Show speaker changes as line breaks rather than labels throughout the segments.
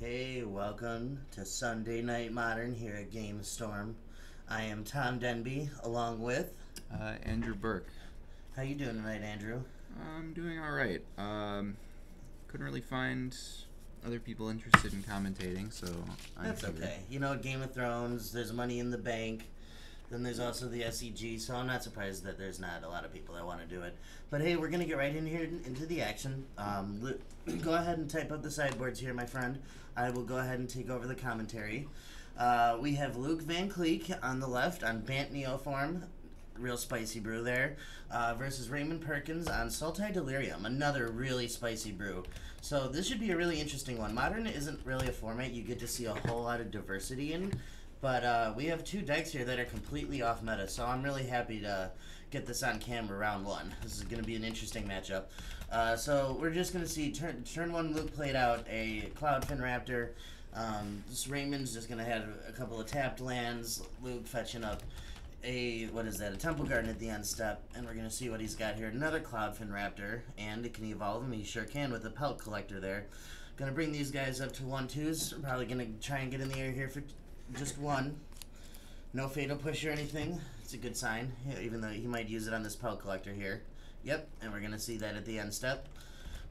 Hey, welcome to Sunday Night Modern here at GameStorm. I am Tom Denby, along with...
Andrew Burke.
How you doing tonight, Andrew?
I'm doing all right. Couldn't really find other people interested in commentating, so
That's
here.
okay. You know, Game of Thrones, there's Money in the Bank, then there's also the SEG, so I'm not surprised that there's not a lot of people that want to do it. But hey, we're going to get right in here into the action. Go ahead and type up the sideboards here, my friend. I will go ahead and take over the commentary. We have Luke Van Cleek on the left on Bant Neoform, real spicy brew there, versus Raymond Perkins on Sultai Delirium, another really spicy brew. So this should be a really interesting one. Modern isn't really a format you get to see a whole lot of diversity in, but we have two decks here that are completely off meta, so I'm really happy to get this on camera round one. This is going to be an interesting matchup. So we're just going to see turn one Luke played out a Cloudfin Raptor. This Raymond's just going to have a couple of tapped lands. Luke fetching up a Temple Garden at the end step, and we're gonna see what he's got here. Another Cloudfin Raptor, and it can evolve him. He sure can with the Pelt Collector there. Gonna bring these guys up to 1/2s. We're probably gonna try and get in the air here for just one. No Fatal Push or anything. It's a good sign, even though he might use it on this Pelt Collector here. Yep, and we're gonna see that at the end step.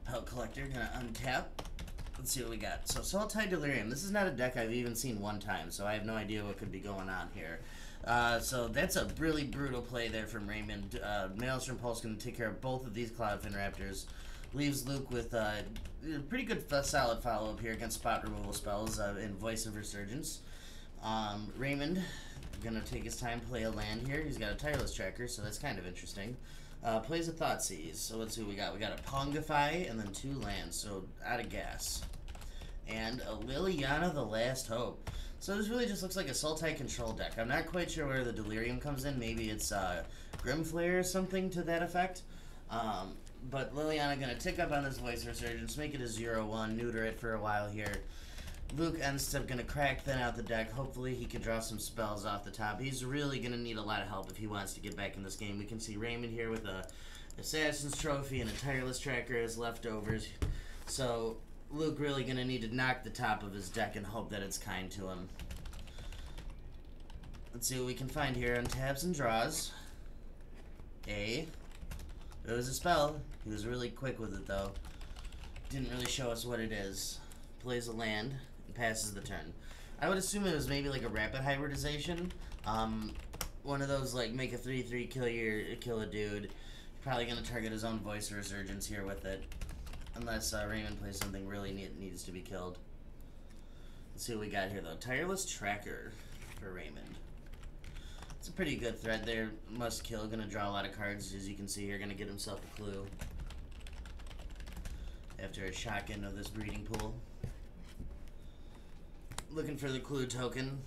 Pelt Collector gonna untap. Let's see what we got. So Sultai Delirium. This is not a deck I've even seen one time, so I have no idea what could be going on here. So that's a really brutal play there from Raymond. Maelstrom Pulse going to take care of both of these Cloudfin Raptors. Leaves Luke with a pretty good solid follow-up here against spot removal spells in Voice of Resurgence. Raymond going to take his time, play a land here. He's got a Tireless Tracker, so that's kind of interesting. Plays a Thoughtseize. So let's see what we got. We got a Pongify and then 2 lands, so out of gas. And a Liliana the Last Hope. So this really just looks like a Sultai control deck. I'm not quite sure where the Delirium comes in. Maybe it's Grimflare or something to that effect. But Liliana going to tick up on this Voice Resurgence, make it a 0/1, neuter it for a while here. Luke ends up going to crack thin out the deck. Hopefully he can draw some spells off the top. He's really going to need a lot of help if he wants to get back in this game. We can see Raymond here with a Assassin's Trophy and a Tireless Tracker as leftovers. So Luke really going to need to knock the top of his deck and hope that it's kind to him. Let's see what we can find here on tabs and draws. It was a spell. He was really quick with it, though. Didn't really show us what it is. Plays a land and passes the turn. I would assume it was maybe like a rapid hybridization. One of those, like, make a 3/3, kill a dude. Probably going to target his own Voice Resurgence here with it. Unless Raymond plays something really needs to be killed. Let's see what we got here, though. Tireless Tracker for Raymond. It's a pretty good threat there. Must kill. Going to draw a lot of cards, as you can see here. Going to get himself a clue. After a shotgun of this breeding pool. Looking for the clue token.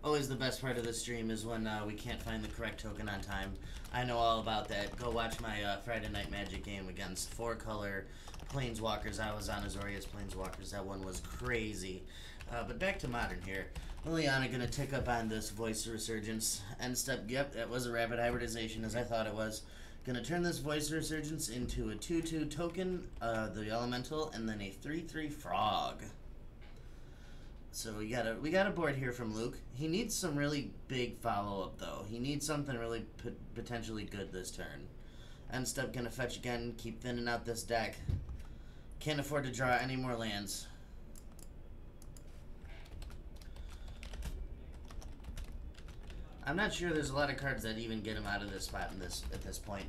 Always the best part of the stream is when we can't find the correct token on time. I know all about that. Go watch my Friday Night Magic game against 4-color Planeswalkers. I was on Azorius Planeswalkers. That one was crazy. But back to Modern here. Liliana going to tick up on this Voice Resurgence. End step, yep, that was a rapid hybridization as I thought it was. Going to turn this Voice Resurgence into a 2/2 token, the Elemental, and then a 3/3 Frog. So we got a board here from Luke. He needs some really big follow-up, though. He needs something really potentially good this turn. End step going to fetch again, keep thinning out this deck. Can't afford to draw any more lands. I'm not sure there's a lot of cards that even get him out of this spot at this point.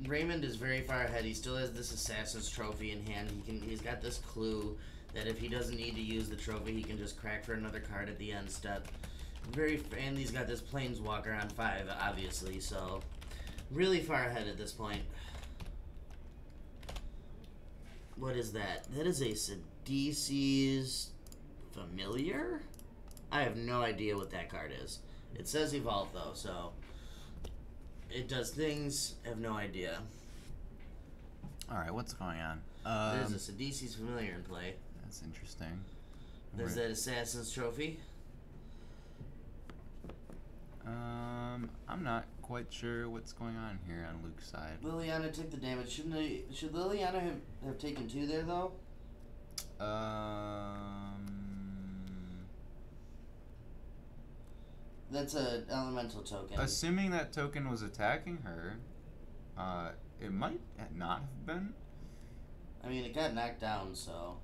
Raymond is very far ahead. He still has this Assassin's Trophy in hand. He's got this clue that if he doesn't need to use the trophy, he can just crack for another card at the end step. And he's got this Planeswalker on 5, obviously, so really far ahead at this point. What is that? That is a Sidisi's Familiar? I have no idea what that card is. It says Evolve, though, so it does things. I have no idea.
Alright, what's going on?
There's a Sidisi's Familiar in play.
That's interesting.
There's that Assassin's Trophy.
I'm not quite sure what's going on here on Luke's side.
Liliana took the damage. Should Liliana have taken 2 there, though? That's a elemental token.
Assuming that token was attacking her, it might not have been.
I mean, it got knocked down, so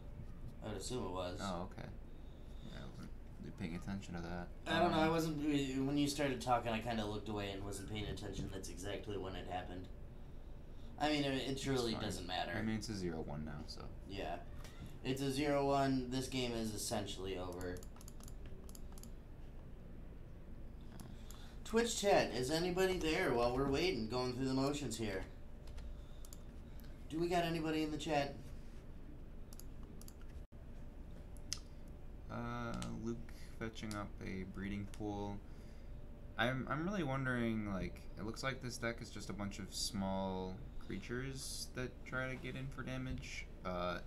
I would assume it was.
Oh, okay. Yeah, I wasn't really paying attention to that.
I don't know. I wasn't. When you started talking, I kind of looked away and wasn't paying attention. That's exactly when it happened. I mean, it truly doesn't matter.
I mean, it's a 0-1 now, so.
Yeah. It's a 0-1. This game is essentially over. Twitch chat, is anybody there while we're waiting, going through the motions here? Do we got anybody in the chat?
Luke fetching up a breeding pool. I'm really wondering, like, it looks like this deck is just a bunch of small creatures that try to get in for damage. I'm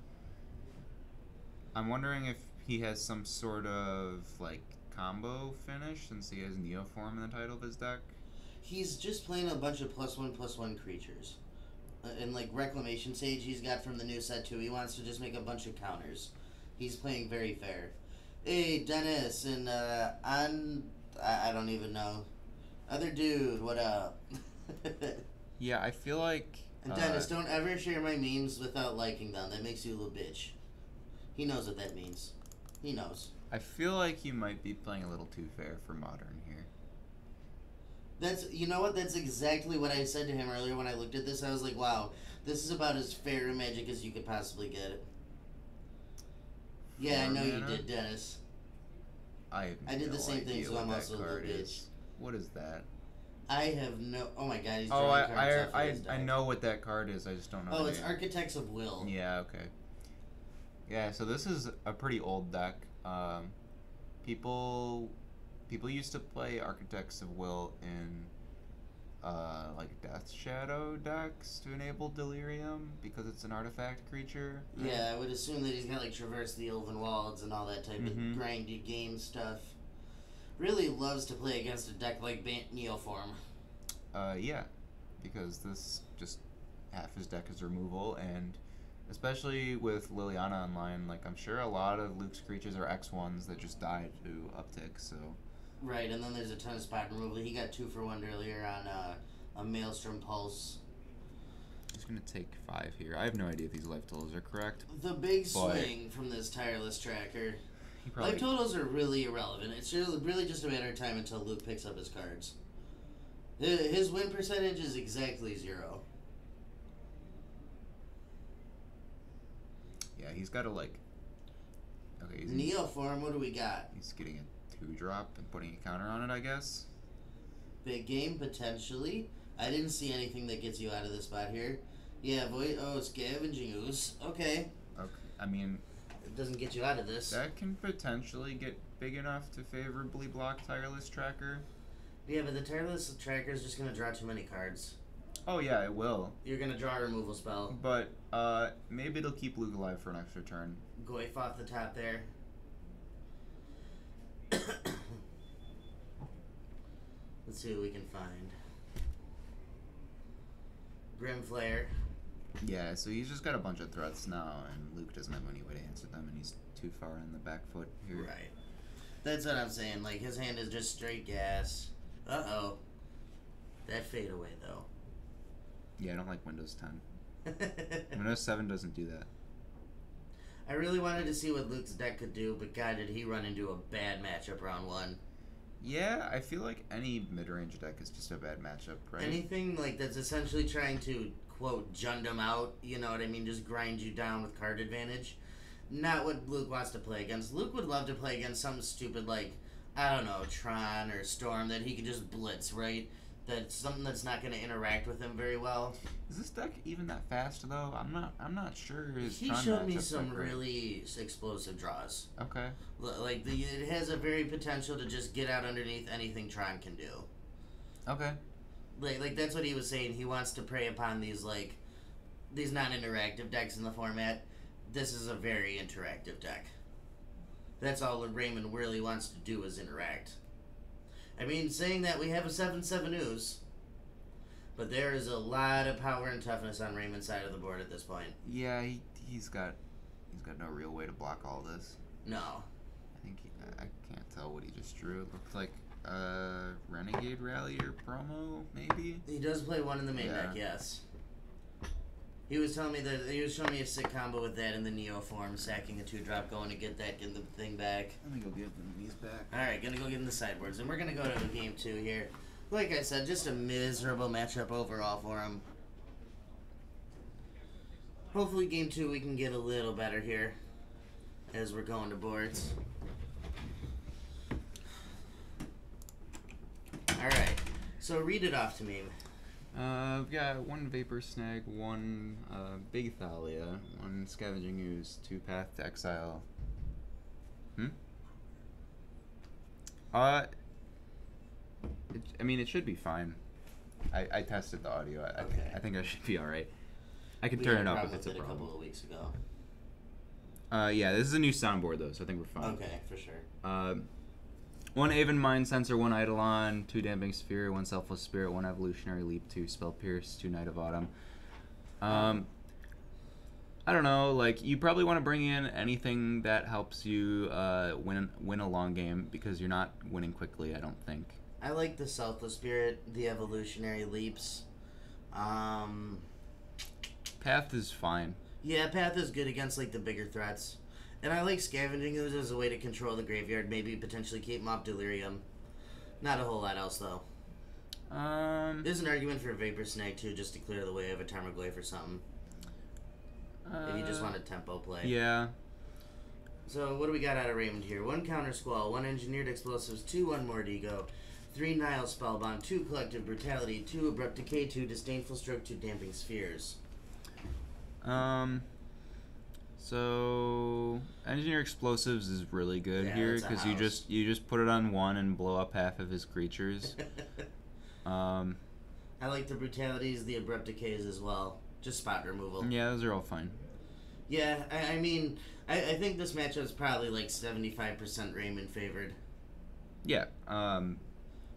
wondering if he has some sort of, like, combo finish since he has Neoform in the title of his deck.
He's just playing a bunch of +1/+1 creatures. And, like, Reclamation Sage he's got from the new set, too. He wants to just make a bunch of counters. He's playing very fair. Hey, Dennis, and, I don't even know. Other dude, what up?
Yeah, I feel like...
And Dennis, don't ever share my memes without liking them. That makes you a little bitch. He knows what that means. He knows.
I feel like you might be playing a little too fair for Modern here.
That's, you know what? That's exactly what I said to him earlier when I looked at this. I was like, wow, this is about as fair a Magic as you could possibly get it. Yeah, I know you did, Dennis.
I
did the same thing, so I'm also a little bitch.
What is that?
I have no... Oh my god, he's drawing cards off his deck.
I know what that card is, I just don't know
Oh,
the
it's
name.
Architects of Will.
Yeah, okay. Yeah, so this is a pretty old deck. People used to play Architects of Will in like Death Shadow decks to enable Delirium because it's an artifact creature.
Yeah, I would assume that he's got like Traverse the Elven Wilds and all that type of grindy game stuff. Really loves to play against a deck like Neoform.
Yeah, because this just half his deck is removal, and especially with Liliana online, like I'm sure a lot of Luke's creatures are X1s that just die to uptick, so...
Right, and then there's a ton of spot removal. He got 2 for 1 earlier on a Maelstrom Pulse.
He's going to take 5 here. I have no idea if these life totals are correct.
The big swing from this tireless tracker.
Probably...
Life totals are really irrelevant. It's really just a matter of time until Luke picks up his cards. His win percentage is exactly 0.
Yeah, he's got to, like... Okay, he's...
Neoform, what do we got?
He's getting a 2-drop and putting a counter on it, I guess.
Big game, potentially. I didn't see anything that gets you out of this spot here. Yeah, Scavenging Ooze. Okay.
Okay, I mean...
It doesn't get you out of this.
That can potentially get big enough to favorably block Tireless Tracker.
Yeah, but the Tireless Tracker is just going to draw too many cards.
Oh yeah, it will.
You're going to draw a removal spell.
But, maybe it'll keep Luke alive for an extra turn.
Goyf off the top there. Let's see what we can find. Grimflare.
Yeah, so he's just got a bunch of threats now, and Luke doesn't have any way to answer them, and he's too far in the back foot here.
Right. That's what I'm saying. Like, his hand is just straight gas. Uh-oh. That fade away, though.
Yeah, I don't like Windows 10. Windows 7 doesn't do that.
I really wanted to see what Luke's deck could do, but God, did he run into a bad matchup round 1.
Yeah, I feel like any mid-range deck is just a bad matchup, right?
Anything like that's essentially trying to, quote, Jundam out, you know what I mean, just grind you down with card advantage. Not what Luke wants to play against. Luke would love to play against something stupid like, I don't know, Tron or Storm that he could just blitz, right? That's something that's not going to interact with him very well.
Is this deck even that fast though? I'm not sure.
He showed me some really explosive draws.
Okay.
Like it has a very potential to just get out underneath anything Tron can do.
Okay.
Like that's what he was saying. He wants to prey upon these these non-interactive decks in the format. This is a very interactive deck. That's all that Raymond really wants to do is interact. I mean, saying that we have a 7/7 Ooze, but there is a lot of power and toughness on Raymond's side of the board at this point.
Yeah, he's got He's got no real way to block all this.
No.
I think I can't tell what he just drew. It looks like Renegade Rally or Promo, maybe?
He does play one in the main deck, yes. He was telling me that he was showing me a sick combo with that in the Neo form, sacking a 2-drop, going to get that, get the thing back.
Let me go give him these back.
Alright, gonna go get him the sideboards, and we're gonna go to game 2 here. Like I said, just a miserable matchup overall for him. Hopefully game 2 we can get a little better here as we're going to boards. Alright, so read it off to me.
We've got 1 Vapor Snag, 1 Big Thalia, 1 Scavenging Ooze, 2 Path to Exile. I mean, it should be fine. I tested the audio. I think I should be alright. I can turn it up if it's a problem.
A couple of weeks ago.
Yeah, this is a new soundboard though, so I think we're fine.
Okay, for sure.
1 Aven Mind Sensor, 1 Eidolon, 2 Damping Sphere, 1 Selfless Spirit, 1 Evolutionary Leap, 2 Spell Pierce, 2 Knight of Autumn. I don't know, like, you probably want to bring in anything that helps you win a long game, because you're not winning quickly, I don't think.
I like the Selfless Spirit, the Evolutionary Leaps.
Path is fine.
Yeah, Path is good against, like, the bigger threats. And I like Scavenging Ooze as a way to control the graveyard, maybe potentially keep him off Delirium. Not a whole lot else, though. There's an argument for Vapor Snag, too, just to clear the way of a Tarmogoyf or something. If you just want a tempo play.
Yeah.
So, what do we got out of Raymond here? 1 Counter Squall, 1 Engineered Explosives, 2 Unmoored, 3 Nile Spellbound, 2 Collective Brutality, 2 Abrupt Decay, 2 Disdainful Stroke, 2 Damping Spheres.
So Engineer Explosives is really good here because you just put it on 1 and blow up half of his creatures.
I like the Brutalities, the Abrupt Decays as well. Just spot removal.
Yeah, those are all fine.
Yeah, I mean, I think this matchup is probably like 75% Raymond favored.
Yeah.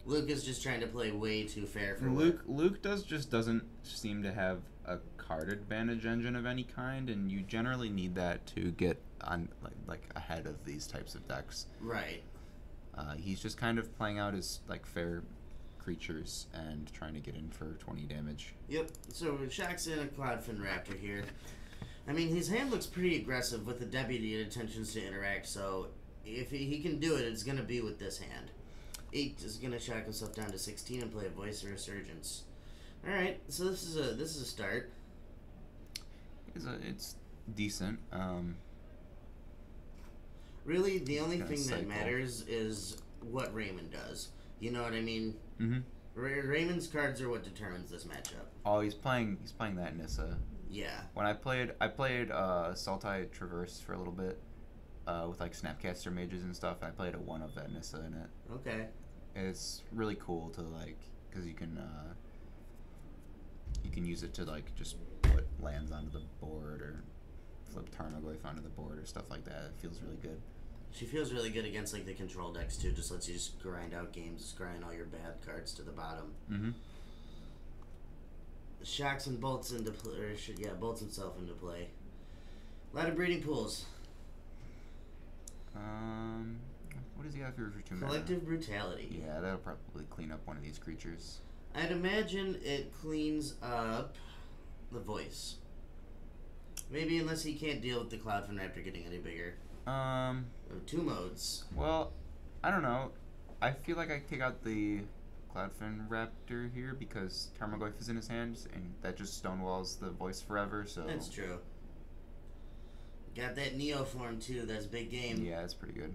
Luke is just trying to play way too fair for
Luke doesn't seem to have a card advantage engine of any kind, and you generally need that to get on like ahead of these types of decks.
Right.
He's just kind of playing out his like fair creatures and trying to get in for 20 damage.
Yep. So Shaq's in a Cloudfin Raptor here. I mean, his hand looks pretty aggressive with the Deputy and intentions to interact. So if he can do it, it's gonna be with this hand. 8 is gonna shock himself down to 16 and play a Voice of Resurgence. All right, so this is a start.
It's decent.
Really, the only thing that matters is what Raymond does. You know what I mean?
Mm-hmm.
Raymond's cards are what determines this matchup.
Oh, he's playing that Nissa.
Yeah.
When I played Sultai Traverse for a little bit, with like Snapcaster mages and stuff. I played a 1 of that Nissa in it.
Okay.
It's really cool to like, because you can use it to like just put lands onto the board or flip Tarmogoyf onto the board or stuff like that. It feels really good.
She feels really good against like the control decks too. Just lets you just grind out games, just grind all your bad cards to the bottom.
Mm-hmm.
Shocks and bolts into play, bolts himself into play. A lot of breeding pools.
What does he have for 2 mana?
Collective Brutality.
Yeah, that'll probably clean up one of these creatures.
I'd imagine it cleans up the Voice. Maybe unless he can't deal with the Cloudfin Raptor getting any bigger. 2 modes.
Well, I don't know. I feel like I take out the Cloudfin Raptor here because Tarmogoyf is in his hands, and that just stonewalls the Voice forever. So
that's true. Got that Neo form too. That's big game.
Yeah, it's pretty good.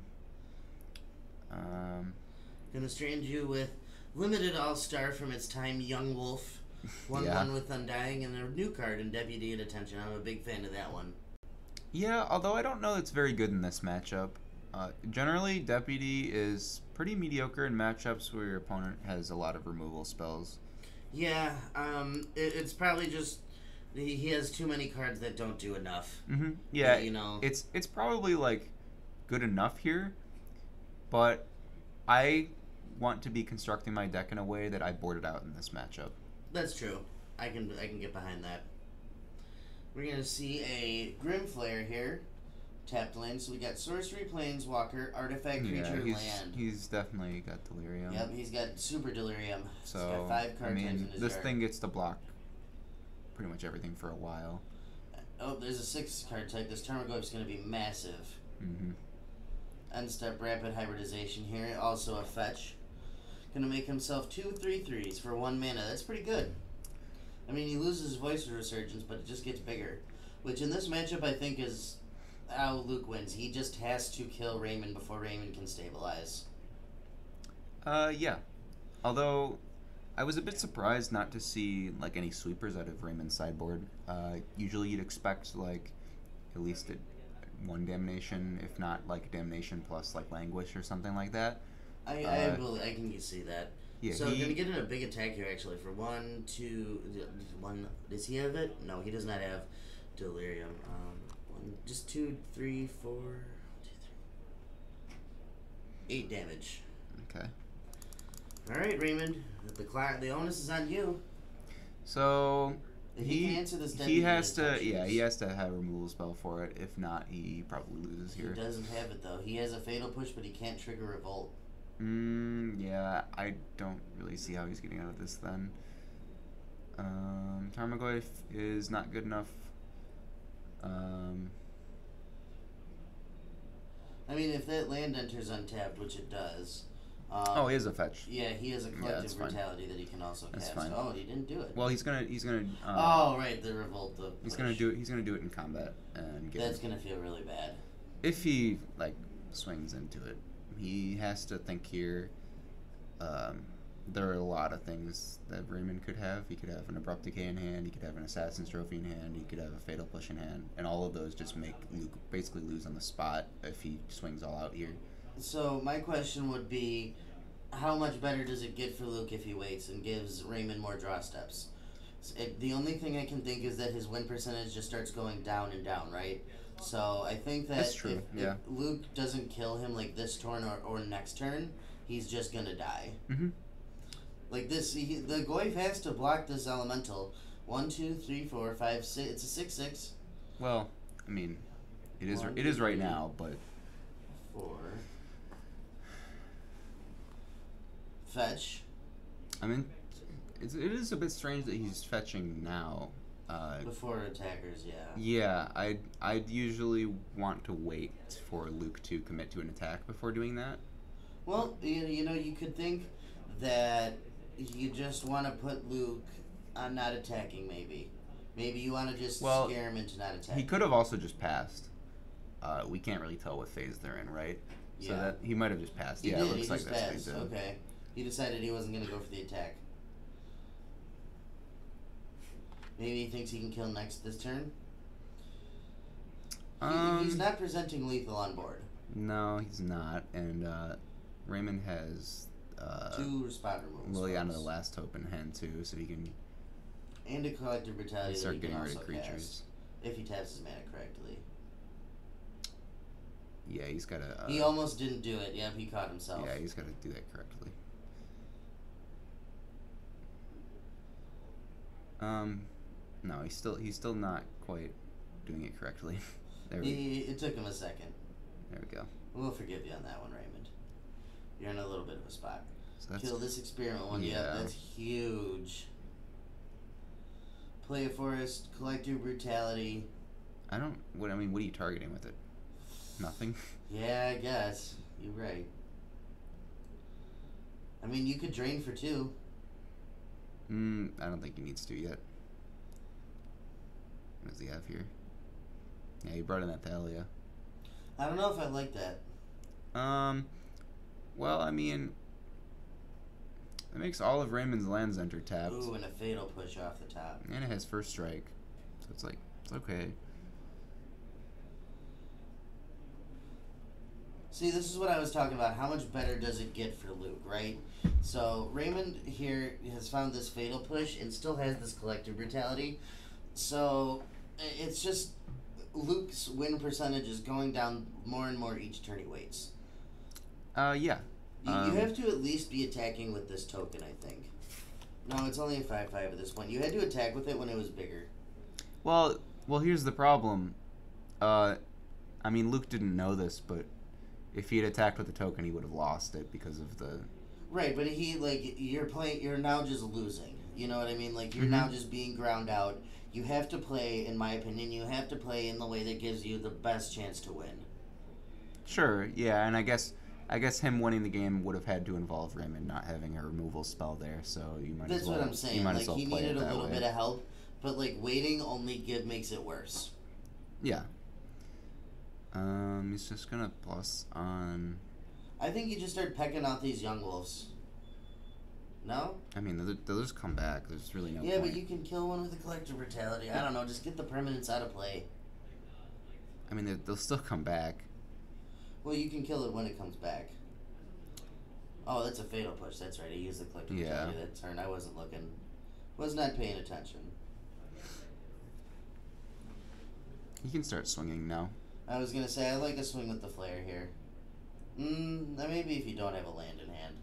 Gonna strand you with limited All-Star from its time, Young Wolf. 1/1 with Undying, and a new card in Deputy at Attention. I'm a big fan of that one.
Yeah, although I don't know it's very good in this matchup. Generally, Deputy is pretty mediocre in matchups where your opponent has a lot of removal spells.
Yeah, it's probably just he has too many cards that don't do enough.
Mm-hmm. Yeah,
you know,
it's probably like good enough here, but I want to be constructing my deck in a way that I board it out in this matchup.
That's true. I can get behind that. We're gonna see a Grim Flare here. tapped land. So we got sorcery, planeswalker, artifact,
Yeah,
creature,
he's
land.
he's definitely got delirium.
Yep, he's got super delirium.
So
He's got 5 card types in his
this
yard.
thing gets to block pretty much everything for a while.
Oh, there's a 6 card type. This Tarmogoyf's going to be massive.
Mm-hmm.
Unstep rapid hybridization here. Also a fetch. Gonna make himself 2 3/3s for 1 mana. That's pretty good. I mean, he loses voice resurgence, but it just gets bigger. Which in this matchup, I think is how Luke wins. He just has to kill Raymond before Raymond can stabilize.
Yeah. Although, I was a bit surprised not to see like any sweepers out of Raymond's sideboard. Usually, you'd expect like at least 1 damnation, if not like damnation plus like languish or something like that.
I can see that.
Yeah,
So gonna get in a big attack here actually for 1, 2, 1. Does he have it? No, he does not have delirium. just 2, 3, 4, 1, 2, 3. 8 damage.
Okay.
All right, Raymond. The onus is on you.
So
If he can answer this,
he has to he has to have a removal spell for it. If not, he probably loses here.
He doesn't have it though. He has a fatal push, but he can't trigger revolt.
Yeah, I don't really see how he's getting out of this then. Tarmogoyf is not good enough.
I mean, if that land enters untapped, which it does.
Oh, he has a fetch.
Yeah, he has a
that's
collective
fine.
brutality that he can also
That's
cast.
fine.
Oh, he didn't do it.
Well, he's gonna.
Oh, right, the revolt.
He's gonna do it. He's gonna do it in combat and get.
That's gonna feel really bad.
If he like swings into it, he has to think here. There are a lot of things that Raymond could have. He could have an Abrupt Decay in hand. He could have an Assassin's Trophy in hand. He could have a Fatal Push in hand, and all of those just make Luke basically lose on the spot if he swings all out here.
So my question would be, how much better does it get for Luke if he waits and gives Raymond more draw steps? The only thing I can think is that his win percentage just starts going down and down, right? So I think that
That's true,
if Luke doesn't kill him like this turn or next turn, he's just gonna die.
Mm-hmm.
Like this, the Goyf has to block this elemental. 1, 2, 3, 4, 5, 6. It's a 6/6.
Well, I mean, it is.
1,
It
2,
is right
3,
now, but
4. Fetch.
I mean, it is a bit strange that he's fetching now.
Before attackers, yeah.
Yeah, I'd usually want to wait for Luke to commit to an attack before doing that.
Well, you could think that you just want to put Luke on not attacking, maybe. Maybe you want to just scare him into not attacking.
He could have also just passed. We can't really tell what phase they're in, right? So
Yeah.
that he might have just passed.
He
Yeah,
did.
it looks
He
like
just
that's what he
passed.
did.
Okay. He decided he wasn't going to go for the attack. Maybe he thinks he can kill next this turn. He's not presenting lethal on board.
No, he's not. And Raymond has
2 responder moves.
Liliana the Last Hope in hand too, so he can
And a collective brutality that
start
he can
getting rid
also
of creatures.
cast, if he taps his mana correctly.
Yeah, he's got to.
He almost didn't do it. Yep, he caught himself.
Yeah, he's got to do that correctly. No, he's still not quite doing it correctly.
It took him a second.
There we go.
We'll forgive you on that one, Raymond. You're in a little bit of a spot.
So that's,
Kill this experiment one.
Yeah.
Yep, that's huge. Play a forest, collective brutality.
I don't. What I mean, what are you targeting with it? Nothing.
Yeah, I guess. You're right. I mean, you could drain for 2.
I don't think he needs to yet. What does he have here? Yeah, he brought in that Thalia.
I don't know if I like that.
Well, I mean, it makes all of Raymond's lands enter tapped.
Ooh, and a fatal push off the top.
And it has first strike. So it's like, it's okay.
See, this is what I was talking about. How much better does it get for Luke, right? So, Raymond here has found this fatal push and still has this collective brutality. So, it's just Luke's win percentage is going down more and more each turn he waits.
Yeah.
You have to at least be attacking with this token, I think. No, it's only a 5/5 at this point. You had to attack with it when it was bigger.
Well, here's the problem. I mean, Luke didn't know this, but if he had attacked with the token, he would have lost it because of the...
Right, but you're now just losing. You know what I mean? Like, you're now just being ground out. You have to play, in my opinion, you have to play in the way that gives you the best chance to win.
Sure, yeah, and I guess him winning the game would have had to involve Raymond not having a removal spell there, so you might
That's
as well...
what I'm saying.
You might
Like,
as well
he
play
needed
it
a
that
little
way.
bit of help, but, like, waiting only makes it worse.
Yeah. He's just gonna plus on...
I think you just start pecking out these young wolves. No?
I mean, they'll just come back. There's really no
Yeah,
point.
but you can kill one with a collective brutality. I don't know, just get the permanents out of play.
I mean, they'll still come back.
Well, you can kill it when it comes back. Oh, that's a fatal push. That's right. I used the collective brutality that turn. I wasn't looking. Was not paying attention.
He can start swinging now.
I was gonna say, I like a swing with the flare here. Maybe if you don't have a land in hand.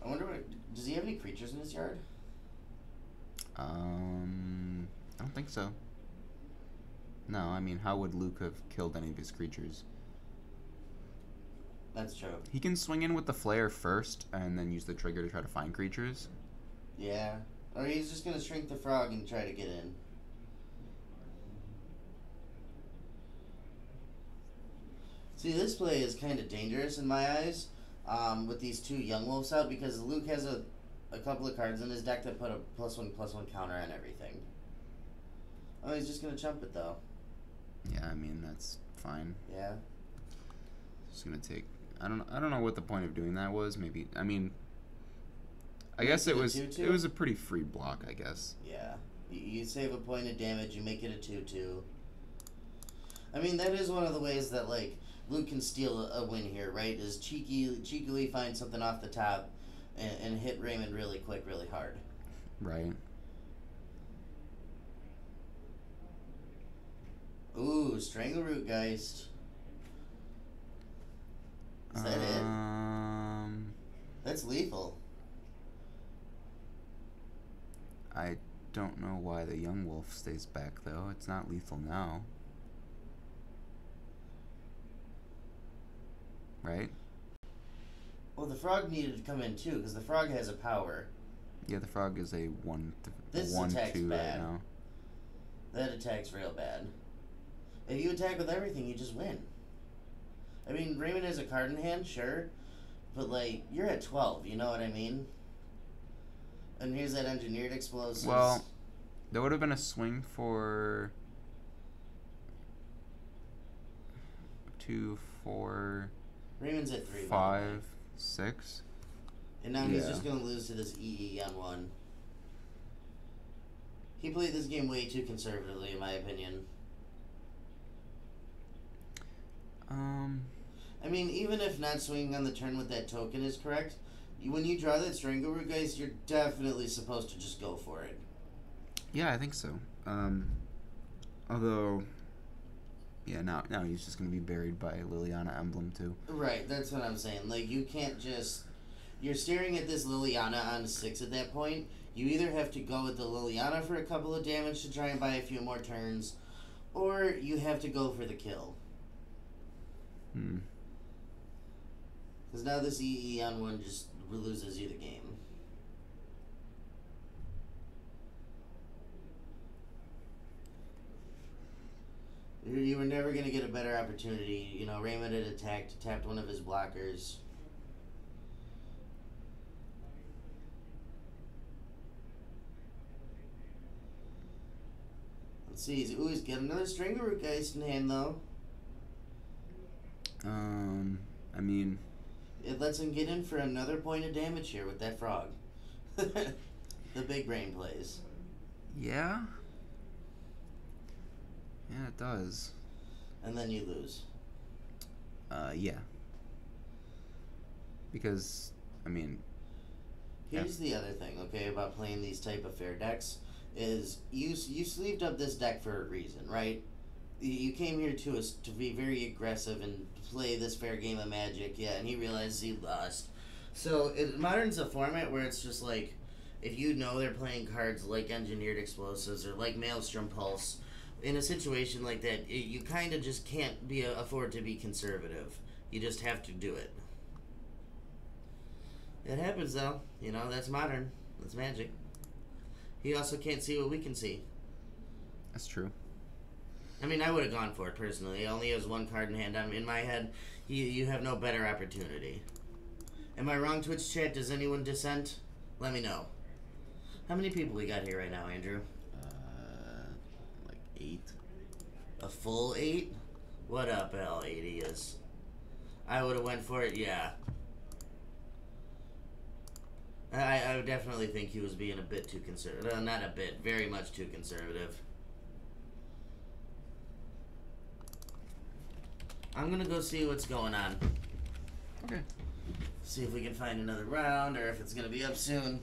I wonder does he have any creatures in his yard?
I don't think so. No, I mean, how would Luke have killed any of his creatures?
That's true.
He can swing in with the flare first, and then use the trigger to try to find creatures.
Yeah. Or he's just gonna shrink the frog and try to get in. See, this play is kind of dangerous in my eyes, with these two young wolves out, because Luke has a couple of cards in his deck that put a +1/+1 counter on everything. Oh, he's just gonna chump it though.
Yeah, I mean, that's fine.
Yeah.
Just gonna take... I don't know what the point of doing that was. Maybe... I mean... I guess it was
2/2?
it was a pretty free block, I guess.
Yeah. You save a point of damage, you make it a 2/2. I mean, that is one of the ways that, like, Luke can steal a win here, right? Is cheekily find something off the top and hit Raymond really quick, really hard.
Right.
Ooh, Strangleroot Geist. Is that it? That's lethal.
I don't know why the young wolf stays back, though. It's not lethal now. Right?
Well, the frog needed to come in too, because the frog has a power.
Yeah, the frog is a 1/2
attack's
right
bad.
now.
That attack's real bad. If you attack with everything, you just win. I mean, Raymond has a card in hand, sure, but, like, you're at 12, you know what I mean? And here's that Engineered Explosives.
Well, there would have been a swing for 2, 4,
Raymond's at 3.
5, 6.
And now he's
Yeah.
just going to lose to this EE on 1. He played this game way too conservatively, in my opinion. I mean, even if not swinging on the turn with that token is correct, when you draw that Strangleroot Geist, you're definitely supposed to just go for it.
Yeah, I think so. Although, yeah, now he's just going to be buried by Liliana Emblem, too.
Right, that's what I'm saying. Like, you can't just... You're staring at this Liliana on 6 at that point. You either have to go with the Liliana for a couple of damage to try and buy a few more turns, or you have to go for the kill. Because now this EE on 1 just loses you the game. You were never going to get a better opportunity. You know, Raymond had attacked, tapped one of his blockers. Let's see. He's got another Strangleroot Geist in hand, though.
I mean...
It lets him get in for another point of damage here with that frog. The big brain plays.
Yeah? Yeah, it does.
And then you lose.
Yeah. Because, I mean...
Here's the other thing, okay, about playing these type of fair decks, is you sleeved up this deck for a reason, right? You came here to be very aggressive and play this fair game of Magic, yeah, and he realizes he lost. So, Modern's a format where it's just like, if you know they're playing cards like Engineered Explosives or like Maelstrom Pulse, in a situation like that, you kind of just can't afford to be conservative. You just have to do it. It happens though. You know, that's modern. That's magic. He also can't see what we can see.
That's true.
I mean, I would have gone for it personally. He only has one card in hand. I'm in my head. You have no better opportunity. Am I wrong, Twitch chat? Does anyone dissent? Let me know. How many people we got here right now, Andrew?
Like 8.
A full 8? What up, L80 is? I would have went for it, yeah. I would definitely think he was being a bit too conservative. Not a bit, very much too conservative. I'm gonna go see what's going on.
Okay.
See if we can find another round or if it's gonna be up soon.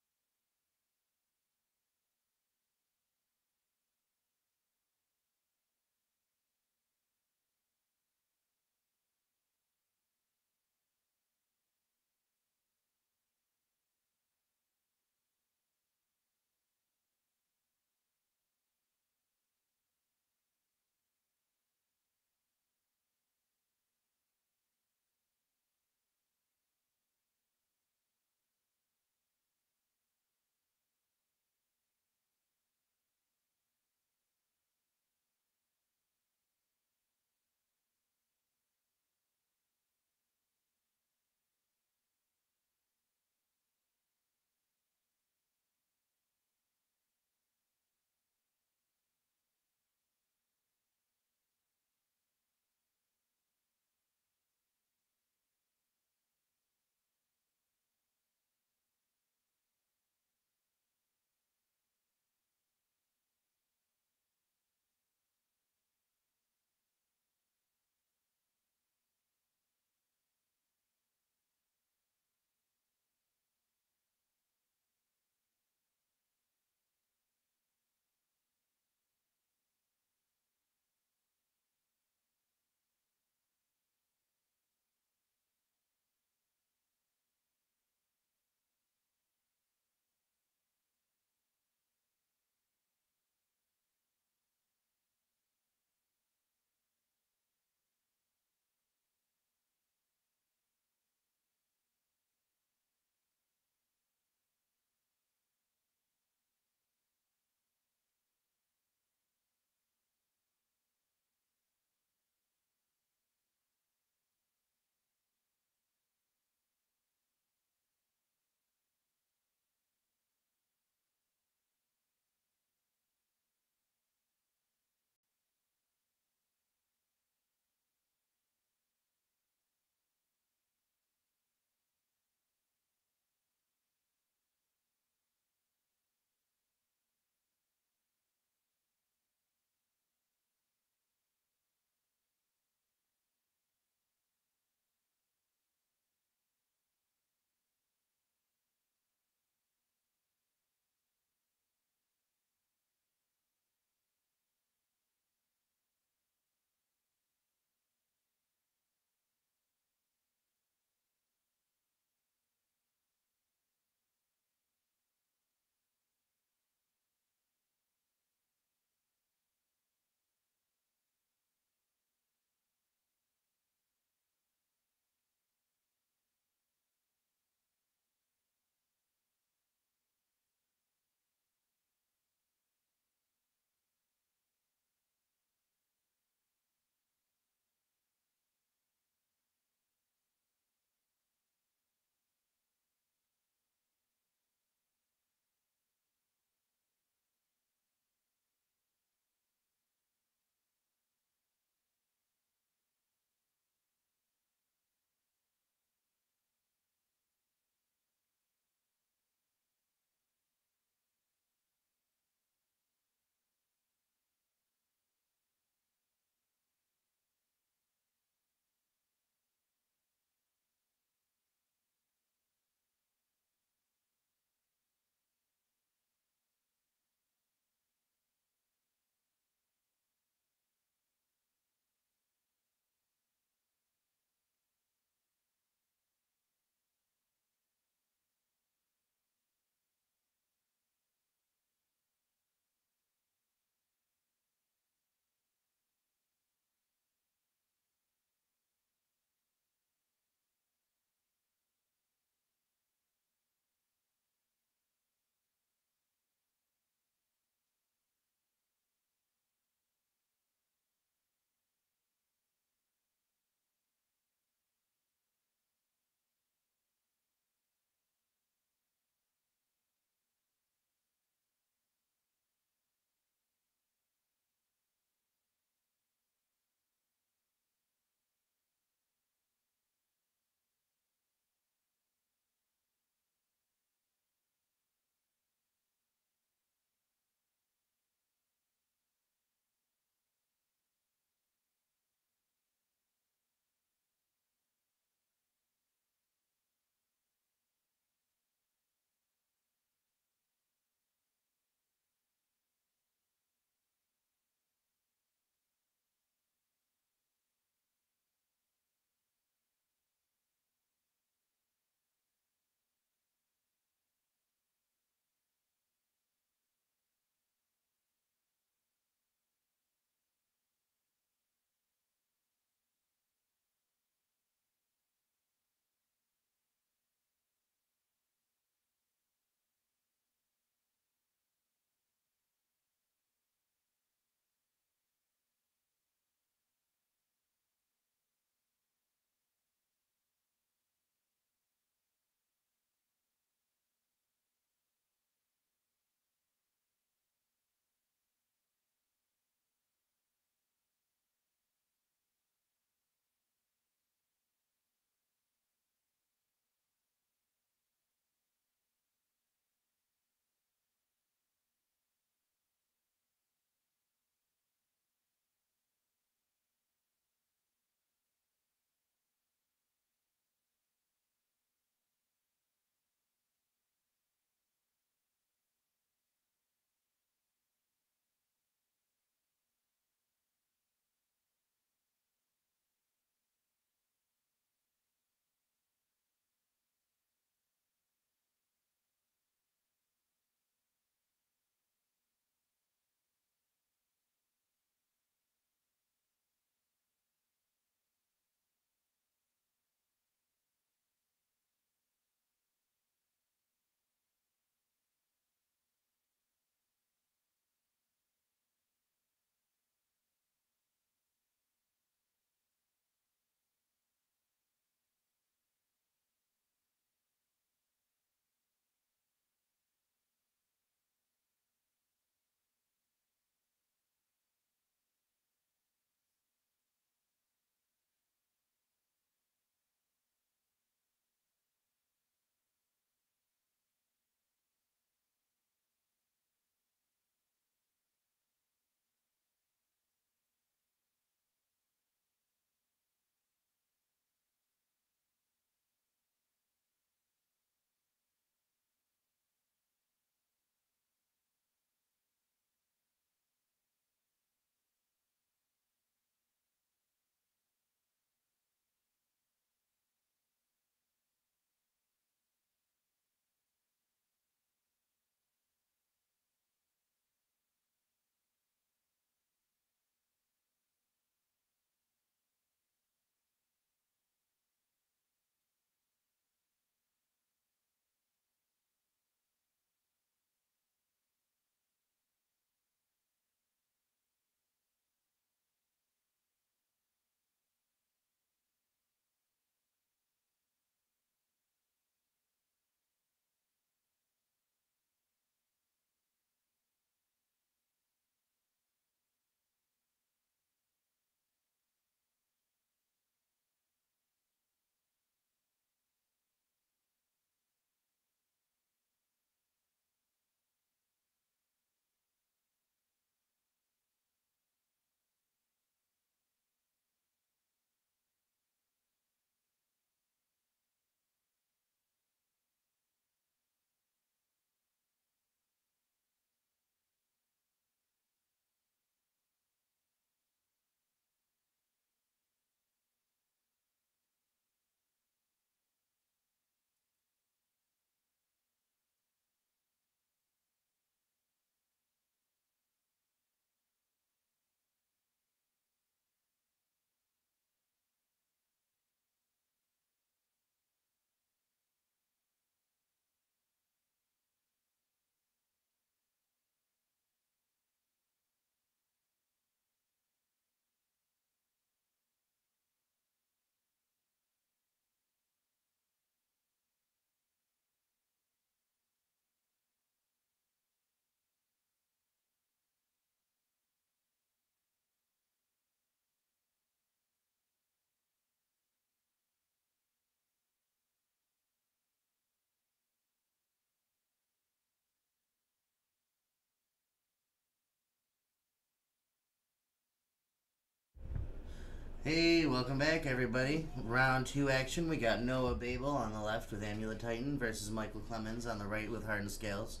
Hey, welcome back, everybody. Round 2 action. We got Noah Babel on the left with Amulet Titan versus Michael Clemens on the right with Hardened Scales.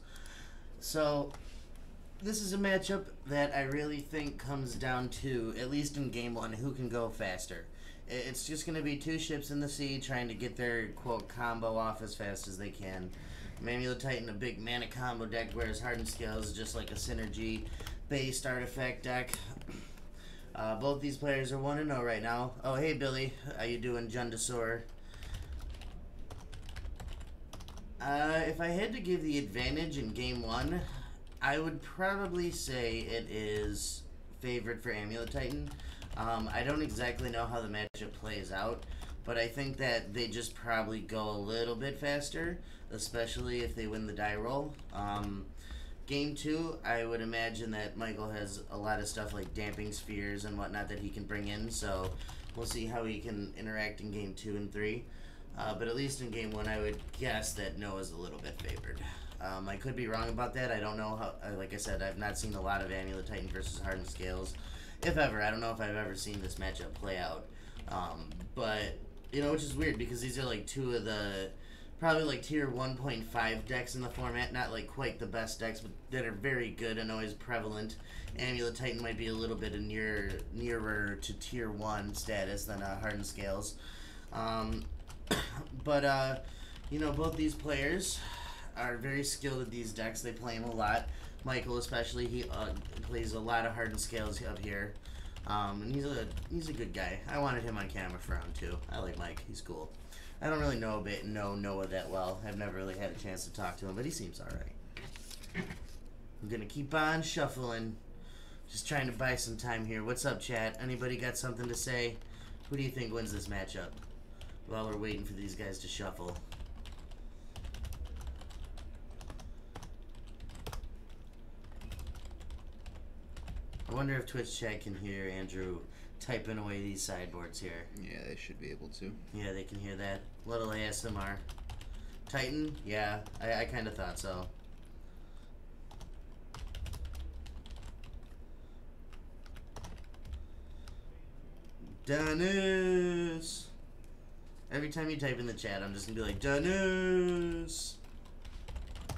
So, this is a matchup that I really think comes down to, at least in game 1, who can go faster. It's just going to be two ships in the sea trying to get their, quote, combo off as fast as they can. Amulet Titan, a big mana combo deck, whereas Hardened Scales is just like a synergy-based artifact deck. Both these players are 1-0 right now. Oh, hey, Billy. How you doing, Jundasor? If I had to give the advantage in Game 1, I would probably say it is favored for Amulet Titan. I don't exactly know how the matchup plays out, but I think that they just probably go a little bit faster, especially if they win the die roll. Game 2, I would imagine that Michael has a lot of stuff like damping spheres and whatnot that he can bring in, so we'll see how he can interact in Game 2 and 3. But at least in Game 1, I would guess that Noah's a little bit favored. I could be wrong about that. I don't know how, like I said, I've not seen a lot of Amulet Titan versus Hardened Scales. If ever. I don't know if I've ever seen this matchup play out. But, you know, which is weird because these are like two of the probably like tier 1.5 decks in the format. Not like quite the best decks, but that are very good and always prevalent. Amulet Titan might be a little bit nearer to tier 1 status than Hardened Scales. But, you know, both these players are very skilled at these decks. They play them a lot. Michael especially, he plays a lot of Hardened Scales up here. And he's a good guy. I wanted him on camera for round 2. I like Mike. He's cool. I don't really know Noah that well. I've never really had a chance to talk to him, but he seems alright. I'm gonna keep on shuffling. Just trying to buy some time here. What's up, chat? Anybody got something to say? Who do you think wins this matchup? While we're waiting for these guys to shuffle. I wonder if Twitch chat can hear Andrew typing away these sideboards here.
Yeah, they should be able to.
Yeah, they can hear that. Little ASMR. Titan? Yeah, I kind of thought so. Dennis! Every time you type in the chat, I'm just gonna be like, Dennis! Are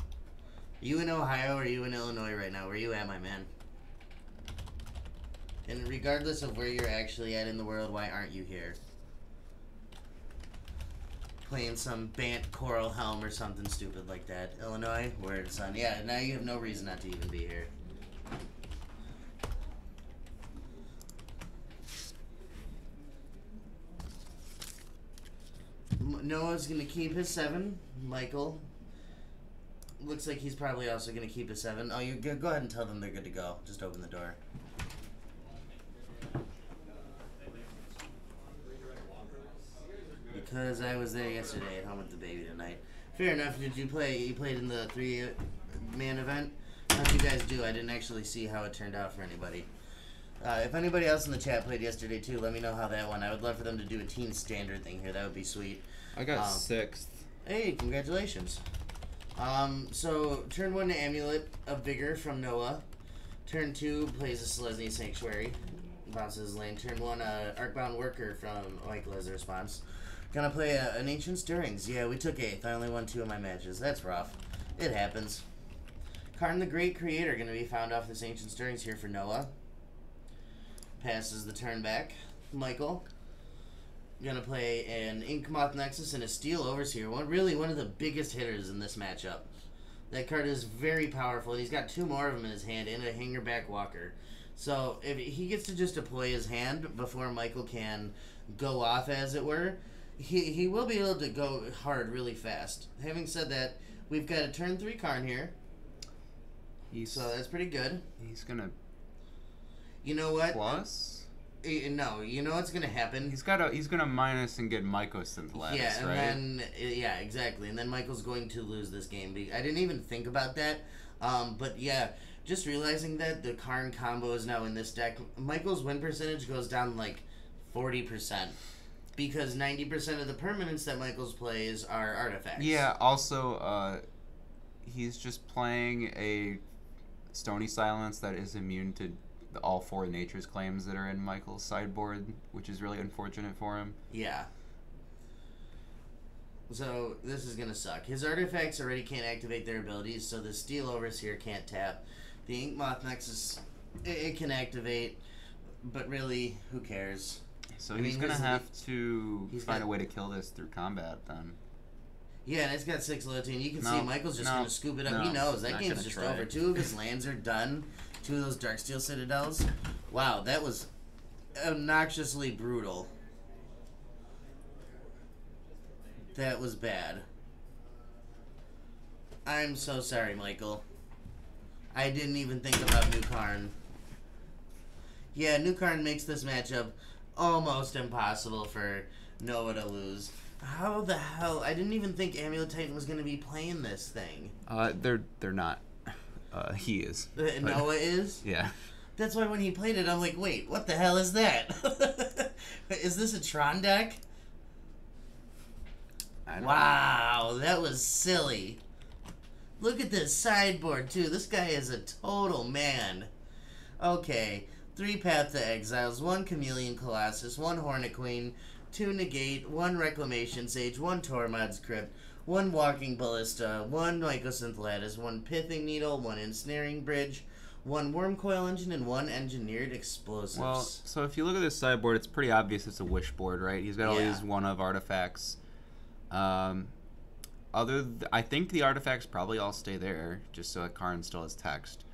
you in Ohio or are you in Illinois right now? Where are you at, my man? And regardless of where you're actually at in the world, why aren't you here? Playing some Bant Coral Helm or something stupid like that. Illinois? Word, son. Yeah, now you have no reason not to even be here. Noah's going to keep his 7. Michael looks like he's probably also going to keep his 7. Oh, you go ahead and tell them they're good to go. Just open the door. Because I was there yesterday at home with the baby tonight. Fair enough. Did you play? You played in the 3-man event? How'd you guys do? I didn't actually see how it turned out for anybody. If anybody else in the chat played yesterday too, let me know how that went. I would love for them to do a team standard thing here. That would be sweet.
I got 6th.
Hey, congratulations. So turn 1 to Amulet of Vigor from Noah. Turn 2 plays a Selesnya Sanctuary. Bounces lane. Turn 1 Arcbound Worker from Michael as a response. Gonna play an Ancient Stirrings. Yeah, we took 8th. I only won 2 of my matches. That's rough. It happens. Karn the Great Creator gonna be found off this Ancient Stirrings here for Noah. Passes the turn back. Michael. Gonna play an Inkmoth Nexus and a Steel Overseer. One of the biggest hitters in this matchup. That card is very powerful. He's got 2 more of them in his hand and a Hangerback Walker. So if he gets to just deploy his hand before Michael can go off, as it were, he will be able to go hard really fast. Having said that, we've got a turn 3 Karn here. So that's pretty good.
He's gonna.
You know what?
Plus?
No, you know what's gonna happen?
He's gonna minus and get Mycosynth Lattice,
yeah, and
right?
then yeah, exactly. And then Michael's going to lose this game. I didn't even think about that. But yeah, just realizing that the Karn combo is now in this deck, Michael's win percentage goes down like 40%. Because 90% of the permanents that Michael's plays are artifacts.
Yeah, also, he's just playing a Stony Silence that is immune to all 4 Nature's Claims that are in Michael's sideboard, which is really unfortunate for him.
Yeah. So this is gonna suck. His artifacts already can't activate their abilities, so the Steel Overseer can't tap. The Ink Moth Nexus, it can activate, but really, who cares?
So
I
he's
mean,
gonna
his-
have to
he's
find
got-
a way to kill this through combat then.
Yeah, and it's got 6 loyalty, and you can
No,
see Michael's just
no,
gonna scoop it up.
no,
He knows that
not
game's
gonna
just
try.
over. 2 of his lands are done. 2 of those Darksteel Citadels. Wow, that was obnoxiously brutal. That was bad. I'm so sorry, Michael. I didn't even think about Nukarn. Yeah, Nukarn makes this matchup almost impossible for Noah to lose. How the hell? I didn't even think Amulet Titan was going to be playing this thing.
They're not. He is. But-
Noah is?
Yeah.
That's why when he played it, I'm like, wait, what the hell is that? Is this a Tron deck?
I don't
Wow, that was silly. Look at this sideboard, too. This guy is a total man. Okay, 3 Path to Exiles, 1 Chameleon Colossus, 1 Hornet Queen, 2 Negate, 1 Reclamation Sage, 1 Tormod's Crypt, 1 Walking Ballista, 1 Mycosynth Lattice, 1 Pithing Needle, 1 Ensnaring Bridge, 1 Worm Coil Engine, and 1 Engineered Explosives.
Well, so if you look at this sideboard, it's pretty obvious it's a wish board, right? He's got all
Yeah.
these one-of artifacts. I think the artifacts probably all stay there, just so that Karn still has text.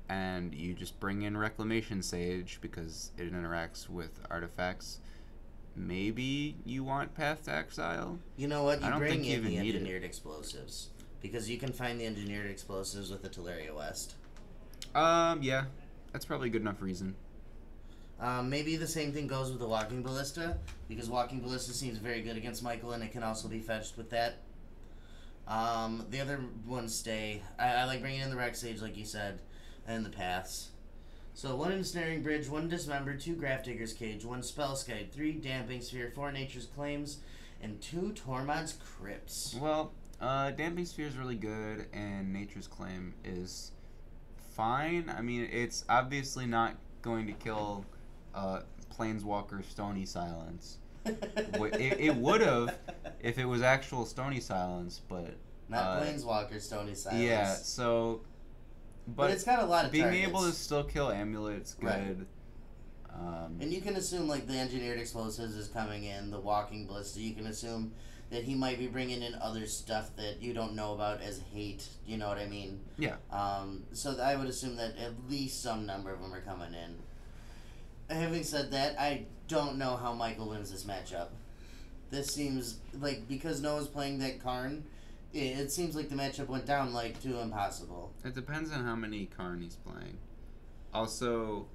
And you just bring in Reclamation Sage because it interacts with artifacts. Maybe you want Path to Exile?
You know what?
I
You
don't
bring
think you
in the
even need it.
Engineered Explosives. Because you can find the Engineered Explosives with the Teleria West.
Yeah. That's probably a good enough reason.
Maybe the same thing goes with the Walking Ballista, because Walking Ballista seems very good against Michael, and it can also be fetched with that. The other ones stay. I like bringing in the Rex Sage, like you said, and the Paths. So 1 Ensnaring Bridge, 1 Dismember, 2 Grafdigger's Cage, 1 Spellskite, 3 Damping Sphere, 4 Nature's Claims, and 2 Tormod's Crypts.
Well, Damping Sphere is really good, and Nature's Claim is fine. I mean, it's obviously not going to kill Planeswalker Stony Silence. It would have if it was actual Stony Silence, but
Not Planeswalker, Stony Silence.
yeah. So,
But it's got a lot of
being
targets.
able to still kill Amulet's good.
Right. And you can assume, like, the Engineered Explosives is coming in, the Walking Ballista, you can assume that he might be bringing in other stuff that you don't know about as hate, you know what I mean?
Yeah.
So I would assume that at least some number of them are coming in. Having said that, I don't know how Michael wins this matchup. This seems like, because Noah's playing that Karn, it seems like the matchup went down like to impossible.
It depends on how many Karn he's playing. Also,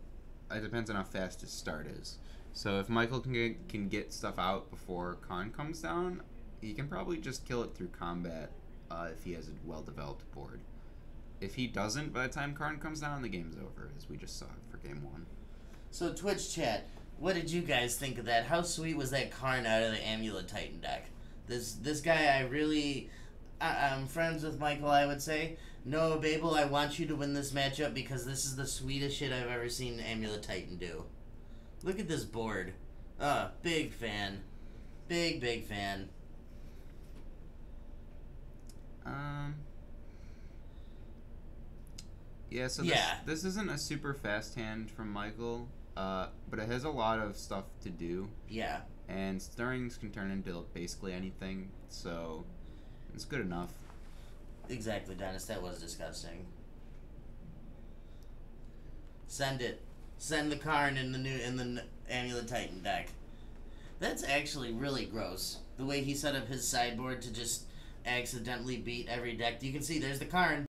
it depends on how fast his start is. So if Michael can get stuff out before Karn comes down, he can probably just kill it through combat if he has a well-developed board. If he doesn't, by the time Karn comes down, the game's over, as we just saw for Game 1.
So Twitch chat, what did you guys think of that? How sweet was that Karn out of the Amulet Titan deck? This guy, I'm friends with Michael, I would say. Noah Babel, I want you to win this matchup because this is the sweetest shit I've ever seen Amulet Titan do. Look at this board. Big fan. Big fan.
Yeah, so
Yeah.
This isn't a super fast hand from Michael, but it has a lot of stuff to do.
Yeah.
And Stirrings can turn into basically anything, so it's good enough.
Exactly, Dennis. That was disgusting. Send it. Send the Karn in the Amulet Titan deck. That's actually really gross. The way he set up his sideboard to just accidentally beat every deck. You can see there's the Karn.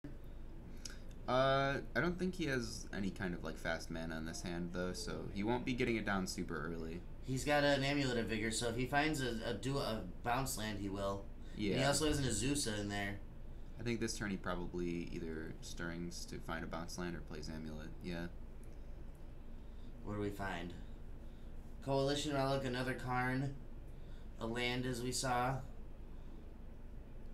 I don't think he has any kind of like fast mana in this hand though, so he won't be getting it down super early.
He's got an Amulet of Vigor, so if he finds a bounce land, he will.
Yeah.
And he also has an Azusa in there.
I think this turn he probably either Stirrings to find a bounce land or plays Amulet. Yeah.
What do we find? Coalition Relic, another Karn. A land, as we saw.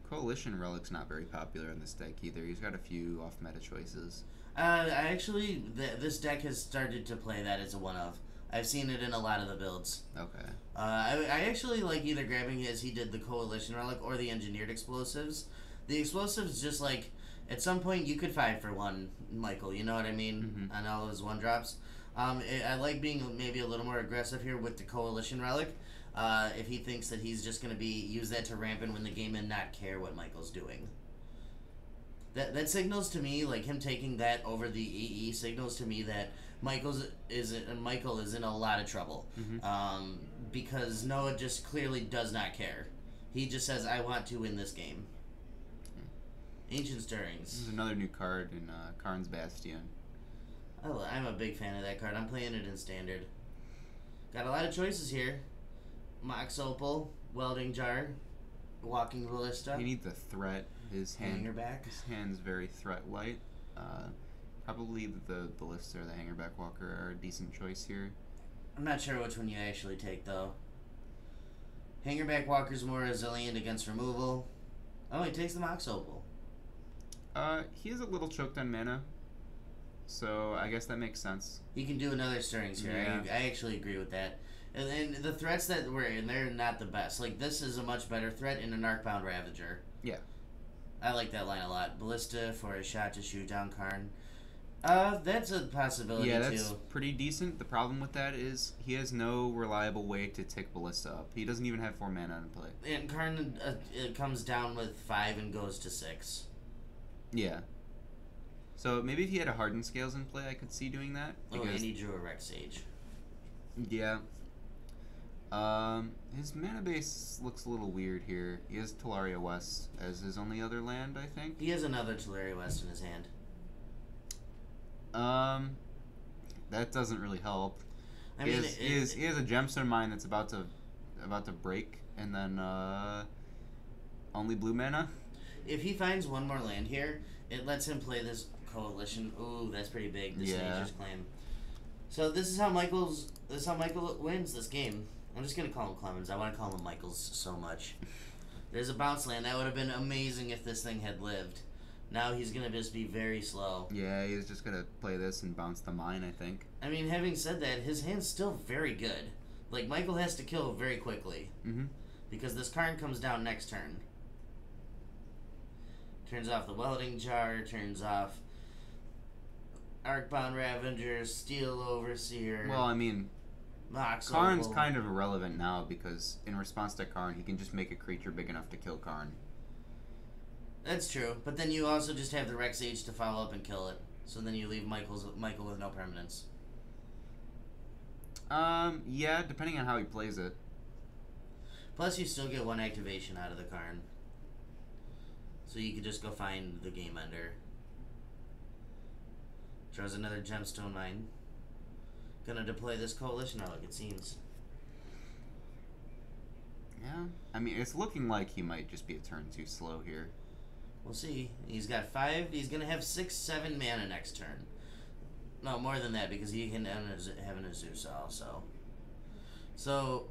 Coalition Relic's not very popular in this deck either. He's got a few off-meta choices.
I actually, this deck has started to play that as a one of. I've seen it in a lot of the builds.
Okay.
I actually like either grabbing as he did the Coalition Relic or the Engineered Explosives. The Explosives just like, at some point you could 5 for 1, Michael, you know what I mean? On all those 1-drops. I like being maybe a little more aggressive here with the Coalition Relic. If he thinks that he's just going to use that to ramp and win the game and not care what Michael's doing. That signals to me, like him taking that over the EE signals to me that Michael is in a lot of trouble. Because Noah just clearly does not care. He just says, I want to win this game. Ancient Stirrings.
This is another new card in Karn's Bastion.
Oh, I'm a big fan of that card. I'm playing it in Standard. Got a lot of choices here. Mox Opal, Welding Jar, Walking Ballista.
You need the threat. His
Hangerback.
His hand's very threat light. Probably the Ballista or the Hangerback Walker are a decent choice here.
I'm not sure which one you actually take, though. Hangerback Walker's more resilient against removal. Oh, he takes the Mox Opal.
He is a little choked on mana, so I guess that makes sense.
He can do another Stirrings here.
Yeah.
I actually agree with that. And the threats that were in there are not the best. Like, this is a much better threat in an Arcbound Ravager.
Yeah.
I like that line a lot. Ballista for a shot to shoot down Karn. That's a possibility,
yeah, that's
too.
pretty decent. The problem with that is he has no reliable way to tick Ballista up. He doesn't even have 4 mana in play.
And Karn it comes down with 5 and goes to 6.
Yeah. So maybe if he had a Hardened Scales in play, I could see doing that.
Oh, and he drew a Rex Sage.
Yeah. His mana base looks a little weird here. He has Talaria West as his only other land, I think.
He has another Talaria West in his hand.
That doesn't really help.
I mean,
he has a Gemstone Mine that's about to break, and then only blue mana.
If he finds one more land here, it lets him play this Coalition. Ooh, that's pretty big. This Nature's Claim. So this is how Michael wins this game. I'm just gonna call him Clemens. I want to call him Michaels so much. There's a bounce land. That would have been amazing if this thing had lived. Now he's gonna just be very slow.
Yeah, he's just gonna play this and bounce the mine, I think.
I mean, having said that, his hand's still very good. Like, Michael has to kill very quickly. Because this Karn comes down next turn. Turns off the Welding Jar, turns off Arcbound Ravager, Steel Overseer.
Well, I mean,
Mox
Karn's
Opal.
kind of irrelevant now because in response to Karn, he can just make a creature big enough to kill Karn.
That's true, but then you also just have the Rex Age to follow up and kill it. So then you leave Michael with no permanence.
Yeah, depending on how he plays it.
Plus, you still get 1 activation out of the Karn. So you could just go find the Game Ender. Draws another Gemstone Mine. Gonna deploy this Coalition Relic, it seems.
Yeah, I mean, it's looking like he might just be a turn too slow here.
We'll see. He's got 5. He's gonna have 6, 7 mana next turn. No, more than that because he can have an Azusa also. So,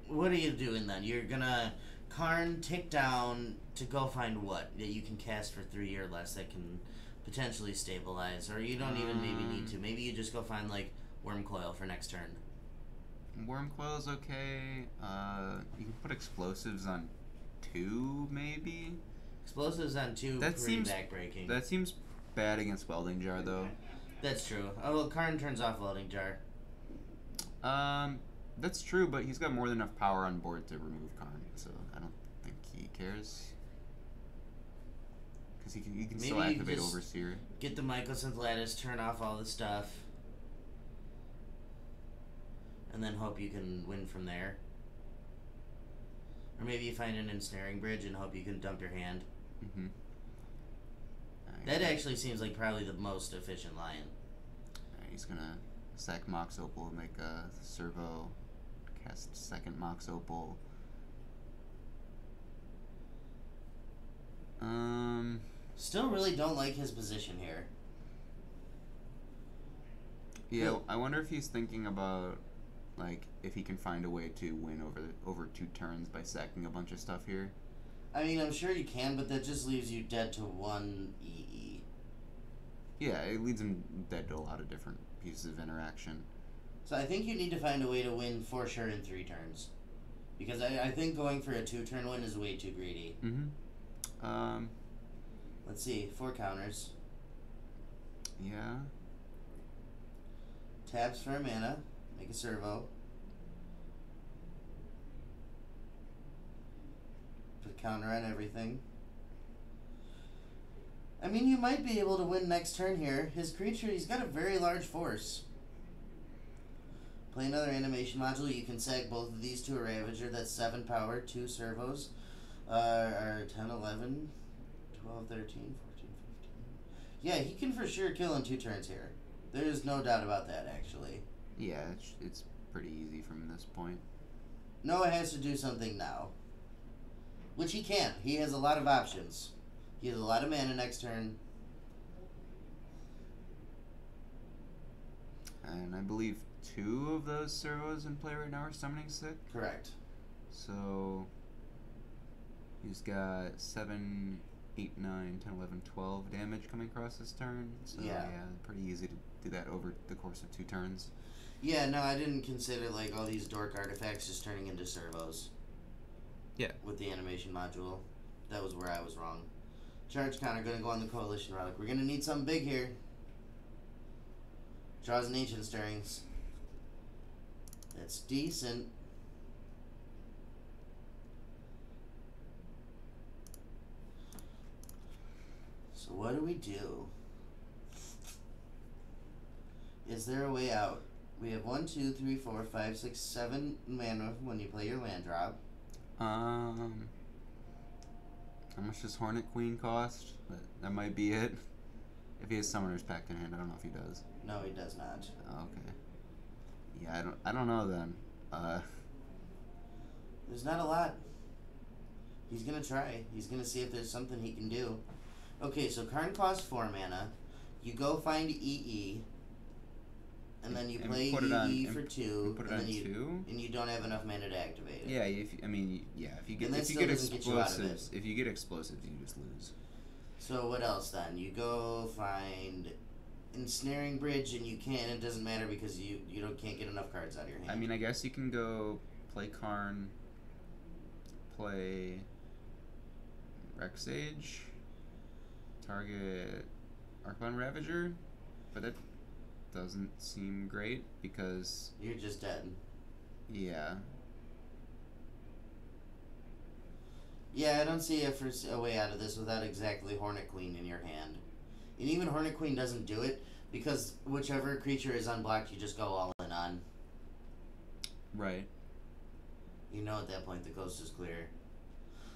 what are you doing then? You're gonna Karn tick down to go find what that you can cast for 3 or less that can potentially stabilize, or you don't even maybe need to. Maybe you just go find like Wormcoil for next turn.
Wormcoil is okay. You can put explosives on 2, maybe.
Explosives on 2.
That
pretty
seems
backbreaking.
That seems bad against Welding Jar, though.
That's true. Oh, well, Karn turns off Welding Jar.
That's true, but he's got more than enough power on board to remove Karn, so I don't think he cares. Because he can still
Maybe you
activate
just
Overseer.
Get the Mycosynth Lattice, turn off all the stuff, and then hope you can win from there. Or maybe you find an Ensnaring Bridge and hope you can dump your hand. That actually seems like probably the most efficient line.
He's gonna sack Mox Opal, make a Servo, cast second Mox Opal.
Still really don't like his position here.
Yeah, I wonder if he's thinking about, like, if he can find a way to win over 2 turns by sacking a bunch of stuff here.
I mean, I'm sure you can, but that just leaves you dead to 1 EE.
Yeah, it leads him dead to a lot of different pieces of interaction.
So I think you need to find a way to win for sure in 3 turns. Because I think going for a 2-turn win is way too greedy.
Mm-hmm.
Let's see, 4 counters.
Yeah.
Taps for a mana. Make a servo. Put a counter on everything. I mean, you might be able to win next turn here. His creature, he's got a very large force. Play another animation module. You can sag both of these to a Ravager. That's 7 power, 2 servos. Are 10, 11, 12, 13, 14, 15. Yeah, he can for sure kill in 2 turns here. There's no doubt about that, actually.
Yeah, it's pretty easy from this point.
Noah has to do something now. Which he can. He has a lot of options. He has a lot of mana next turn.
And I believe 2 of those servos in play right now are summoning sick.
Correct.
So he's got 7, 8, 9, 10, 11, 12 damage coming across this turn. So
Yeah.
pretty easy to do that over the course of 2 turns.
Yeah, no, I didn't consider like all these dork artifacts just turning into servos.
Yeah.
With the animation module. That was where I was wrong. Charge counter gonna go on the Coalition Relic. We're gonna need something big here. Draws an Ancient Stirrings. That's decent. So what do we do? Is there a way out? We have 1, 2, 3, 4, 5, 6, 7 mana when you play your land drop.
How much does Hornet Queen cost? That might be it. If he has Summoner's Pact in hand, I don't know if he does.
No, he does not.
Okay. Yeah, I don't know then.
There's not a lot. He's gonna try. He's gonna see if there's something he can do. Okay, so Karn costs 4 mana. You go find EE. And then you play EE for 2.
Put it
and
on
then you,
2?
And you don't have enough mana to activate it.
Yeah, if you get
And that
if you
still
get
doesn't get you out of
explosives, if you get explosives, you just lose.
So what else then? You go find Ensnaring Bridge, and you can't. It doesn't matter because you can't get enough cards out of your hand.
I mean, I guess you can go play Karn, play Rexage, target Arcbound Ravager, but that doesn't seem great because
you're just dead.
Yeah.
Yeah, I don't see a way out of this without exactly Hornet Queen in your hand. And even Hornet Queen doesn't do it because whichever creature is unblocked, you just go all in on.
Right.
You know at that point the coast is clear.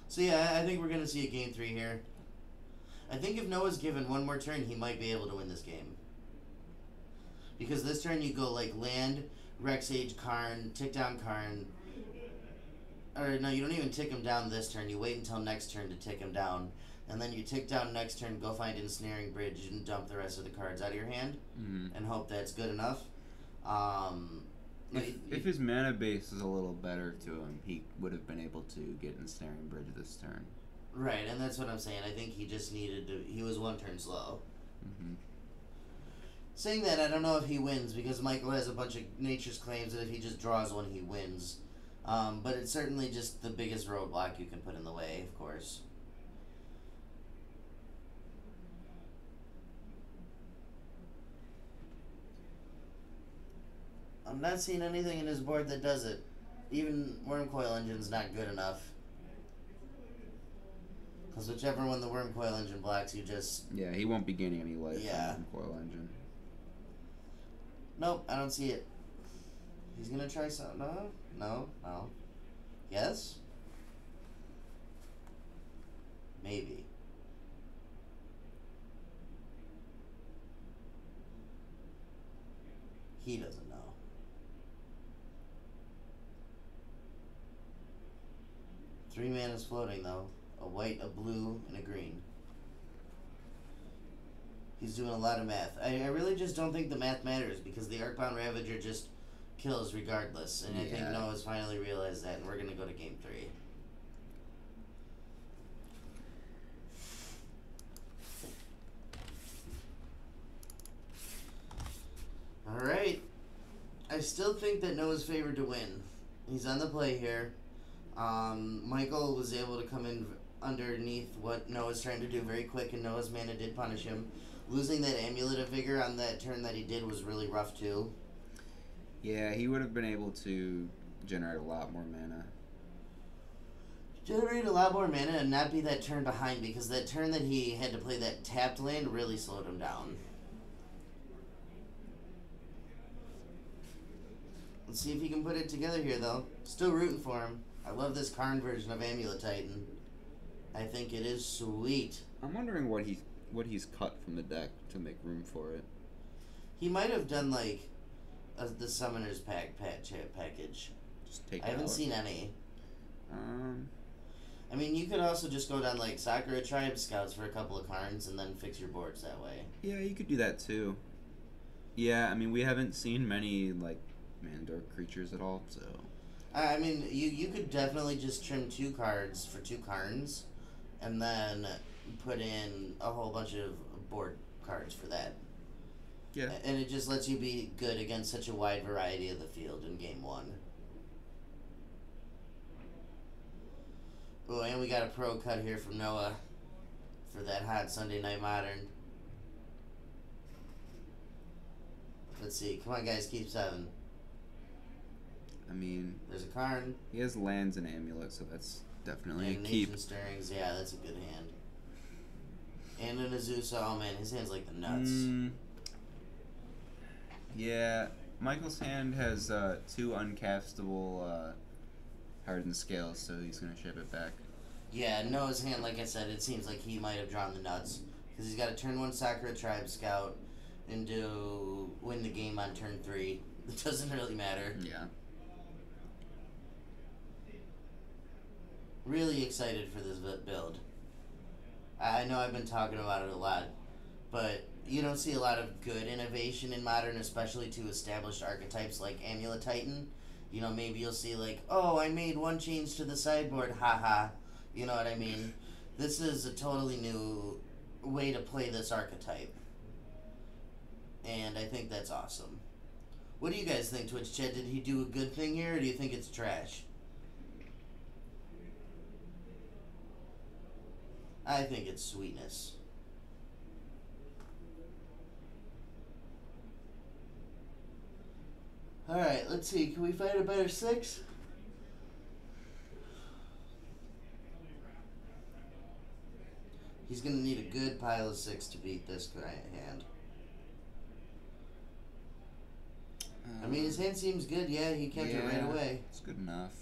So yeah, I think we're going to see a game 3 here. I think if Noah's given one more turn, he might be able to win this game. Because this turn you go like land, Rexage, Karn, tick down Karn. Or no, you don't even tick him down this turn. You wait until next turn to tick him down. And then you tick down next turn, go find Ensnaring Bridge, and dump the rest of the cards out of your hand.
Mm-hmm.
And hope that's good enough.
If his mana base is a little better to him, he would have been able to get Ensnaring Bridge this turn.
Right, and that's what I'm saying. I think he just needed to... He was 1 turn slow.
Mm-hmm.
Saying that, I don't know if he wins, because Michael has a bunch of Nature's Claims that if he just draws one, he wins. But it's certainly just the biggest roadblock you can put in the way, of course. I'm not seeing anything in his board that does it. Even Wormcoil Engine's not good enough. Because whichever one the Wormcoil Engine blocks, you just...
Yeah, he won't be gaining any life
Yeah.
from Coil Engine.
Nope, I don't see it. He's gonna try something. No? No? No? Yes? Maybe. He doesn't know. Three mana's floating though. A white, a blue, and a green. He's doing a lot of math. I really just don't think the math matters because the Arcbound Ravager just kills regardless. And I think
Yeah.
Noah's finally realized that, and we're going to go to game 3. still think that Noah's favored to win. He's on the play here. Michael was able to come in underneath what Noah's trying to do very quick, and Noah's mana did punish him. Losing that Amulet of Vigor on that turn that he did was really rough too.
Yeah, he would have been able to generate a lot more mana.
Generate a lot more mana and not be that turn behind, because that turn that he had to play that tapped land really slowed him down. Let's see if he can put it together here, though. Still rooting for him. I love this Karn version of Amulet Titan. I think it is sweet.
I'm wondering what he's cut from the deck to make room for it.
He might have done like the Summoner's package.
Just take it
I haven't
out.
seen any.
Um,
I mean, you could also just go down like Sakura Tribe Scouts for a couple of Karns and then fix your boards that way.
yeah, you could do that too. Yeah, I mean, we haven't seen many like Mandor creatures at all, so.
I mean, you could definitely just trim 2 cards for 2 Karns, and then put in a whole bunch of board cards for that.
Yeah.
And it just lets you be good against such a wide variety of the field in game 1. Oh, and we got a pro cut here from Noah for that hot Sunday Night Modern. Let's see. Come on, guys. Keep 7.
I mean,
There's a Karn.
he has lands and amulets, so that's definitely a
And
keep.
Ancient Stirrings. Yeah, that's a good hand. And an Azusa. Oh, man. His hand's like the nuts.
Yeah, Michael's hand has 2 uncastable hardened scales, so he's gonna ship it back.
Yeah, Noah's hand, like I said, it seems like he might have drawn the nuts. Because he's got to turn 1 Sakura Tribe Scout and win the game on turn 3. It doesn't really matter.
Yeah.
Really excited for this build. I know I've been talking about it a lot, but you don't see a lot of good innovation in Modern, especially to established archetypes like Amulet Titan. You know, maybe you'll see like, oh, I made 1 change to the sideboard, haha. You know what I mean? This is a totally new way to play this archetype. And I think that's awesome. What do you guys think, Twitch Chat? Did he do a good thing here, or do you think it's trash? I think it's sweetness. Alright, let's see. Can we find a better 6? He's going to need a good pile of 6 to beat this hand. I mean, his hand seems good. Yeah, he kept it right away.
It's good enough.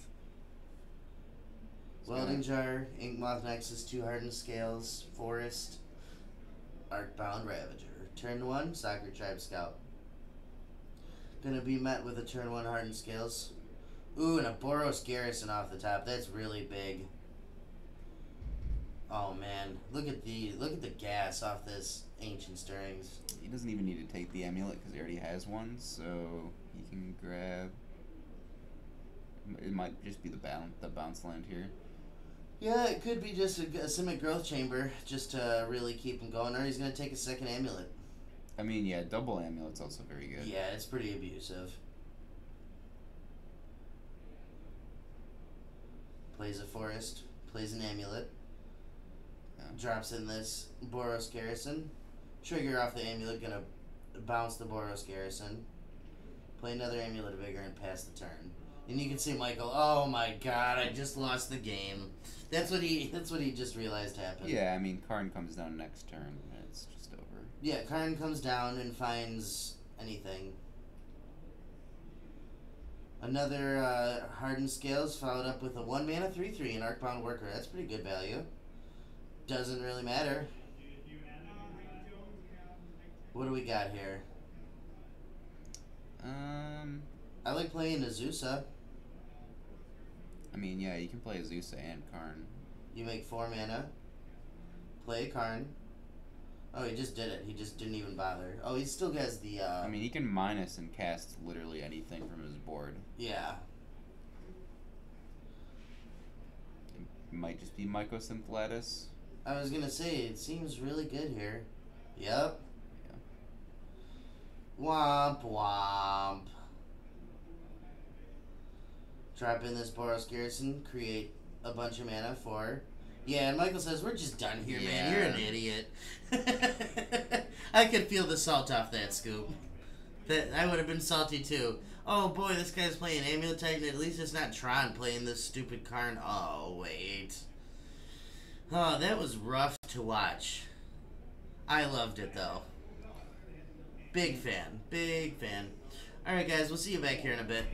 Welding Jar, Inkmoth Nexus, 2 Hardened Scales, Forest, Arcbound Ravager. Turn 1, Sakura Tribe Scout. Gonna be met with a turn 1 Hardened Scales. Ooh, and a Boros Garrison off the top. That's really big. Oh man, look at the gas off this Ancient Stirrings.
He doesn't even need to take the amulet because he already has one, so he can grab. It might just be the bounce land here.
Yeah, it could be just a Simic Growth Chamber, just to really keep him going, or he's gonna take a second amulet.
I mean, yeah, double amulet's also very good.
Yeah, it's pretty abusive. Plays a forest, plays an amulet.
Yeah.
Drops in this Boros Garrison. Trigger off the amulet, gonna bounce the Boros Garrison. Play another Amulet of Vigor and pass the turn. And you can see Michael, oh my god, I just lost the game. That's what he just realized happened.
Yeah, I mean, Karn comes down next turn, and it's just over.
Yeah, Karn comes down and finds anything. Another Hardened Scales followed up with a 1 mana 3/3 and Arcbound Worker. That's pretty good value. Doesn't really matter. What do we got here? I like playing Azusa.
I mean, yeah, you can play Azusa and Karn.
You make 4 mana. Play a Karn. Oh, he just did it. He just didn't even bother. Oh, he still has the,
I mean, he can minus and cast literally anything from his board.
yeah.
It might just be Mycosynth Lattice.
I was gonna say, it seems really good here. Yep.
Yeah.
Womp womp. Drop in this Boros Garrison, create a bunch of mana for. Yeah, and Michael says, we're just done here, man. You're an idiot. I could feel the salt off that scoop. That I would have been salty too. Oh boy, this guy's playing Amulet Titan. At least it's not Tron playing this stupid Karn. Oh, wait. Oh, that was rough to watch. I loved it though. Big fan. Big fan. Alright, guys, we'll see you back here in a bit.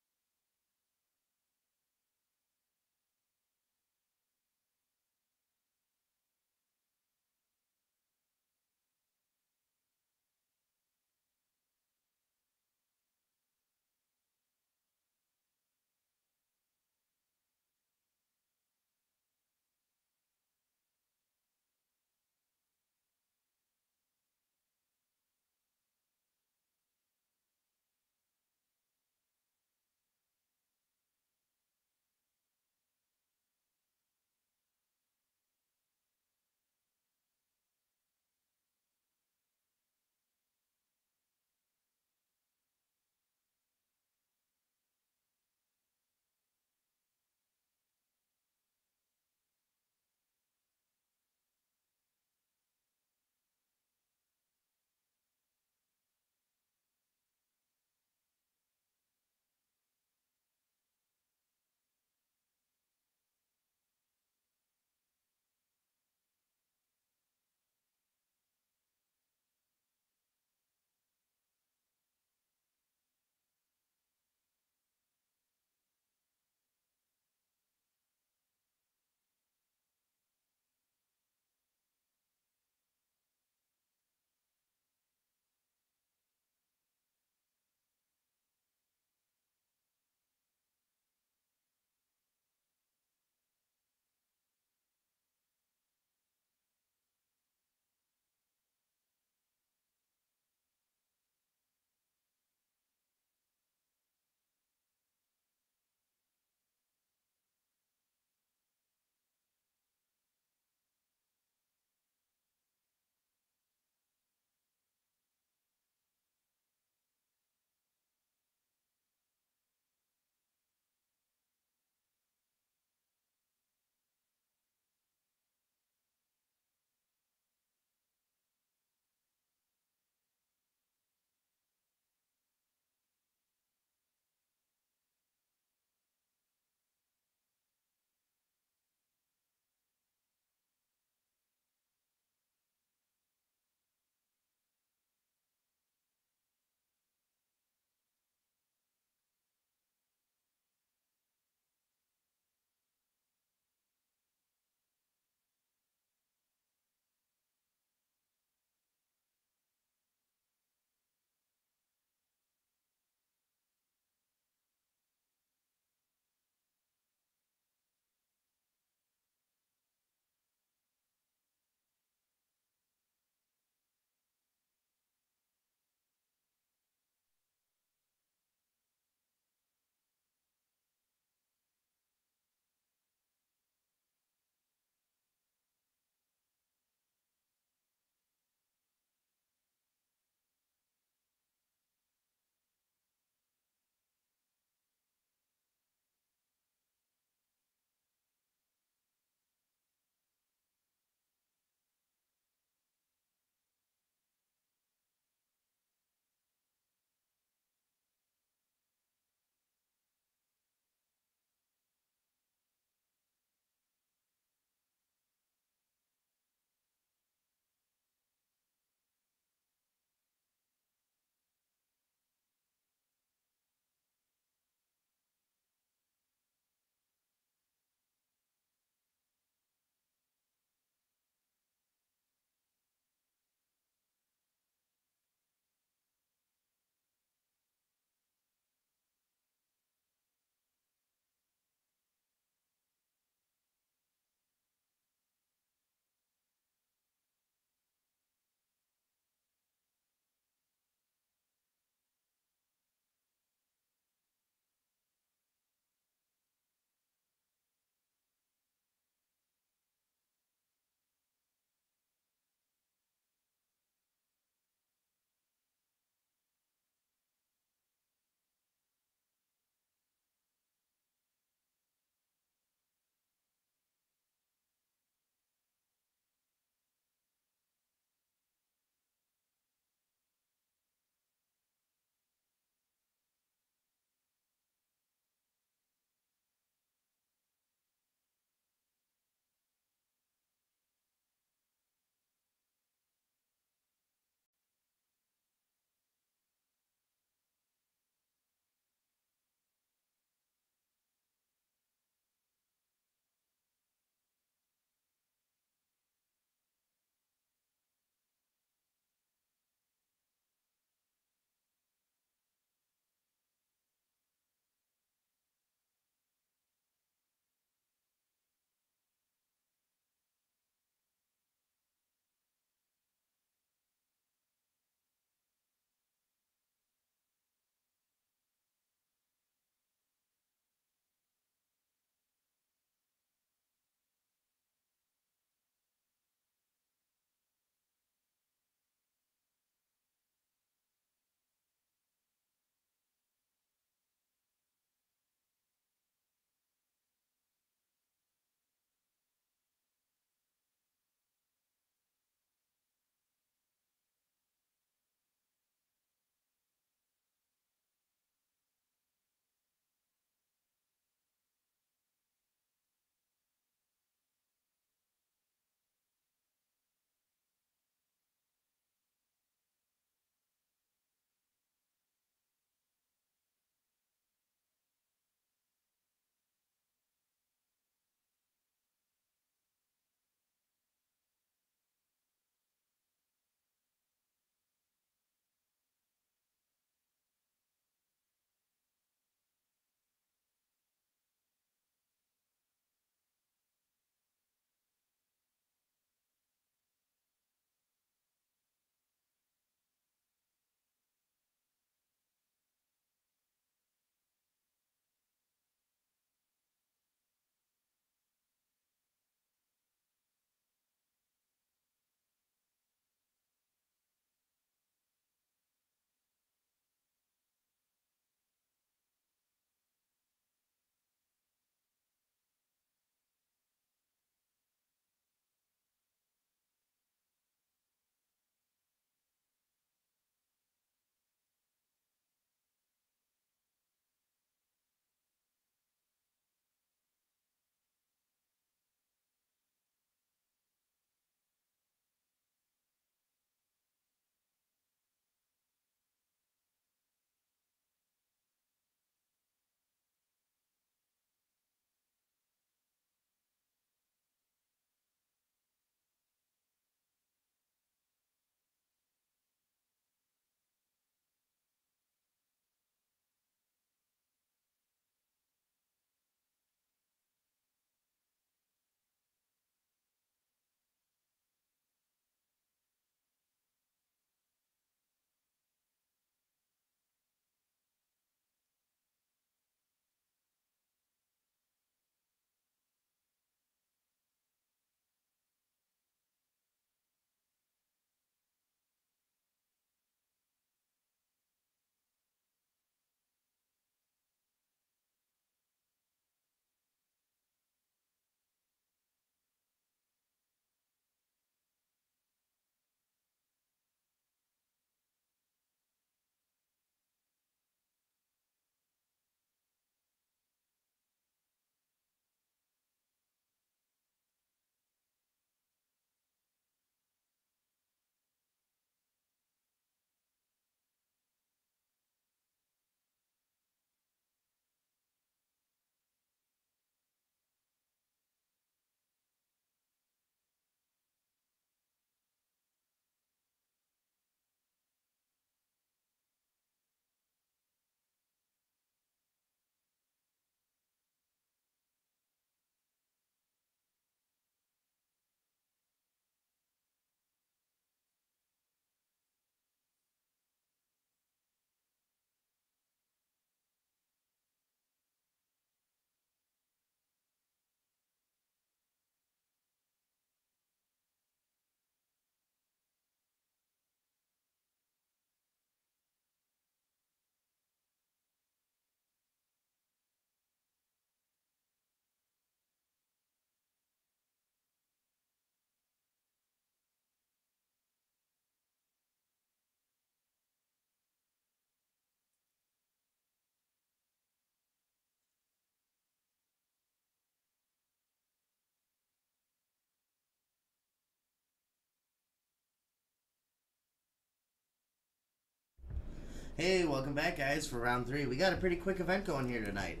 Hey, welcome back, guys, for round 3. We got a pretty quick event going here tonight.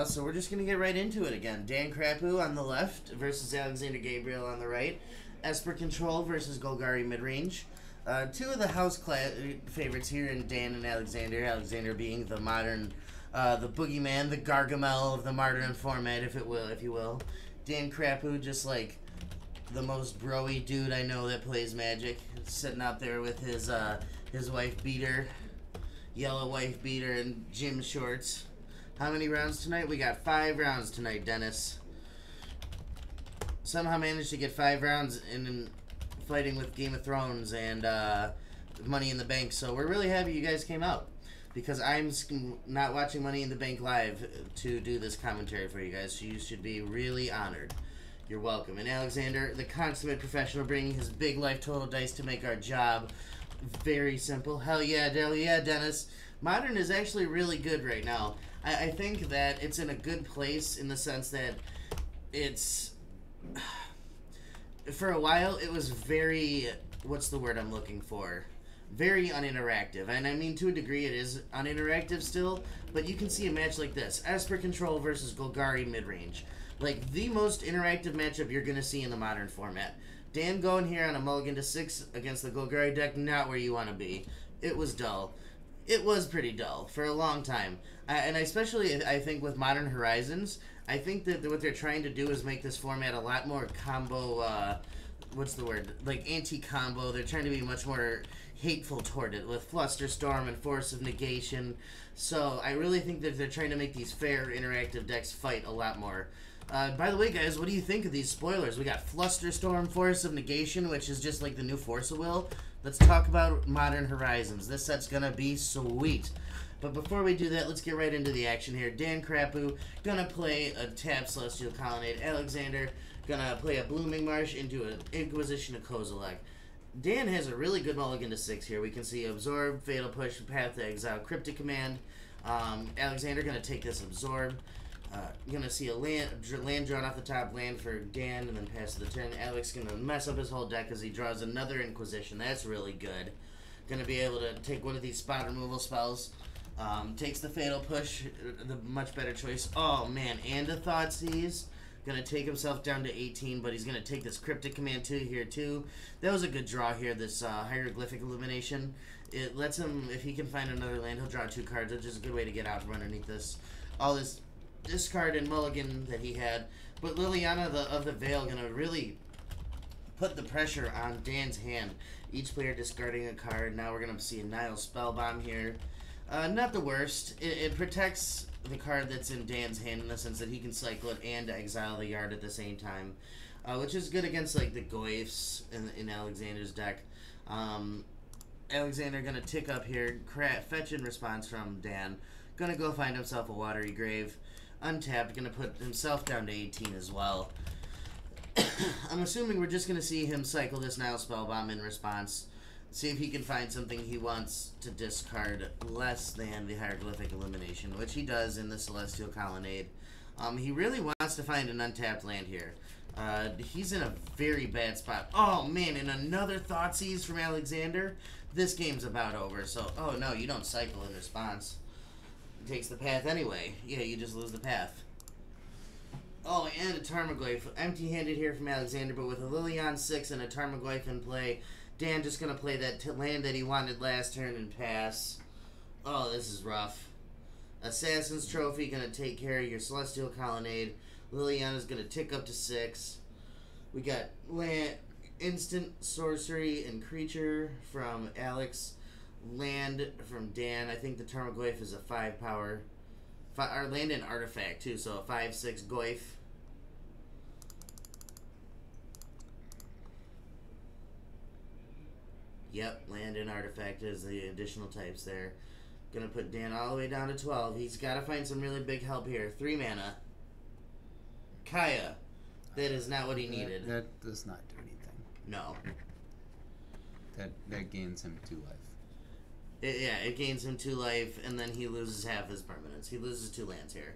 So we're just going to get right into it again. Dan Krapu on the left versus Alexander Gabriel on the right. Esper Control versus Golgari Midrange. Two of the house favorites here in Dan and Alexander. Alexander being the modern, the boogeyman, the Gargamel of the modern format, if you will. Dan Krapu, just like the most bro-y dude I know that plays Magic, sitting out there with his wife beater, yellow wife beater, and gym shorts. How many rounds tonight? We got 5 rounds tonight, Dennis. Somehow managed to get 5 rounds in fighting with Game of Thrones and Money in the Bank. So we're really happy you guys came out, because I'm not watching Money in the Bank live to do this commentary for you guys. So you should be really honored. You're welcome. And Alexander, the consummate professional, bringing his big life total dice to make our job very simple. Hell yeah, Dennis. Modern is actually really good right now. I think that it's in a good place in the sense that it's... For a while, it was very... What's the word I'm looking for? Very uninteractive. And I mean, to a degree, it is uninteractive still, but you can see a match like this. Esper Control versus Golgari Midrange. Like, the most interactive matchup you're going to see in the Modern format. Dan going here on a mulligan to 6 against the Golgari deck, not where you want to be. It was dull. It was pretty dull for a long time. And especially, I think, with Modern Horizons, I think that what they're trying to do is make this format a lot more combo, what's the word? Like, anti-combo. They're trying to be much more hateful toward it with Flusterstorm and Force of Negation. So I really think that they're trying to make these fair, interactive decks fight a lot more. By the way, guys, what do you think of these spoilers? We got Flusterstorm, Force of Negation, which is just like the new Force of Will. Let's talk about Modern Horizons. This set's gonna be sweet. But before we do that, let's get right into the action here. Dan Krapu gonna play a tap Celestial Colonnade. Alexander gonna play a Blooming Marsh into an Inquisition of Kozilek. Dan has a really good mulligan to 6 here. We can see Absorb, Fatal Push, Path to Exile, Cryptic Command. Alexander gonna take this Absorb. Gonna see a land drawn off the top, land for Dan, and then pass the turn. Alex gonna mess up his whole deck as he draws another Inquisition. That's really good. Gonna be able to take one of these spot removal spells. Takes the Fatal Push, the much better choice. Oh man, and a Thoughtseize. Gonna take himself down to 18, but he's gonna take this Cryptic Command here too. That was a good draw here, this Hieroglyphic Illumination. It lets him, if he can find another land, he'll draw 2 cards, which is a good way to get out from underneath this. All this discard and mulligan that he had. But Liliana of the Veil gonna really put the pressure on Dan's hand. Each player discarding a card. Now we're gonna see a Nile Spellbomb here. Not the worst. It protects the card that's in Dan's hand in the sense that he can cycle it and exile the yard at the same time, which is good against like the Goyfs in Alexander's deck. Alexander gonna tick up here, fetch in response from Dan. Gonna go find himself a Watery Grave. Untapped, gonna put himself down to 18 as well. I'm assuming we're just gonna see him cycle this Nile Spellbomb in response. See if he can find something he wants to discard less than the Hieroglyphic Illumination, which he does in the Celestial Colonnade. He really wants to find an untapped land here. He's in a very bad spot. Oh man, and another Thoughtseize from Alexander. This game's about over, so, oh no, you don't cycle in response. Takes the path anyway. Yeah, you just lose the path. Oh, and a Tarmogoyf. Empty-handed here from Alexander, but with a Liliana 6 and a Tarmogoyf in play, Dan just going to play that land that he wanted last turn and pass. Oh, this is rough. Assassin's Trophy going to take care of your Celestial Colonnade. Liliana's going to tick up to 6. We got land, instant sorcery and creature from Alex. Land from Dan. I think the Tarmogoyf is a 5 power. Our land and artifact too, so a 5/6 Goyf. Yep, land and artifact is the additional types there. Gonna put Dan all the way down to 12. He's gotta find some really big help here. 3 mana. Kaya. That is not what he needed.
That does not do anything.
No.
That gains him 2 life.
It gains him 2 life, and then he loses half his permanents. He loses 2 lands here.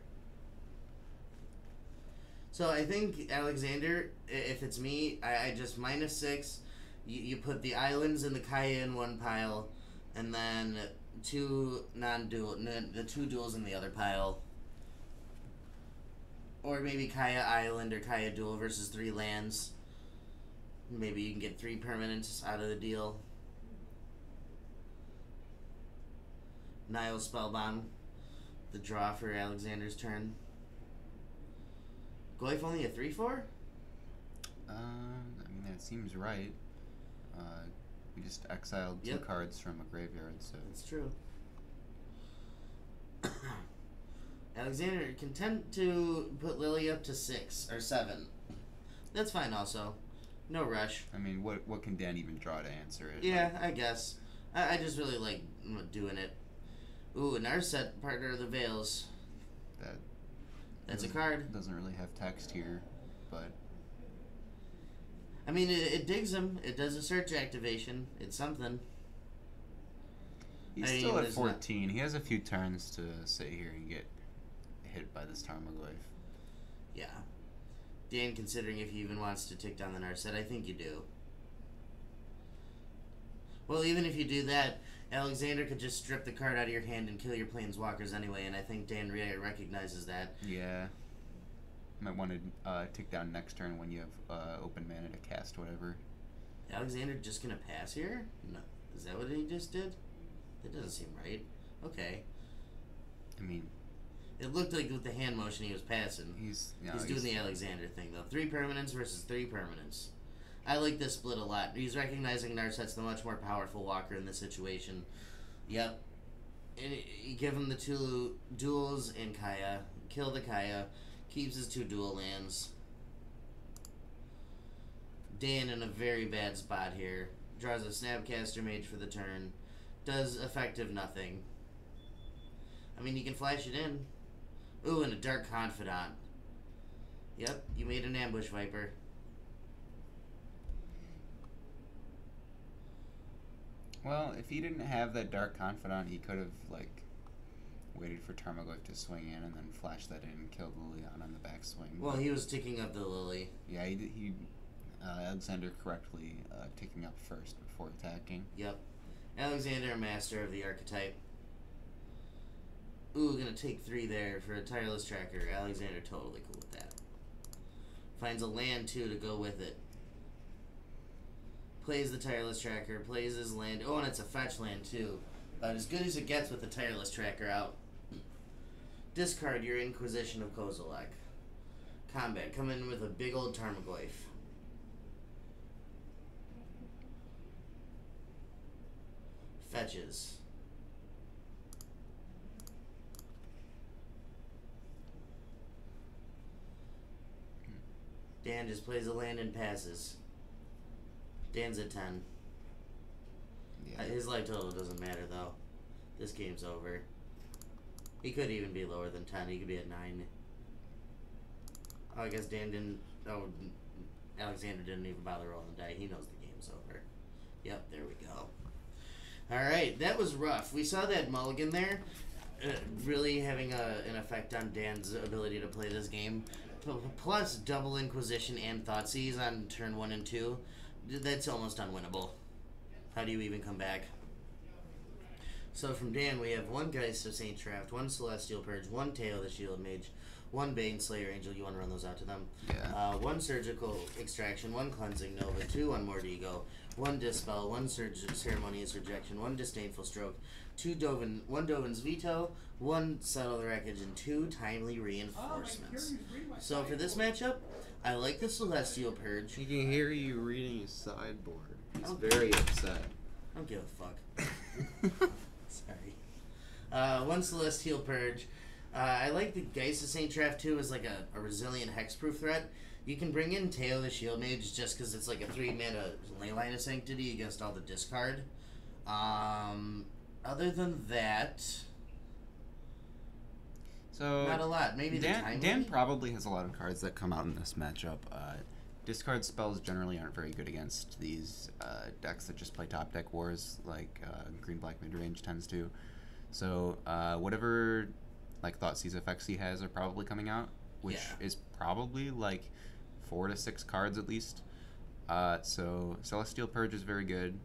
So I think, Alexander, if it's me, I just -6. You put the islands and the Kaya in one pile, and then two non-dual, the two duels in the other pile. Or maybe Kaya Island or Kaya Duel versus 3 lands. Maybe you can get 3 permanents out of the deal. Nile Spellbomb. The draw for Alexander's turn. Goyf only a 3/4?
I mean, that seems right. We just exiled 2 cards from a graveyard, so...
That's true. Alexander can tend to put Lily up to 6 or 7. That's fine also. No rush.
I mean, what can Dan even draw to answer it?
Yeah, I guess. I just really like doing it. Ooh, an Narset, Partner of the Veils. That's a card.
Doesn't really have text here, but...
I mean, it digs him. It does a search activation. It's something.
He's still at 14. He has a few turns to sit here and get hit by this Tarmogoyf.
Yeah. Dan, considering if he even wants to tick down the Narset, I think you do. Well, even if you do that, Alexander could just strip the card out of your hand and kill your Planeswalkers anyway, and I think Dan recognizes that.
Yeah. Might want to tick down next turn when you have open mana to cast whatever.
Alexander just gonna pass here? No. Is that what he just did? That doesn't seem right. Okay.
I mean...
It looked like with the hand motion he was passing. He's doing the Alexander thing, though. 3 permanents versus 3 permanents. I like this split a lot. He's recognizing Narset's the much more powerful walker in this situation. Yep. And you give him the 2 duels in Kaya. Kill the Kaya. Keeps his 2 dual lands. Dan in a very bad spot here. Draws a Snapcaster Mage for the turn. Does effective nothing. I mean, you can flash it in. Ooh, and a Dark Confidant. Yep, you made an Ambush Viper.
Well, if he didn't have that Dark Confidant, he could have, like, waited for Tarmogoyf to swing in and then flash that in and killed Liliana on the backswing.
Well, he was ticking up the Lily.
Yeah, he Alexander correctly ticking up first before attacking.
Yep. Alexander, master of the archetype. Ooh, gonna take 3 there for a Tireless Tracker. Alexander totally cool with that. Finds a land, too, to go with it. Plays the Tireless Tracker, plays his land. Oh, and it's a fetch land, too. About as good as it gets with the Tireless Tracker out. Discard your Inquisition of Kozilek. Combat, come in with a big old Tarmogoyf. Fetches. Dan just plays a land and passes. Dan's at 10.
Yeah.
His life total doesn't matter, though. This game's over. He could even be lower than 10. He could be at 9. Oh, I guess Dan didn't... Oh, Alexander didn't even bother rolling the die. He knows the game's over. Yep, there we go. Alright, that was rough. We saw that mulligan there really having an effect on Dan's ability to play this game. Plus double Inquisition and Thoughtseize on turn 1 and 2. That's almost unwinnable. How do you even come back? So from Dan, we have 1 Geist of Saint Traft, 1 Celestial Purge, 1 Tail the Shield Mage, 1 Bane Slayer Angel. You want to run those out to them?
Yeah.
1 Surgical Extraction, 1 Cleansing Nova, 2 Unmoored Ego, 1 Dispel, 1 Ceremonious Rejection, 1 Disdainful Stroke, 1 Dovin's Veto, 1 Subtle Wreckage, and 2 Timely Reinforcements. So for this matchup, I like the Celestial Purge.
He can hear you reading his sideboard. He's very upset.
I don't give a fuck. Sorry. 1 Celestial Purge. I like the Geist of Saint Traft too as like a resilient hexproof threat. You can bring in Tail the Shield Mage just because it's like a 3-mana Leyline of Sanctity against all the discard. Other than that,
so
not a lot. Maybe
Dan probably has a lot of cards that come out in this matchup. Discard spells generally aren't very good against these decks that just play top deck wars, like green-black midrange tends to. So whatever like Thoughtseize effects he has are probably coming out, which is probably like 4 to 6 cards at least. So Celestial Purge is very good.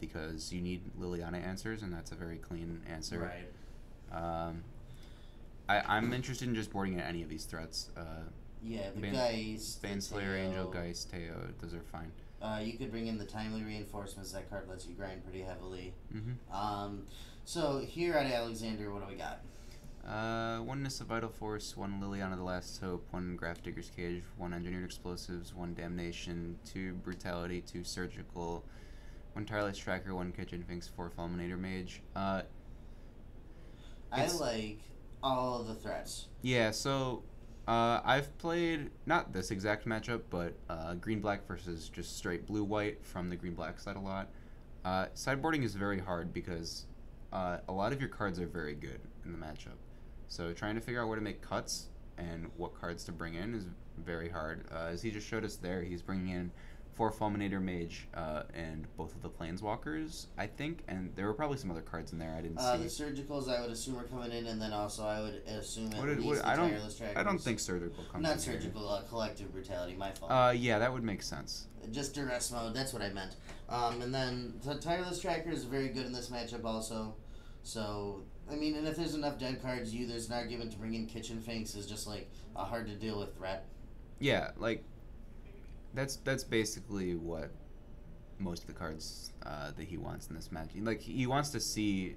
because you need Liliana answers, and that's a very clean answer.
Right.
I'm interested in just boarding at any of these threats.
Yeah, the
Bane-
Geist.
Baneslayer, Angel,
Teo.
Geist, Teo, those are fine.
You could bring in the timely reinforcements. That card lets you grind pretty heavily.
Mm-hmm.
So here at Alexander, what do we got?
One Nissa Vital Force, one Liliana the Last Hope, one Graph Digger's Cage, one Engineered Explosives, one Damnation, two Brutality, two Surgical, one Tireless Tracker, one Kitchen Finks, four Fulminator Mage.
I like all of the threats.
Yeah, so I've played not this exact matchup, but green black versus just straight blue white from the green black side a lot. Sideboarding is very hard because a lot of your cards are very good in the matchup. So trying to figure out where to make cuts and what cards to bring in is very hard. As he just showed us there, he's bringing in 4 Fulminator Mage and both of the Planeswalkers, I think, and there were probably some other cards in there I didn't
The
see.
surgicals I would assume are coming in, and then also I would assume at least the
I
tireless trackers.
don't think surgical comes
Not
in here.
surgical, collective brutality. My fault.
Yeah, that would make sense.
Just duress mode. That's what I meant. And then the tireless tracker is very good in this matchup also. So I mean, and if there's enough dead cards, there's an argument to bring in Kitchen Finks is just like a hard to deal with threat.
Yeah, like that's basically what most of the cards that he wants in this match. Like he wants to see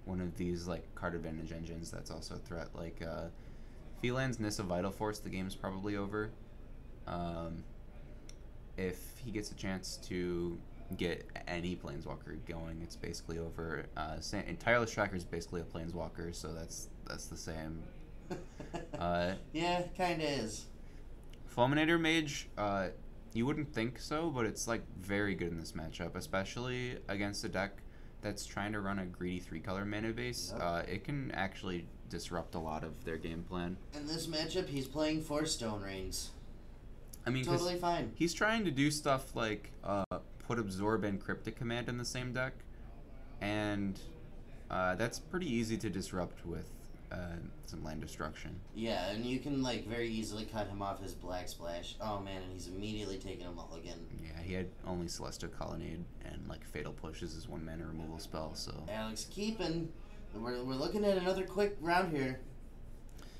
one of these like card advantage engines that's also a threat. Like if he lands Nissa Vital Force, the game's probably over. If he gets a chance to get any Planeswalker going, it's basically over. And Tireless Tracker is basically a Planeswalker, so that's the same.
Yeah, kinda is.
Fulminator Mage, you wouldn't think so, but it's like very good in this matchup, especially against a deck that's trying to run a greedy 3-color mana base.
Yep.
It can actually disrupt a lot of their game plan.
In this matchup, he's playing 4 Stone Rings.
I mean, 'cause
Totally fine.
he's trying to do stuff like put Absorb and Cryptic Command in the same deck, and that's pretty easy to disrupt with some land destruction.
Yeah, and you can like very easily cut him off his Black Splash. Oh man, and he's immediately taking a mulligan.
Yeah, he had only Celestial Colonnade and like Fatal Push as his 1 mana removal spell, so...
Alex keeping. We're looking at another quick round here.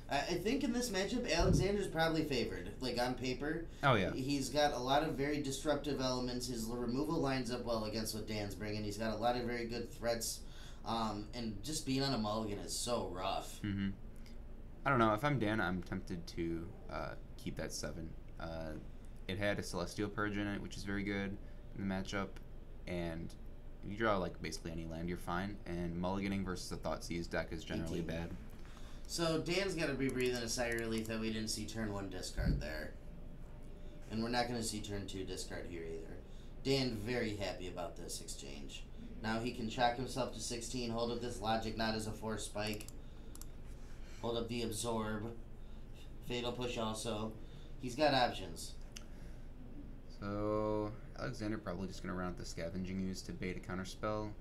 I think in this matchup, Alexander's probably favored. Like on paper,
Oh, yeah.
he's got a lot of very disruptive elements. His removal lines up well against what Dan's bringing. He's got a lot of very good threats. And just being on a mulligan is so rough.
Mm-hmm. I don't know. If I'm Dan, I'm tempted to keep that 7. It had a Celestial Purge in it, which is very good in the matchup. And if you draw like basically any land, you're fine. And mulliganing versus a Thoughtseize deck is generally
18.
bad.
So Dan's got to be breathing a sigh of relief that we didn't see turn 1 discard there. And we're not going to see turn 2 discard here either. Dan very happy about this exchange. Now he can chalk himself to 16, hold up this Logic Knot as a 4 spike. Hold up the Absorb. Fatal Push also. He's got options.
So Alexander probably just gonna run out the Scavenging Ooze to bait a counterspell.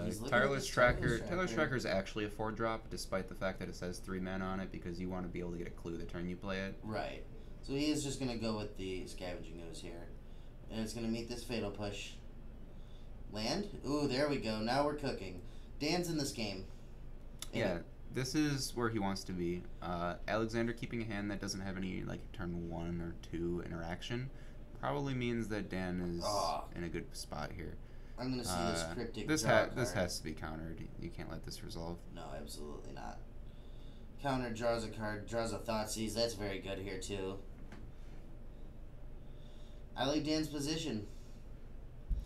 He's looking at
Tireless
this
Tracker.
Tireless
Tireless
Tracker.
Tracker is actually a 4-drop, despite the fact that it says 3 mana on it, because you want to be able to get a clue the turn you play it.
Right. So he is just going to go with the Scavenging Ooze here. And it's going to meet this Fatal Push. Land? Ooh, there we go. Now we're cooking. Dan's in this game.
Yeah, this is where he wants to be. Alexander keeping a hand that doesn't have any like turn 1 or 2 interaction probably means that Dan is in a good spot here.
I'm going to see this Cryptic
This
draw
this
card.
has to be countered. You can't let this resolve.
No, absolutely not. Counter draws a card, draws a Thoughtseize. That's very good here, too. I like Dan's position.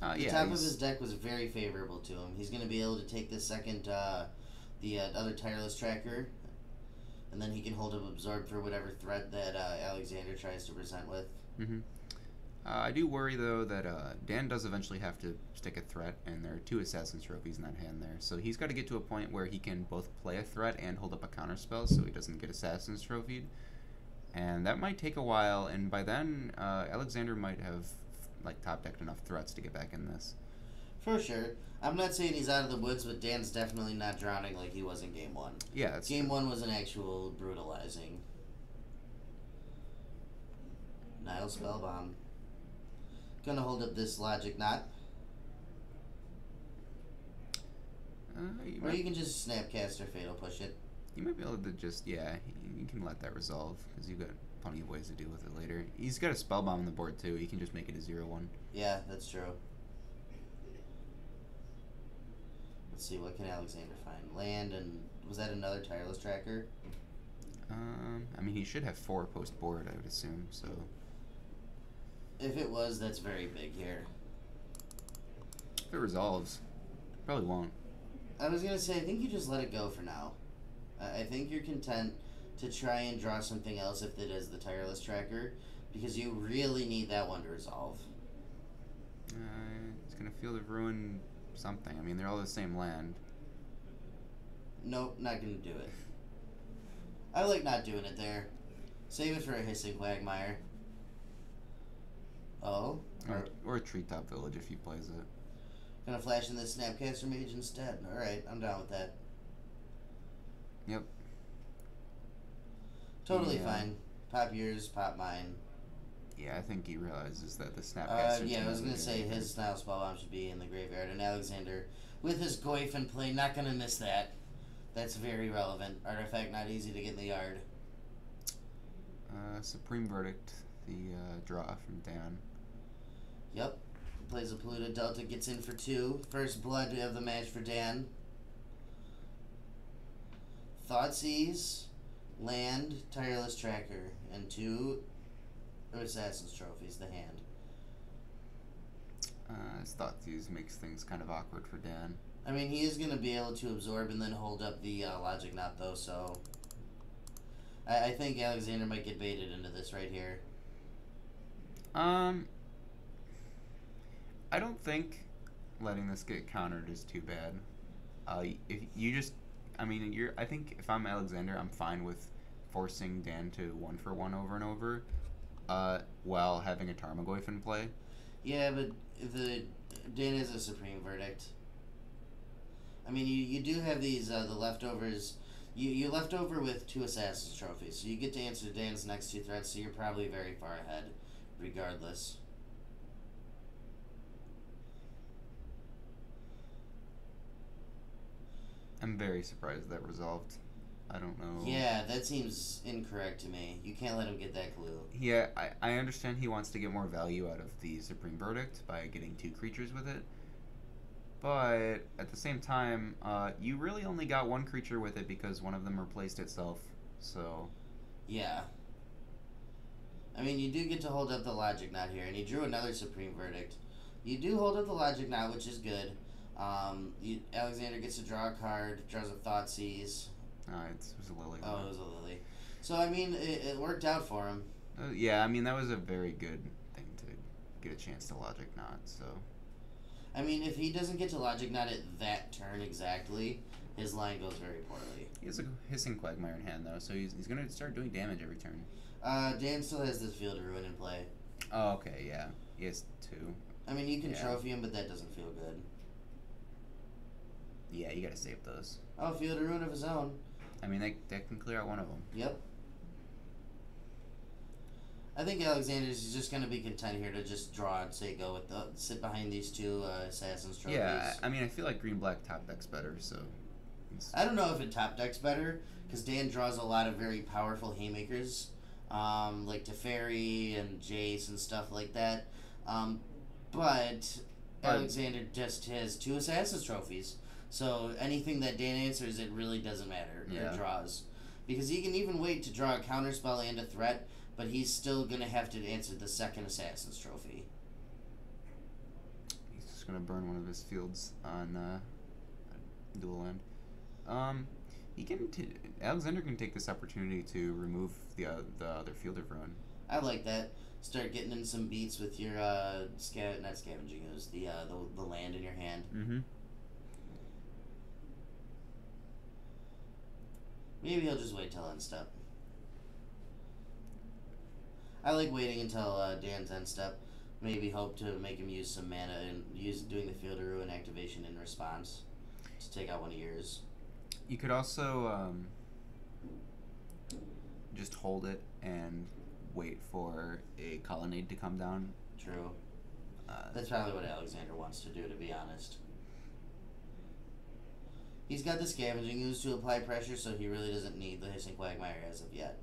The
Yeah,
top of
he's-
his deck was very favorable to him. He's going to be able to take this second, the other Tireless Tracker, and then he can hold up Absorb for whatever threat that Alexander tries to present with.
Mm-hmm. I do worry, though, that Dan does eventually have to stick a threat, and there are 2 Assassin's Trophies in that hand there. So he's got to get to a point where he can both play a threat and hold up a counterspell so he doesn't get Assassin's Trophied. And that might take a while, and by then, Alexander might have like top-decked enough threats to get back in this.
For sure. I'm not saying he's out of the woods, but Dan's definitely not drowning like he was in Game 1.
Yeah, that's
Game
true.
1 was an actual brutalizing. Nile Spellbomb. Gonna hold up this Logic Knot.
You,
Or
might,
you can just Snapcaster Fatal Push it.
you might be able to just, yeah, you can let that resolve, because you've got plenty of ways to deal with it later. He's got a Spellbomb on the board, too. He can just make it a 0-1.
Yeah, that's true. Let's see, what can Alexander find? Land and... Was that another Tireless Tracker?
I mean, he should have 4 post-board, I would assume, so...
If it was, that's very big here.
If it resolves, probably won't.
I was going to say, I think you just let it go for now. I think you're content to try and draw something else if it is the Tireless Tracker, because you really need that one to resolve.
It's going to Field of Ruin something. I mean, they're all the same land.
Nope, not going to do it. I like not doing it there. Save it for a Hissing Quagmire. Oh?
Or a Treetop Village if he plays it.
Gonna flash in this Snapcaster Mage instead. Alright, I'm down with that.
Yep.
Totally
Yeah.
fine. Pop yours, pop mine.
Yeah, I think he realizes that the Snapcaster...
Yeah, I was gonna say his Nile Spellbomb should be in the graveyard, and Alexander, with his Goyf play, not gonna miss that. That's very relevant. Artifact not easy to get in the yard.
Supreme Verdict, the draw from Dan.
Yep. Plays a Polluted Delta, gets in for 2. First blood of the match for Dan. Thoughtseize, land, Tireless Tracker, and 2 Assassin's Trophies, the hand.
His Thoughtseize makes things kind of awkward for Dan.
I mean, he is going to be able to absorb and then hold up the Logic Knot, though, so... I think Alexander might get baited into this right here.
I don't think letting this get countered is too bad. If you just... I mean, I think if I'm Alexander, I'm fine with forcing Dan to 1-for-1 over and over while having a Tarmogoyf in play.
Yeah, but Dan is a Supreme Verdict. I mean, you do have these, the leftovers. You left over with 2 Assassin's Trophies, so you get to answer Dan's next 2 threats, so you're probably very far ahead, regardless.
I'm very surprised that resolved. I don't know.
Yeah, that seems incorrect to me. You can't let him get that clue.
Yeah, I understand he wants to get more value out of the Supreme Verdict by getting 2 creatures with it. But at the same time, you really only got 1 creature with it because one of them replaced itself. So...
Yeah. I mean, you do get to hold up the Logic Knot here, and he drew another Supreme Verdict. You do hold up the Logic Knot, which is good. Alexander gets to draw a card, draws a Thoughtseize.
it was a Lily.
Oh, it was a Lily. So, I mean, it worked out for him.
Yeah, I mean, that was a very good thing to get a chance to Logic Knot, so...
I mean, if he doesn't get to Logic Knot at that turn exactly, his line goes very poorly.
He has a Hissing Quagmire in hand, though, so he's going to start doing damage every turn.
Dan still has this Field of Ruin in play.
Oh, okay, yeah. He has 2.
I mean, you can
Yeah.
trophy him, but that doesn't feel good.
Yeah, you gotta save those.
Oh, Field of Ruin of his own.
I mean, that can clear out one of them.
Yep. I think Alexander's just going to be content here to just draw and say go with sit behind these 2 Assassin's Trophies.
Yeah, I mean, I feel like green-black top deck's better, so...
I don't know if it top decks better, because Dan draws a lot of very powerful Haymakers, like Teferi and Jace and stuff like that. But Alexander just has 2 Assassin's Trophies, so anything that Dan answers, it really doesn't matter,
Yeah.
or draws. Because he can even wait to draw a counterspell and a threat, but he's still going to have to answer the second Assassin's Trophy.
He's just gonna burn one of his fields on dual land. Alexander can take this opportunity to remove the other Field of Ruin.
I like that. Start getting in some beats with your not scavenging ooze, the land in your hand.
Mm-hmm.
Maybe he'll just wait till end step. I like waiting until Dan's end step. Maybe hope to make him use some mana and doing the Field of Ruin activation in response to take out one of yours.
You could also just hold it and wait for a Colonnade to come down.
True. That's probably what Alexander wants to do, to be honest. He's got the Scavenging Ooze to apply pressure, so he really doesn't need the Hissing Quagmire as of yet.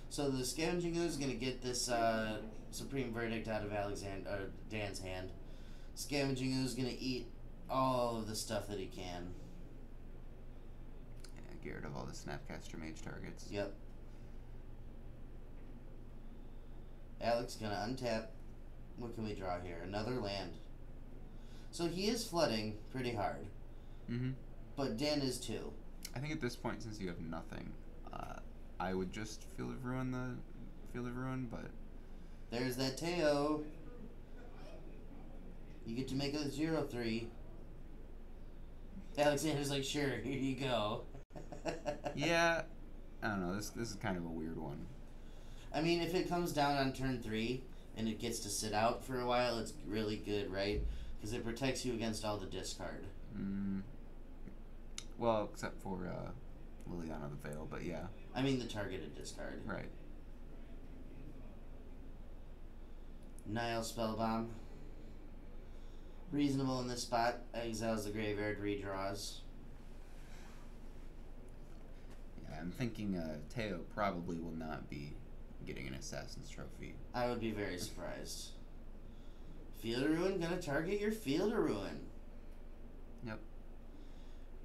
So the Scavenging Ooze is going to get this Supreme Verdict out of Dan's hand. Scavenging Ooze is going to eat all of the stuff that he can.
Yeah, get rid of all the Snapcaster Mage targets.
Yep. Alex going to untap. What can we draw here? Another land. So he is flooding pretty hard.
Mm-hmm.
But Dan is too.
I think at this point, since you have nothing, I would just Field of Ruin but
There's that Teo. You get to make a 0-3. Alexander's like, sure, here you go.
yeah, I don't know. This is kind of a weird one.
I mean, if it comes down on turn 3 and it gets to sit out for a while, it's really good, right? Because it protects you against all the discard.
Well, except for Liliana the Veil, but yeah.
I mean the targeted discard.
Right.
Nile Spellbomb. Reasonable in this spot. Exiles the graveyard, redraws.
Yeah, I'm thinking Teo probably will not be getting an Assassin's Trophy.
I would be very surprised. Field of Ruin gonna target your Field of Ruin.
Yep.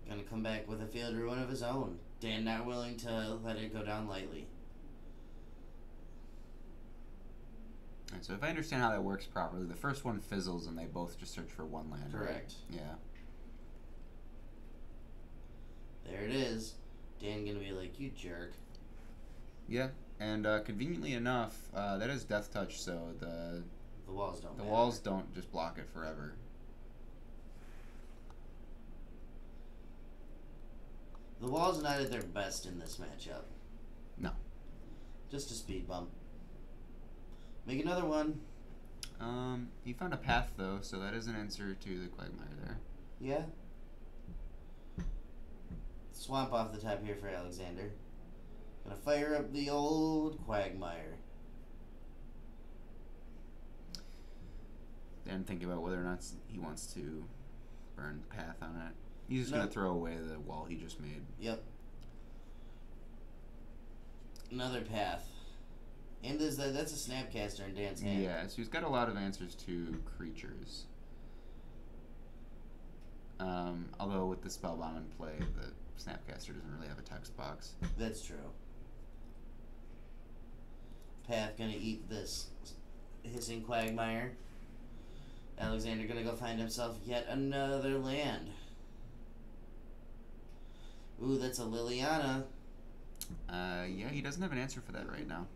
Gonna come back with a Field of Ruin of his own. Dan not willing to let it go down lightly.
Alright, so if I understand how that works properly, the first one fizzles and they both just search for one land.
Correct.
Right? Yeah.
There it is. Dan gonna be like, you jerk.
Yeah, and conveniently enough, that is Death Touch, so the
walls don't matter.
walls don't just block it forever.
The walls not at their best in this matchup.
No.
Just a speed bump. Make another one.
You found a path though, so that is an answer to the Quagmire there.
Yeah. Swamp off the top here for Alexander. Gonna fire up the old Quagmire.
Then think about whether or not he wants to burn path on it. He's just
No.
gonna throw away the wall he just made.
Yep. Another path. And that's a Snapcaster in Dan's hand.
Yeah, so he's got a lot of answers to creatures. Although with the Spellbomb in play, the Snapcaster doesn't really have a text box.
That's true. Path gonna eat this Hissing Quagmire. Alexander gonna go find himself yet another land. Ooh, that's a Liliana.
Yeah, he doesn't have an answer for that right now.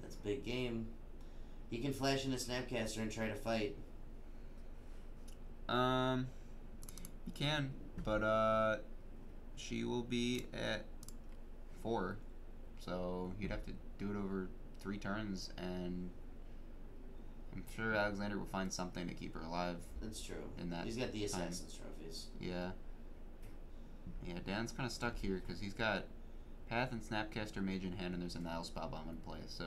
That's big game. He can flash in a Snapcaster and try to fight.
He can, but she will be at 4, so he'd have to do it over 3 turns, and I'm sure Alexander will find something to keep her alive.
That's true.
In that
He's got the
time.
Assassin's Trophies.
Yeah. Yeah, Dan's kind of stuck here because he's got Path and Snapcaster Mage in hand, and there's a Nile Spellbomb in play, so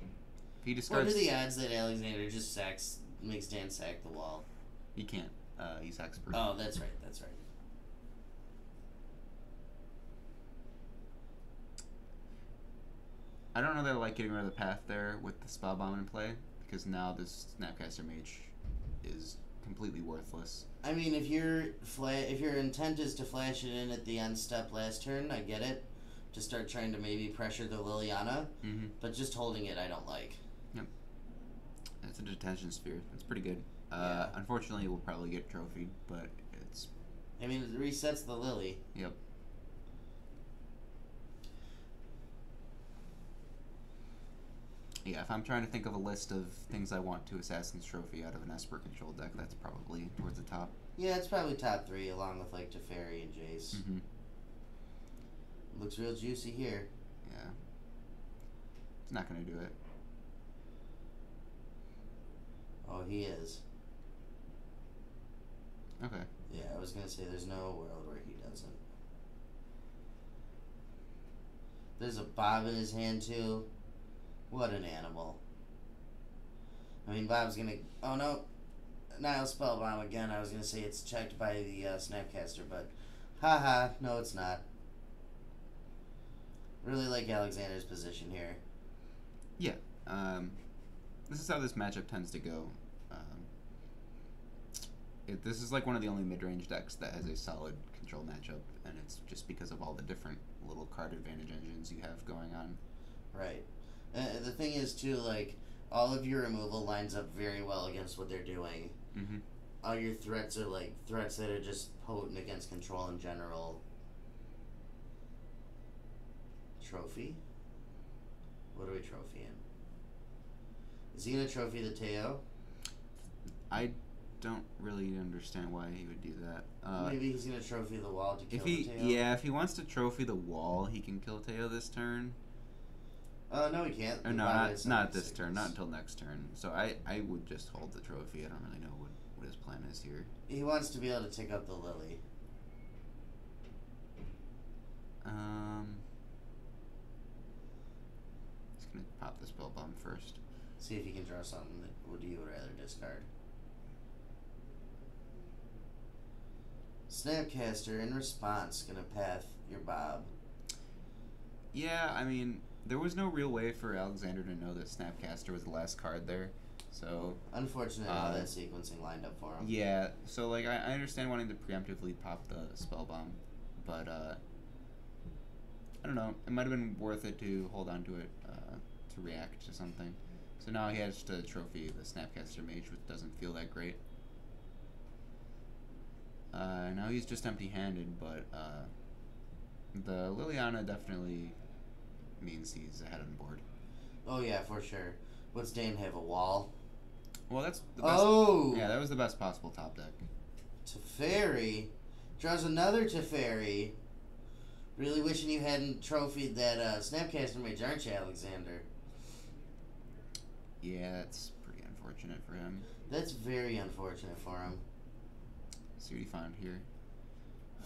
if he
What
discards...
are the odds that Alexander just makes Dan sack the wall?
He can't. He's hexproof.
Oh, that's right, that's right.
I don't know that I like getting rid of the Path there with the Spellbomb in play, because now this Snapcaster Mage is completely worthless.
I mean, if your intent is to flash it in at the end step last turn, I get it. To start trying to maybe pressure the Liliana,
Mm-hmm.
but just holding it, I don't like.
It's a detention sphere. It's pretty good.
Yeah.
Unfortunately, we'll probably get trophied, but it's...
I mean, it resets the Lily.
Yep. Yeah, if I'm trying to think of a list of things I want to Assassin's Trophy out of an Esper control deck, that's probably towards the top.
Yeah, it's probably top 3, along with like Teferi and Jace.
Mm-hmm.
Looks real juicy here.
Yeah. It's not going to do it.
Oh, he is.
Okay.
Yeah, I was gonna say there's no world where he doesn't. There's a Bob in his hand too. What an animal. I mean, Bob's gonna. Oh no. Nile Spellbomb again. I was gonna say it's checked by the Snapcaster, but haha, no, it's not. Really like Alexander's position here.
Yeah. This is how this matchup tends to go. This is like one of the only mid-range decks that has a solid control matchup, and it's just because of all the different little card advantage engines you have going on.
Right. The thing is, too, like, all of your removal lines up very well against what they're doing.
Mm-hmm.
All your threats are, like, threats that are just potent against control in general. Trophy? What are we trophy in? Is he gonna trophy the Teo?
I don't really understand why he would do that.
Maybe he's gonna trophy the wall to kill the Teo?
if he wants to trophy the wall, he can kill Teo this turn.
No, he can't.
Or
The
no,
bot is
not
something
this turn, not until next turn. So I would just hold the trophy. I don't really know what his plan is here.
He wants to be able to take out the Lily.
He's gonna pop the spell bomb first.
See if he can draw something that you would rather discard. Snapcaster, in response, gonna path your Bob.
Yeah, I mean, there was no real way for Alexander to know that Snapcaster was the last card there, so...
Unfortunate how that sequencing lined up for him.
Yeah, so, like, I understand wanting to preemptively pop the spell bomb, but, I don't know, it might have been worth it to hold on to it, to react to something. So now he has to trophy the Snapcaster Mage, which doesn't feel that great. Now he's just empty-handed, but, the Liliana definitely means he's ahead on the board.
Oh yeah, for sure. What's Dan have, a wall?
Well, that's the best.
Oh!
Yeah, that was the best possible top deck.
Teferi. Draws another Teferi. Really wishing you hadn't trophied that Snapcaster Mage, aren't you, Alexander?
Yeah, that's pretty unfortunate for him.
That's very unfortunate for him.
See what he found here.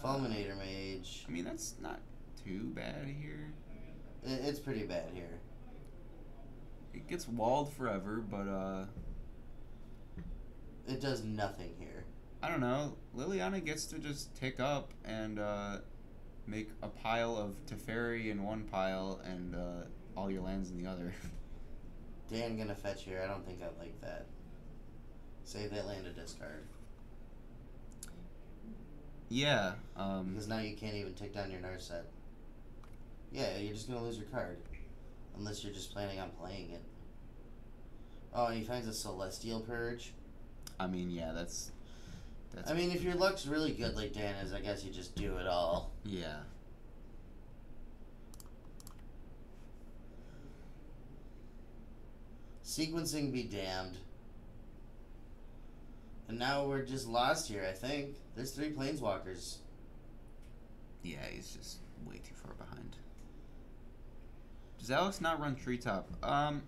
Fulminator Mage.
I mean, that's not too bad here.
It's pretty bad here.
It gets walled forever, but,
It does nothing here.
I don't know. Liliana gets to just tick up and, make a pile of Teferi in one pile and, all your lands in the other.
Dan gonna fetch here. I don't think I'd like that. Save that land to discard.
Yeah,
Because now you can't even tick down your Narset. Yeah, you're just gonna lose your card. Unless you're just planning on playing it. Oh, and he finds a Celestial Purge.
I mean, yeah, that's
I mean, if your luck's really good like Dan is, I guess you just do it all.
yeah.
Sequencing be damned. And now we're just lost here, I think. There's 3 Planeswalkers.
Yeah, he's just way too far behind. Does Alex not run Treetop?
I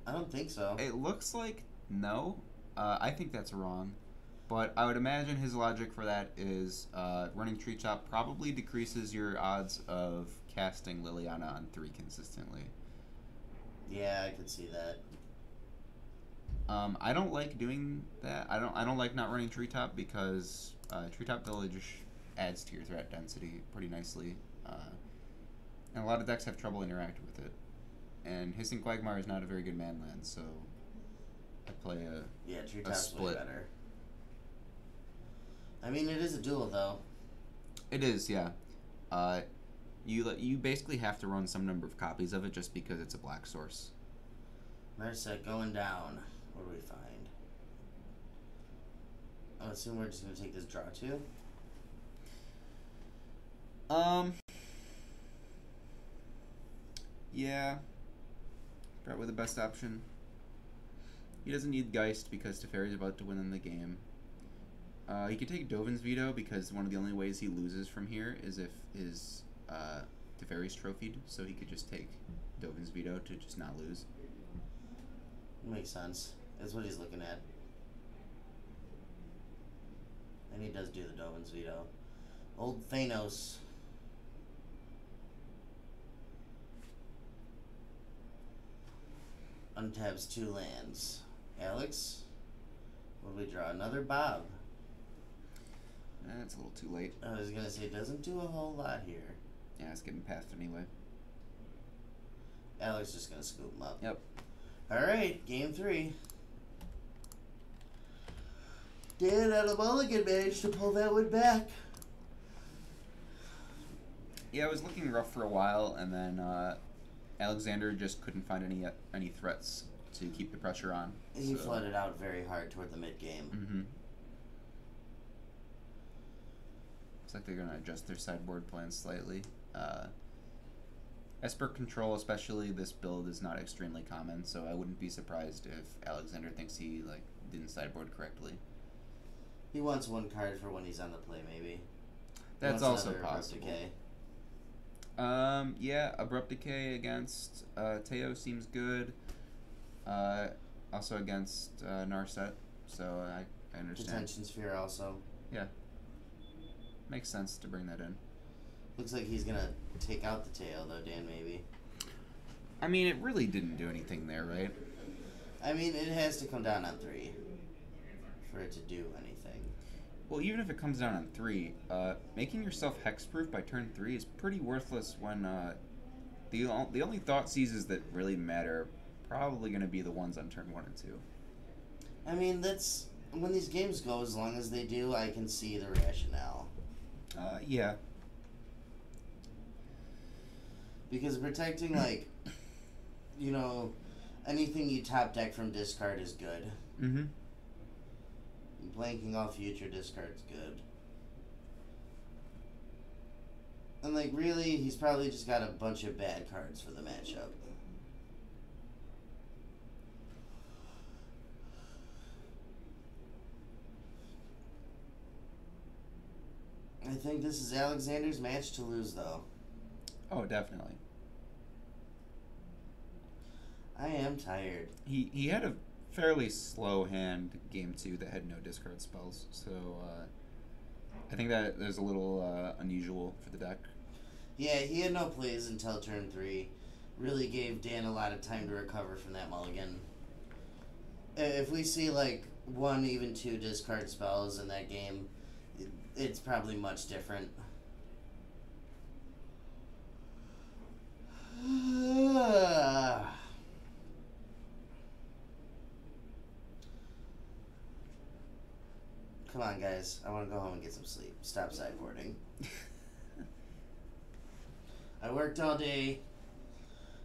don't think so.
It looks like no. I think that's wrong. But I would imagine his logic for that is running Treetop probably decreases your odds of casting Liliana on 3 consistently.
Yeah, I could see that.
I don't like doing that. I don't like not running Treetop because Treetop Village adds to your threat density pretty nicely. And a lot of decks have trouble interacting with it. And Hissing Quagmire is not a very good man land, so I play a
Treetop's way
split.
better. I mean, it is a duel, though.
It is, yeah. You basically have to run some number of copies of it just because it's a black source.
Narset going down. What do we find? I assume we're just going to take this draw too?
Yeah. Probably the best option. He doesn't need Geist because Teferi's about to win in the game. He could take Dovin's Veto because one of the only ways he loses from here is if his Teferi's trophied, so he could just take Dovin's Veto to just not lose.
Makes sense. That's what he's looking at. And he does do the Dovin's Veto. Old Thanos. Untabs 2 lands. Alex? What do we draw? Another Bob.
It's a little too late.
I was gonna say, it doesn't do a whole lot here.
Yeah, it's getting passed anyway.
Alex just gonna scoop him up.
Yep.
Alright, game 3. Dan out of Mulligan managed to pull that one back.
Yeah, it was looking rough for a while, and then Alexander just couldn't find any threats to keep the pressure on.
He flooded out very hard toward the mid-game.
Mm-hmm. Looks like they're going to adjust their sideboard plans slightly. Esper control, especially this build, is not extremely common, so I wouldn't be surprised if Alexander thinks he didn't sideboard correctly.
He wants one card for when he's on the play, maybe.
That's also possible.
Decay.
Yeah, Abrupt Decay against Teo seems good. Also against Narset, so I understand.
Detention Sphere also.
Yeah. Makes sense to bring that in.
Looks like he's gonna take out the tail, though, Dan, maybe.
I mean, it really didn't do anything there, right?
I mean, it has to come down on 3 for it to do anything.
Well, even if it comes down on 3, making yourself hexproof by turn 3 is pretty worthless when the only thought seizes that really matter are probably going to be the ones on turn 1 and 2.
I mean, that's when these games go as long as they do, I can see the rationale.
Yeah.
Because protecting, like, you know, anything you top deck from discard is good.
Mm-hmm.
Blanking off future discard's good. And, like, really, he's probably just got a bunch of bad cards for the matchup. I think this is Alexander's match to lose, though.
Oh, definitely.
I am tired.
He had a fairly slow hand game 2 that had no discard spells, so I think that is a little unusual for the deck.
Yeah, he had no plays until turn 3. Really gave Dan a lot of time to recover from that mulligan. If we see like 1, even 2 discard spells in that game, it's probably much different. Come on, guys. I want to go home and get some sleep. Stop sideboarding. I worked all day.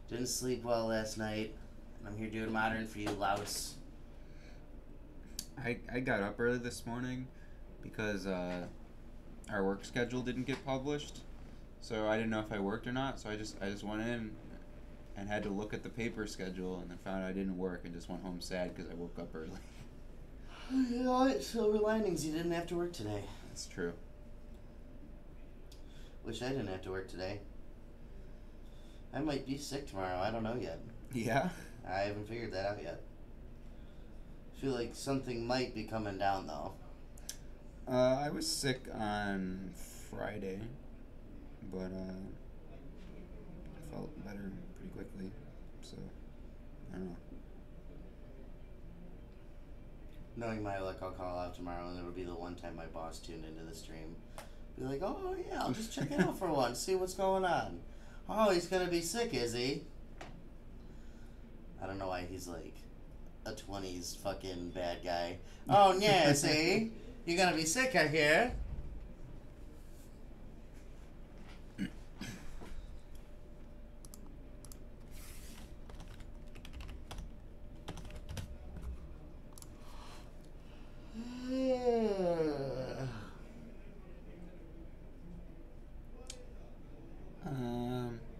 Didn't sleep well last night. And I'm here doing Modern for you, louse.
I got up early this morning because our work schedule didn't get published, so I didn't know if I worked or not. So I just went in and had to look at the paper schedule, and then found I didn't work and just went home sad because I woke up early.
You know what? Silver linings. You didn't have to work today.
That's true.
Wish I didn't have to work today. I might be sick tomorrow. I don't know yet.
Yeah?
I haven't figured that out yet. I feel like something might be coming down, though.
I was sick on Friday, but I felt better pretty quickly, so I don't know.
Knowing my luck, I'll call out tomorrow, and it'll be the one time my boss tuned into the stream. Be like, oh, yeah, I'll just check it out for once, see what's going on. Oh, he's going to be sick, is he? I don't know why he's like a 20s fucking bad guy. Oh, yeah, see? You're going to be sick, I hear.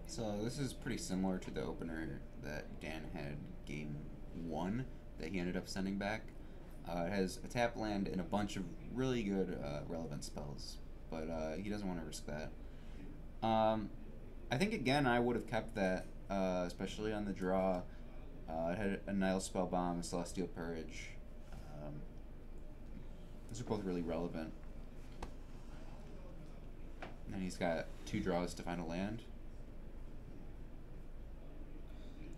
So this is pretty similar to the opener that Dan had game 1 that he ended up sending back. It has a tap land and a bunch of really good relevant spells, but he doesn't want to risk that. I think again I would have kept that, especially on the draw. It had a Nile Spellbomb, a Celestial Purge. Those are both really relevant. And he's got 2 draws to find a land.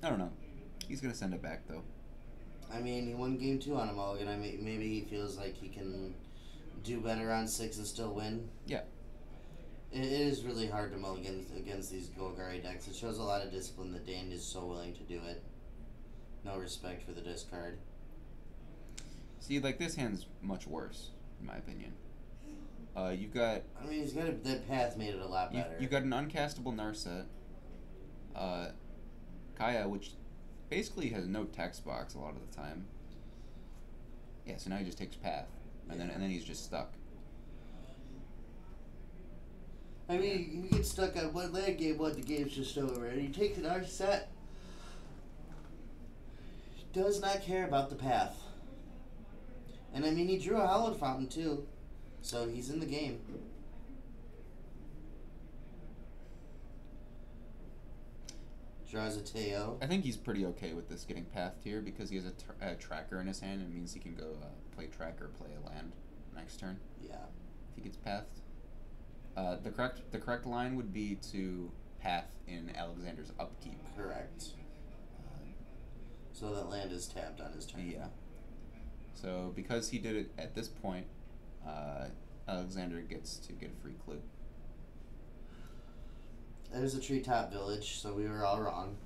I don't know. He's going to send it back, though.
I mean, he won game 2 on a mulligan. Maybe he feels like he can do better on 6 and still win.
Yeah.
It is really hard to mulligan against these Golgari decks. It shows a lot of discipline that Dan is so willing to do it. No respect for the discard.
See, like, this hand's much worse, in my opinion. You've got...
I mean, that path made it a lot better.
You've got an uncastable Narset. Kaya, which basically has no text box a lot of the time. Yeah, so now he just takes path. And then he's just stuck.
I mean, you get stuck on one land game, the game's just over. And you take an Narset. Does not care about the path. And I mean, he drew a Hallowed Fountain too. So he's in the game. Draws a Teo.
I think he's pretty okay with this getting pathed here because he has a tracker in his hand. It means he can go play tracker, play a land next turn.
Yeah.
If he gets pathed. The correct line would be to path in Alexander's upkeep.
Correct. So that land is tapped on his turn.
Yeah. So because he did it at this point, Alexander gets to get a free clue.
There's a treetop village, so we were all wrong.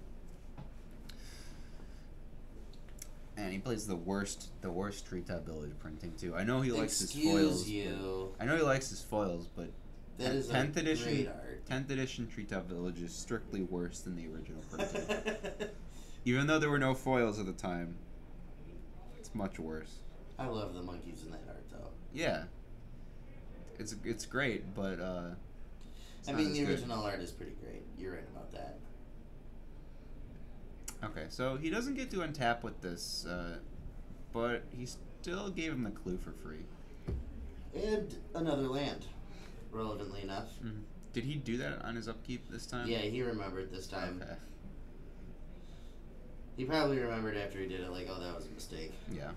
And he plays the worst treetop village printing too. I know he likes his foils.
Excuse you.
I know he likes his foils, but
That is
10th edition,
great art.
10th edition treetop village is strictly worse than the original printing. Even though there were no foils at the time, it's much worse.
I love the monkeys in that art, though.
Yeah, it's great, but it's
I
not
mean,
as
the
good.
original art is pretty great. You're right about that.
Okay, so he doesn't get to untap with this, but he still gave him the clue for free.
And another land, relevantly enough.
Mm-hmm. Did he do that on his upkeep this time?
Yeah, he remembered this time.
Okay.
He probably remembered after he did it, like, oh, that was a mistake.
Yeah.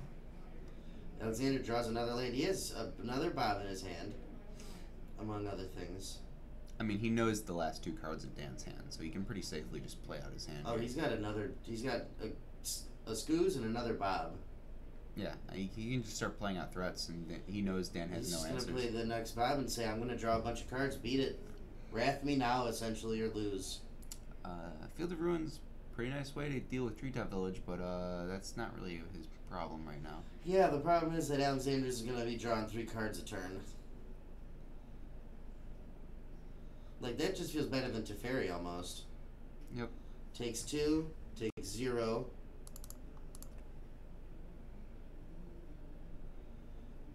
Alexander draws another land. He has another Bob in his hand, among other things.
I mean, he knows the last 2 cards of Dan's hand, so he can pretty safely just play out his hand.
Oh, he's got a Scoos and another Bob.
Yeah, he can just start playing out threats, and he knows Dan has
He's
no
just
answers.
going to play the next Bob and say, I'm going to draw a bunch of cards, beat it. Wrath me now, essentially, or lose.
Field of Ruins, pretty nice way to deal with Treetop Village, but that's not really his problem right now.
Yeah, the problem is that Alexander's going to be drawing 3 cards a turn. Like, that just feels better than Teferi, almost.
Yep.
Takes 2, takes 0.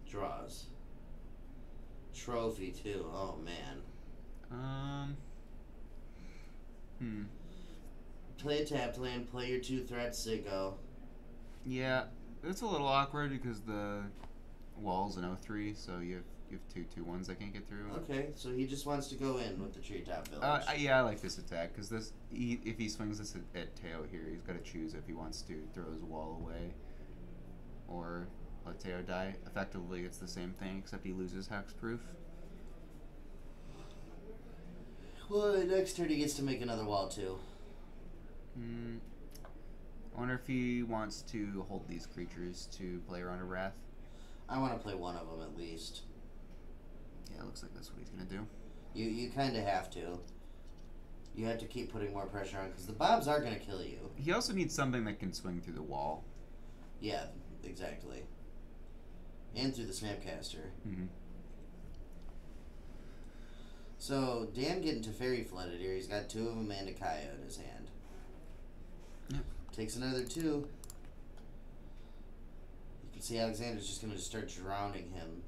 Draws. Trophy, too. Oh, man. Play a tapped land, play your 2 threats, go.
Yeah, it's a little awkward because the wall's an 0-3, so you have 2 2-1s that can't get through.
Okay, so he just wants to go in with the treetop village.
Yeah, I like this attack because if he swings this at Teo here, he's got to choose if he wants to throw his wall away or let Teo die. Effectively, it's the same thing except he loses hexproof.
Well, the next turn he gets to make another wall too.
I wonder if he wants to hold these creatures to play around a Wrath.
I want to play one of them at least.
Yeah, it looks like that's what he's gonna do.
You kind of have to. You have to keep putting more pressure on because the Bobs are gonna kill you.
He also needs something that can swing through the wall.
Yeah, exactly. And through the Snapcaster.
Mm-hmm.
So Dan getting Teferi flooded here. He's got 2 of them and a Kaya in his hand.
Yep.
Takes another 2. You can see Alexander's just gonna start drowning him.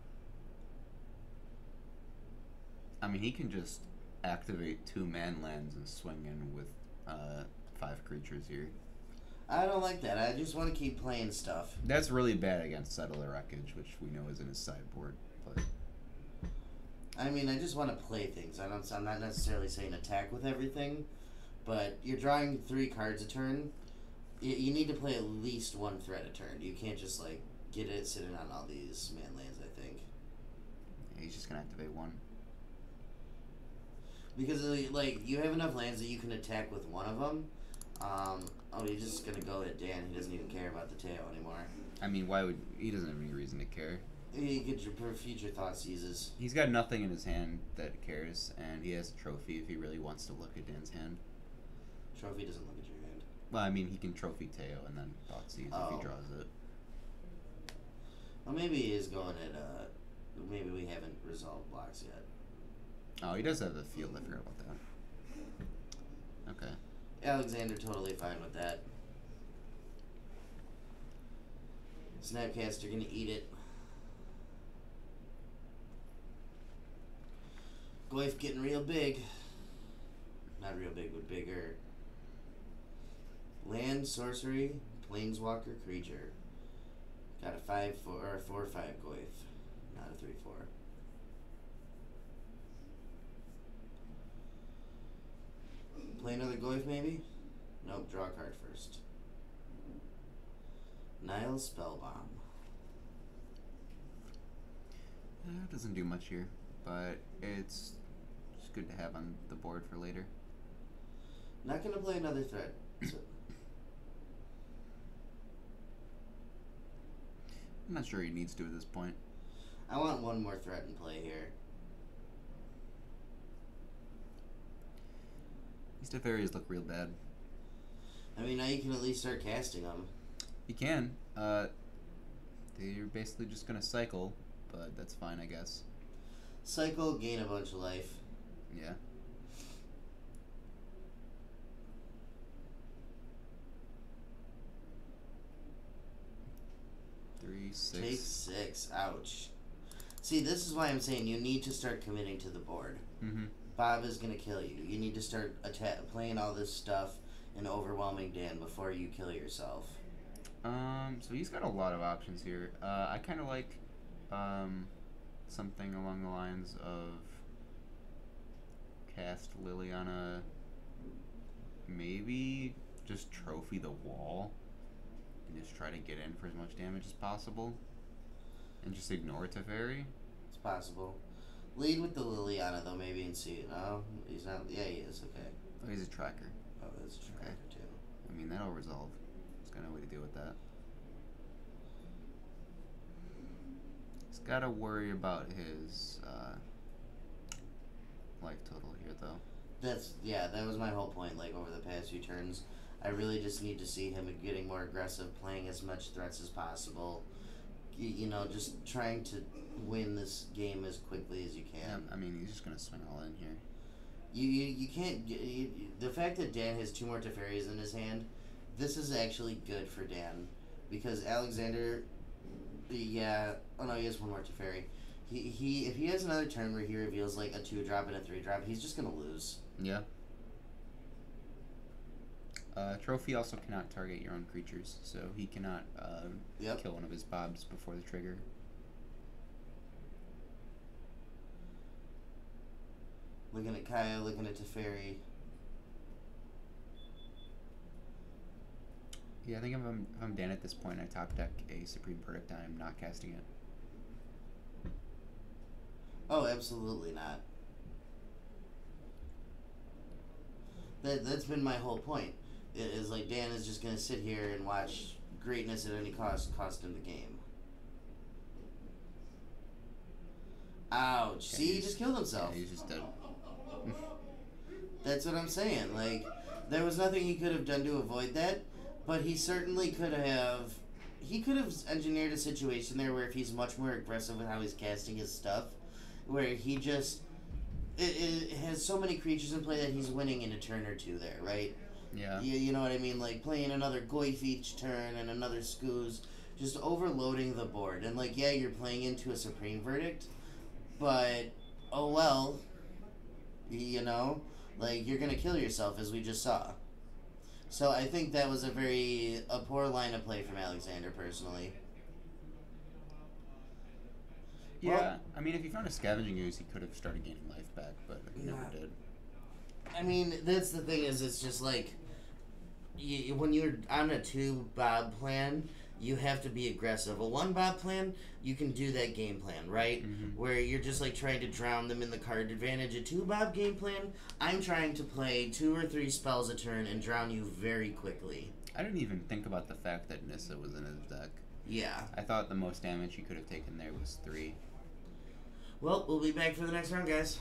I mean, he can just activate 2 man lands and swing in with 5 creatures here.
I don't like that. I just want to keep playing stuff.
That's really bad against Settler Wreckage, which we know is in his sideboard. But
I mean, I just want to play things. I'm not necessarily saying attack with everything, but you're drawing 3 cards a turn. You need to play at least 1 threat a turn. You can't just like get it sitting on all these man lands. I think
he's just gonna activate 1.
because like you have enough lands that you can attack with one of them. Oh, he's just gonna go at Dan. He doesn't even care about the Teo anymore.
I mean, why would he doesn't have any reason to care?
You get your future thought seizes.
He's got nothing in his hand that cares, and he has a trophy if he really wants to look at Dan's hand.
Trophy doesn't look at your hand.
Well, I mean, he can trophy Teo and then Thoughtseize if
Oh.
he draws it.
Well, maybe he is going at, maybe we haven't resolved blocks yet.
Oh, he does have the field. I forgot about that. Okay.
Alexander totally fine with that. Snapcaster gonna eat it. Goyf getting real big. Not real big, but bigger. Land, sorcery, planeswalker, creature. Got a 5/4 or a 4/5 Goyf, not a 3/4. Play another Goyf maybe? Nope, draw a card first. Nile Spellbomb.
Doesn't do much here, but it's just good to have on the board for later.
Not gonna play another threat. So,
I'm not sure he needs to at this point.
I want one more threat in play here.
These Teferi's look real bad.
I mean, now you can at least start casting them.
You can. They're basically just gonna cycle, but that's fine, I guess.
Cycle, gain a bunch of life.
Yeah.
Take 6. Ouch. See, this is why I'm saying you need to start committing to the board.
Mm-hmm.
Bob is gonna kill you. You need to start playing all this stuff and overwhelming Dan before you kill yourself.
So he's got a lot of options here. I kind of like, something along the lines of cast Liliana, maybe just trophy the wall and just try to get in for as much damage as possible and just ignore Teferi.
It's possible. Lead with the Liliana though, maybe, and see. No, he's not. Yeah, he is. Okay.
Oh, he's a tracker.
Oh, that's a tracker too.
I mean, that'll resolve. He's got no way to deal with that. He's got to worry about his life total here, though.
That was my whole point. Like over the past few turns, I really just need to see him getting more aggressive, playing as much threats as possible. You know, just trying to win this game as quickly as you can.
Yeah, I mean, he's just gonna swing all in here.
You can't. The fact that Dan has 2 more Teferis in his hand, this is actually good for Dan, because Alexander, yeah. Oh no, he has 1 more Teferi. He if he has another turn where he reveals like a 2-drop and a 3-drop, he's just gonna lose.
Yeah. Trophy also cannot target your own creatures, so he cannot kill one of his Bobs before the trigger.
Looking at Kaya, looking at Teferi.
Yeah, I think if I'm Dan at this point, I top deck a Supreme Verdict. I'm not casting it.
Oh, absolutely not. That's been my whole point. It is like Dan is just gonna sit here and watch greatness at any cost him the game. Ouch!
Okay,
See, he just killed himself.
Yeah, he's just dead.
That's what I'm saying. Like, there was nothing he could have done to avoid that, but he certainly could have. He could have engineered a situation there where if he's much more aggressive with how he's casting his stuff, where he just it has so many creatures in play that he's winning in a turn or 2 there, right?
Yeah.
You know what I mean? Like playing another Goyf each turn and another Scooz, just overloading the board. And like, yeah, you're playing into a Supreme Verdict, but oh well, you know, like you're gonna kill yourself as we just saw. So I think that was a poor line of play from Alexander personally.
Yeah,
Well,
I mean, if he found a Scavenging Ooze, he could have started gaining life back, but he never did.
I mean, that's the thing is, it's just like, when you're on a 2 Bob plan, you have to be aggressive. A one Bob plan, you can do that game plan, right?
Mhm.
Where you're just like trying to drown them in the card advantage. A two Bob game plan, I'm trying to play 2 or 3 spells a turn and drown you very quickly.
I didn't even think about the fact that Nissa was in his deck.
Yeah.
I thought the most damage he could have taken there was 3.
Well, we'll be back for the next round, guys.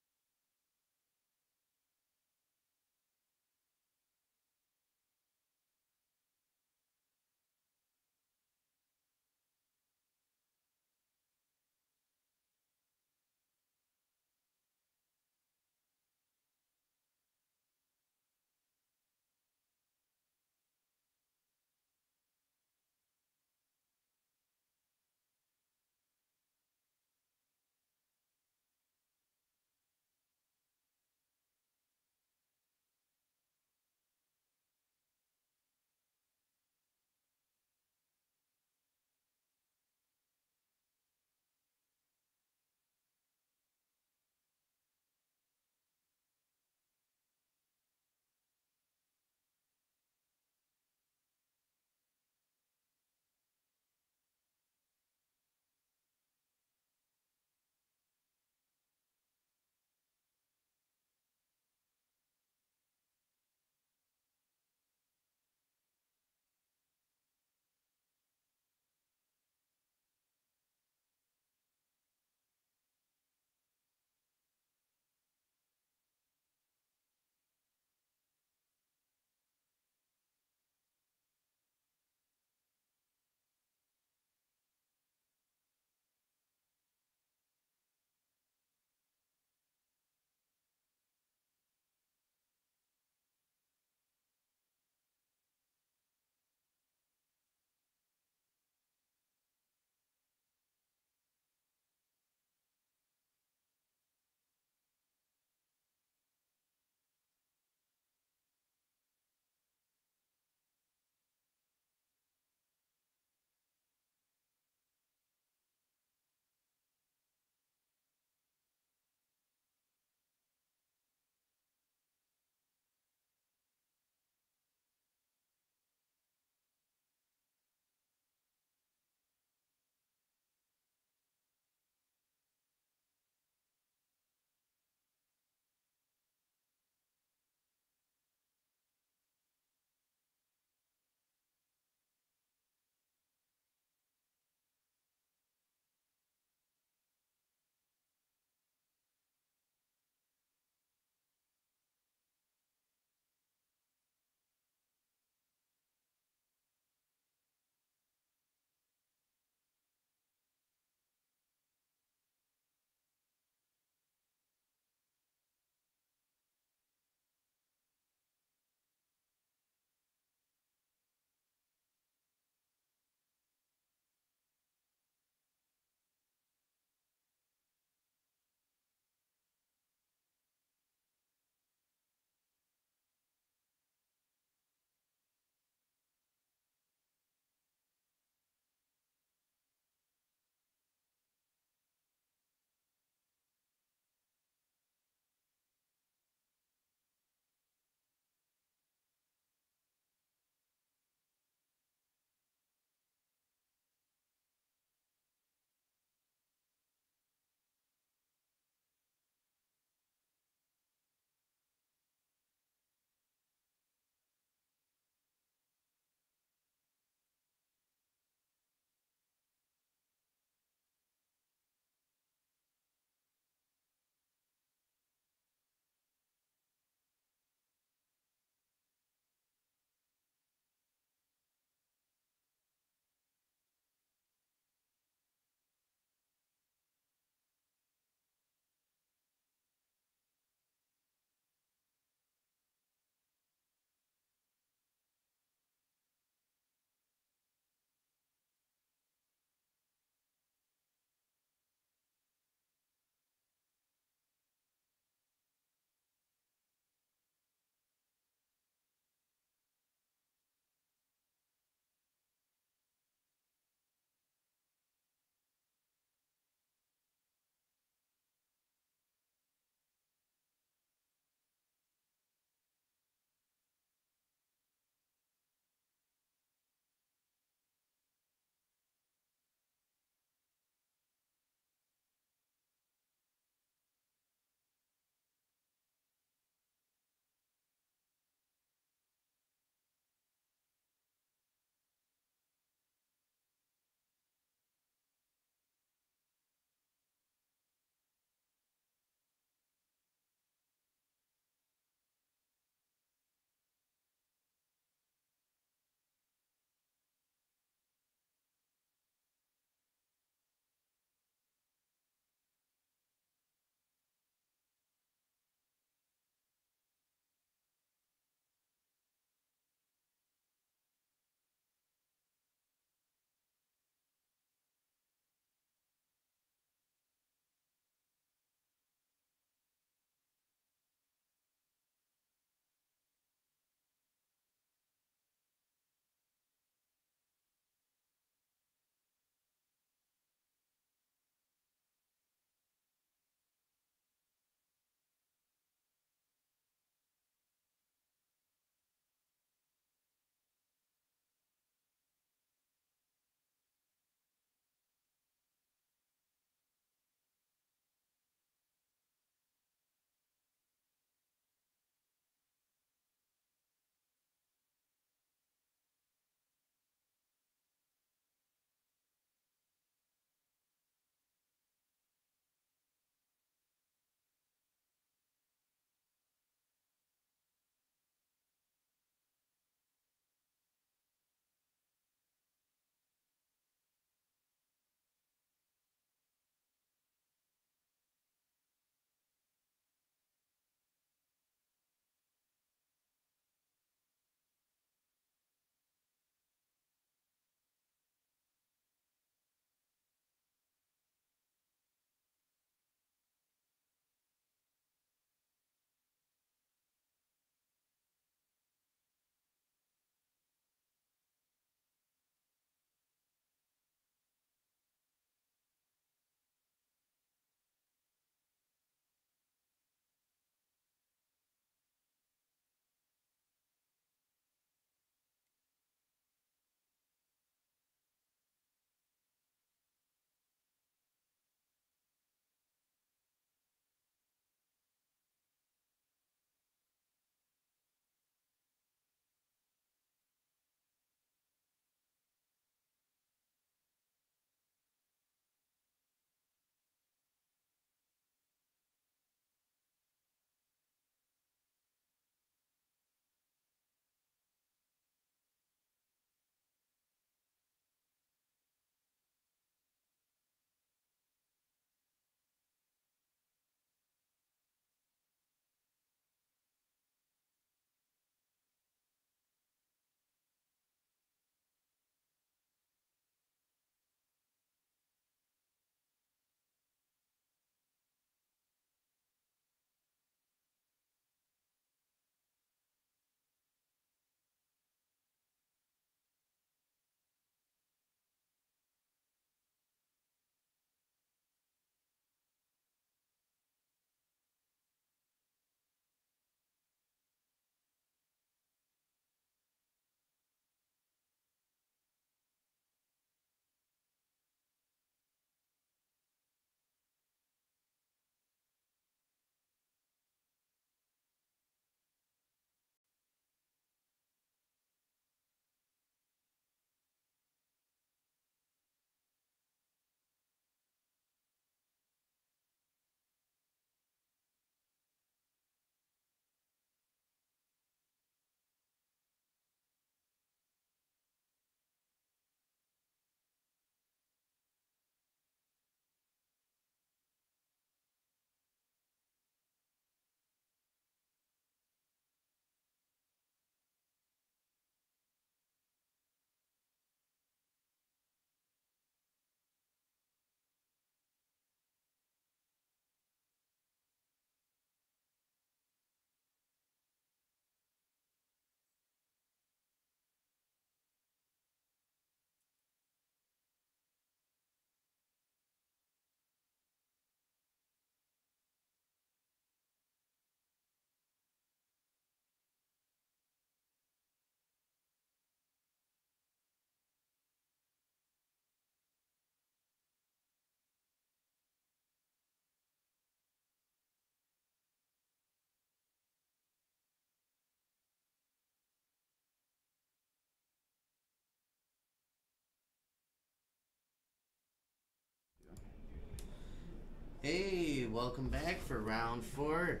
welcome back for round 4.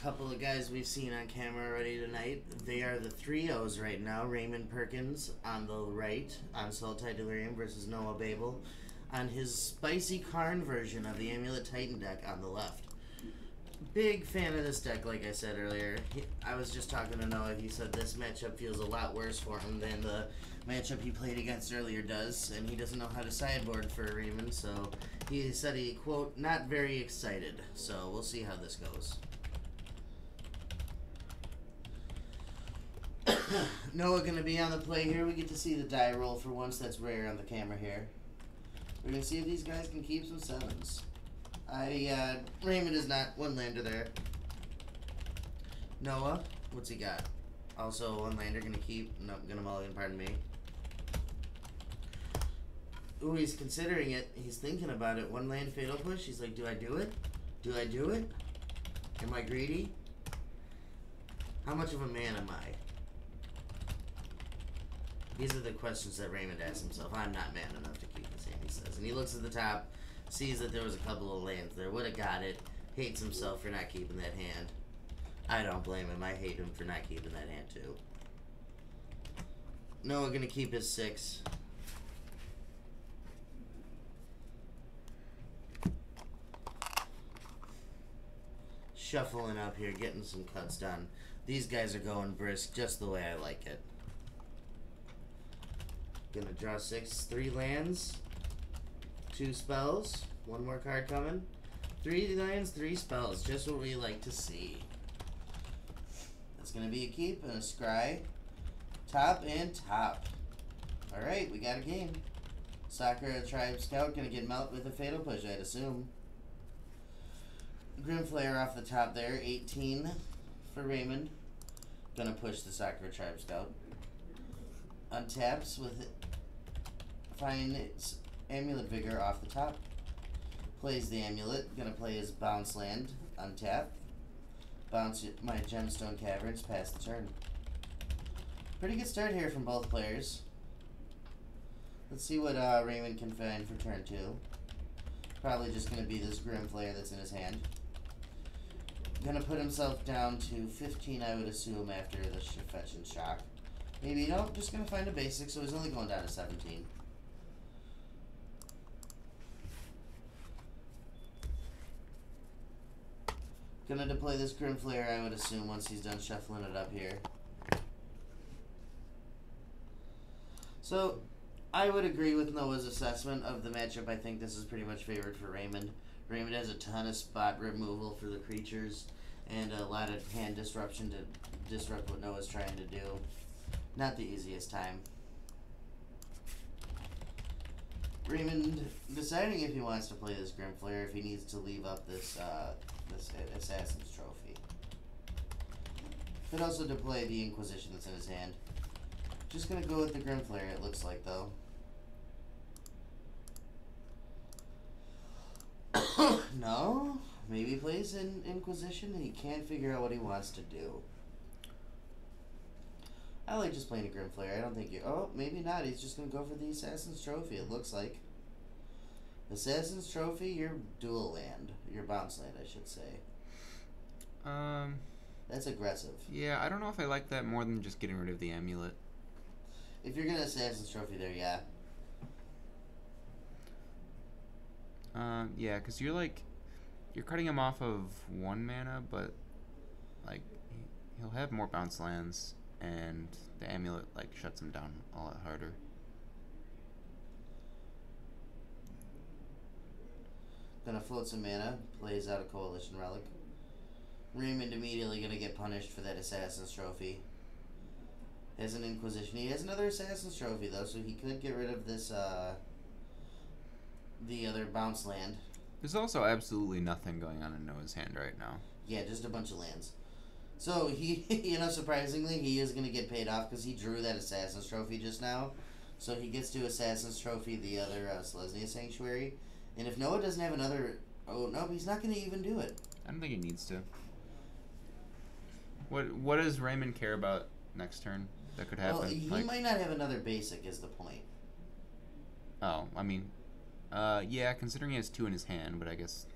Couple of guys we've seen on camera already tonight. They are the 3-O's right now. Raymond Perkins on the right on Sultai Delirium versus Noah Babel on his Spicy Karn version of the Amulet Titan deck on the left. Big fan of this deck, like I said earlier. I was just talking to Noah. He said this matchup feels a lot worse for him than the matchup he played against earlier does, and he doesn't know how to sideboard for Raymond, so he said he, quote, not very excited. So we'll see how this goes. Noah gonna be on the play here. We get to see the die roll for once. That's rare on the camera here. We're gonna see if these guys can keep some 7s. Raymond is not one lander there. Noah, what's he got? Also one lander gonna keep. No, gonna mulligan, pardon me. Ooh, he's considering it. He's thinking about it. One land fatal push. He's like, do I do it? Do I do it? Am I greedy? How much of a man am I? These are the questions that Raymond asks himself. I'm not man enough to keep this hand, he says. And he looks at the top, sees that there was a couple of lands there. Would have got it. Hates himself for not keeping that hand. I don't blame him. I hate him for not keeping that hand, too. Noah gonna keep his 6. Shuffling up here, getting some cuts done. These guys are going brisk, just the way I like it. Gonna draw 6, 3 lands, 2 spells, 1 more card coming. 3 lands, 3 spells, just what we like to see. That's gonna be a keep and a scry. Top and top. Alright, we got a game. Sakura Tribe Scout gonna get melt with a fatal push, I'd assume. Grimflayer off the top there, 18 for Raymond. Gonna push the Sakura Tribe Scout. Untaps with finds Amulet Vigor off the top. Plays the Amulet. Gonna play his bounce land. Untap. Bounce my Gemstone Caverns. Pass the turn. Pretty good start here from both players. Let's see what Raymond can find for turn 2. Probably just gonna be this Grimflayer that's in his hand. Gonna put himself down to 15, I would assume, after the fetch and shock. Maybe, no, just gonna find a basic, so he's only going down to 17. Gonna deploy this Grimflayer, I would assume, once he's done shuffling it up here. So, I would agree with Noah's assessment of the matchup. I think this is pretty much favored for Raymond. Raymond has a ton of spot removal for the creatures, and a lot of hand disruption to disrupt what Noah's trying to do. Not the easiest time. Raymond deciding if he wants to play this Grimflayer, if he needs to leave up this this Assassin's Trophy. Could also deploy the Inquisition that's in his hand. Just gonna go with the Grimflayer, it looks like, though. No? Maybe he plays an Inquisition and he can't figure out what he wants to do. I like just playing a Grimflayer. I don't think you... Oh, maybe not. He's just going to go for the Assassin's Trophy, it looks like. Assassin's Trophy, your dual land. Your bounce land, I should say. That's aggressive.
Yeah, I don't know if I like that more than just getting rid of the amulet.
If you're going to Assassin's Trophy there, yeah.
Yeah, because you're like... You're cutting him off of 1 mana, but... Like, he'll have more bounce lands. And the amulet like shuts him down a lot harder.
Gonna float some mana, plays out a Coalition Relic. Raymond immediately gonna get punished for that Assassin's Trophy. Has an Inquisition. He has another Assassin's Trophy though, so he could get rid of this the other bounce land.
There's also absolutely nothing going on in Noah's hand right now.
Yeah, just a bunch of lands. So, he, surprisingly, he is going to get paid off because he drew that Assassin's Trophy just now. So, he gets to Assassin's Trophy the other Selesnya Sanctuary. And if Noah doesn't have another... Oh, no, he's not going to even do it.
I don't think he needs to. What does Raymond care about next turn that could happen?
Well, he might not have another basic is the point.
Oh, I mean... yeah, considering he has 2 in his hand, but I guess...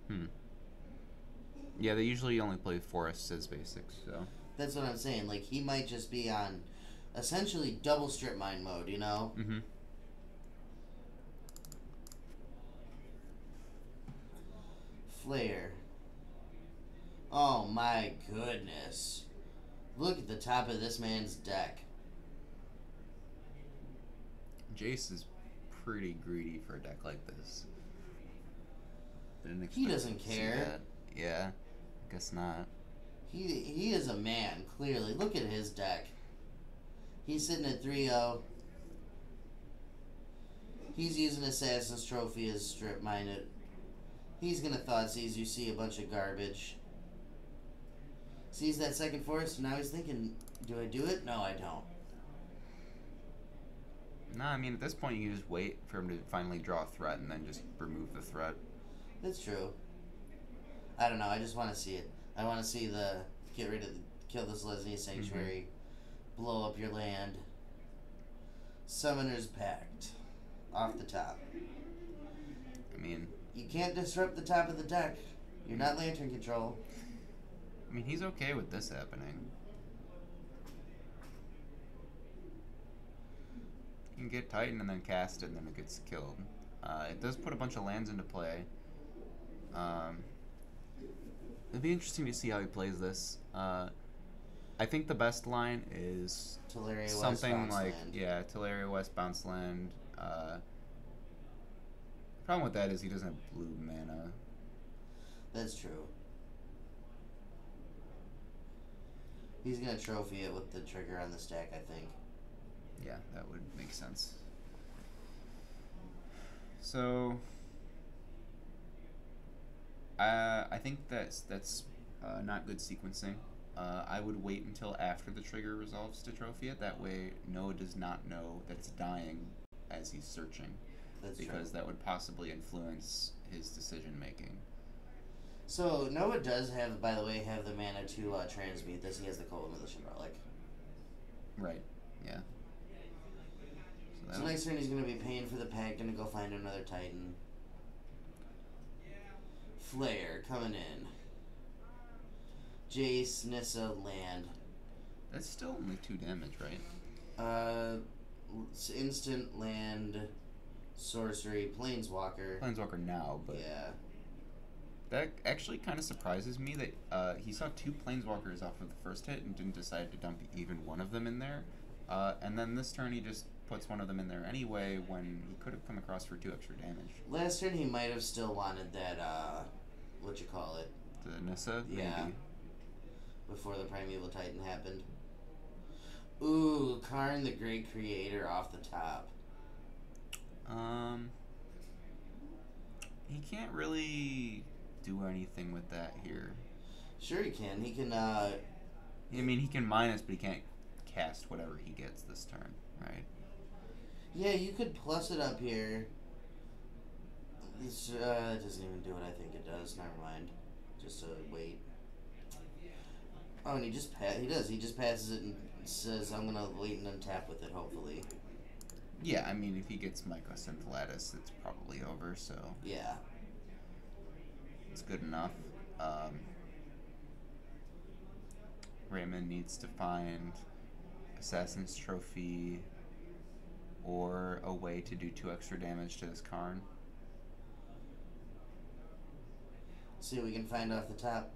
Hmm. Yeah, they usually only play forests as basics, so.
That's what I'm saying. Like, he might just be on essentially double strip mine mode, you know?
Mm-hmm.
Flare. Oh my goodness. Look at the top of this man's deck.
Jace is pretty greedy for a deck like this. Didn't
He
expect
doesn't
to see
care.
that. Yeah, guess not.
He is a man, clearly. Look at his deck. He's sitting at 3-0. He's using Assassin's Trophy as strip mine it. He's gonna Thoughtseize you see a bunch of garbage. Sees that second forest, and now he's thinking, do I do it? No, I don't.
No, I mean, at this point, you can just wait for him to finally draw a threat and then just remove the threat.
That's true. I don't know, I just want to see it. I want to see the, get rid of, kill this Lesnia Sanctuary, blow up your land. Summoner's Pact. Off the top.
I mean,
You can't disrupt the top of the deck. You're not Lantern Control.
he's okay with this happening. You can get Titan and then cast it, and then it gets killed. It does put a bunch of lands into play. It'd be interesting to see how he plays this. I think the best line is
Teleria West
something
Bounce
like,
Land.
yeah, Teleria West Bounce Land. Problem with that is he doesn't have blue mana.
That's true. He's gonna trophy it with the trigger on the stack, I think.
Yeah, that would make sense. So, I think that's not good sequencing. I would wait until after the trigger resolves to trophy it. That way, Noah does not know that it's dying as he's searching,
That's
because
true.
that would possibly influence his decision making.
So Noah does have, by the way, have the mana to transmute this. He has the Cold Militia Relic.
Right. Yeah.
So
that'll-
next turn he's gonna be paying for the pack, gonna go find another Titan. Flare coming in. Jace, Nissa, land.
That's still only 2 damage, right?
It's instant land, sorcery, planeswalker.
Planeswalker now, but
Yeah.
that actually kind of surprises me that he saw 2 planeswalkers off of the first hit and didn't decide to dump even one of them in there. And then this turn he just puts one of them in there anyway when he could have come across for 2 extra damage.
Last turn he might have still wanted that, what you call it,
The Nissa,
Yeah.
maybe.
before the Primeval Titan happened. Ooh, Karn the Great Creator off the top.
He can't really do anything with that here.
Sure he can. He can,
I mean, he can minus, but he can't cast whatever he gets this turn, right?
yeah, you could plus it up here. This, it doesn't even do what I think it does. Never mind. Just wait. Oh, and he just he does. He just passes it and says, "I'm gonna wait and untap with it." Hopefully,
Yeah, I mean, if he gets Mycosynth Lattice, it's probably over, so
yeah.
it's good enough. Raymond needs to find Assassin's Trophy or a way to do 2 extra damage to this Karn.
See what we can find off the top.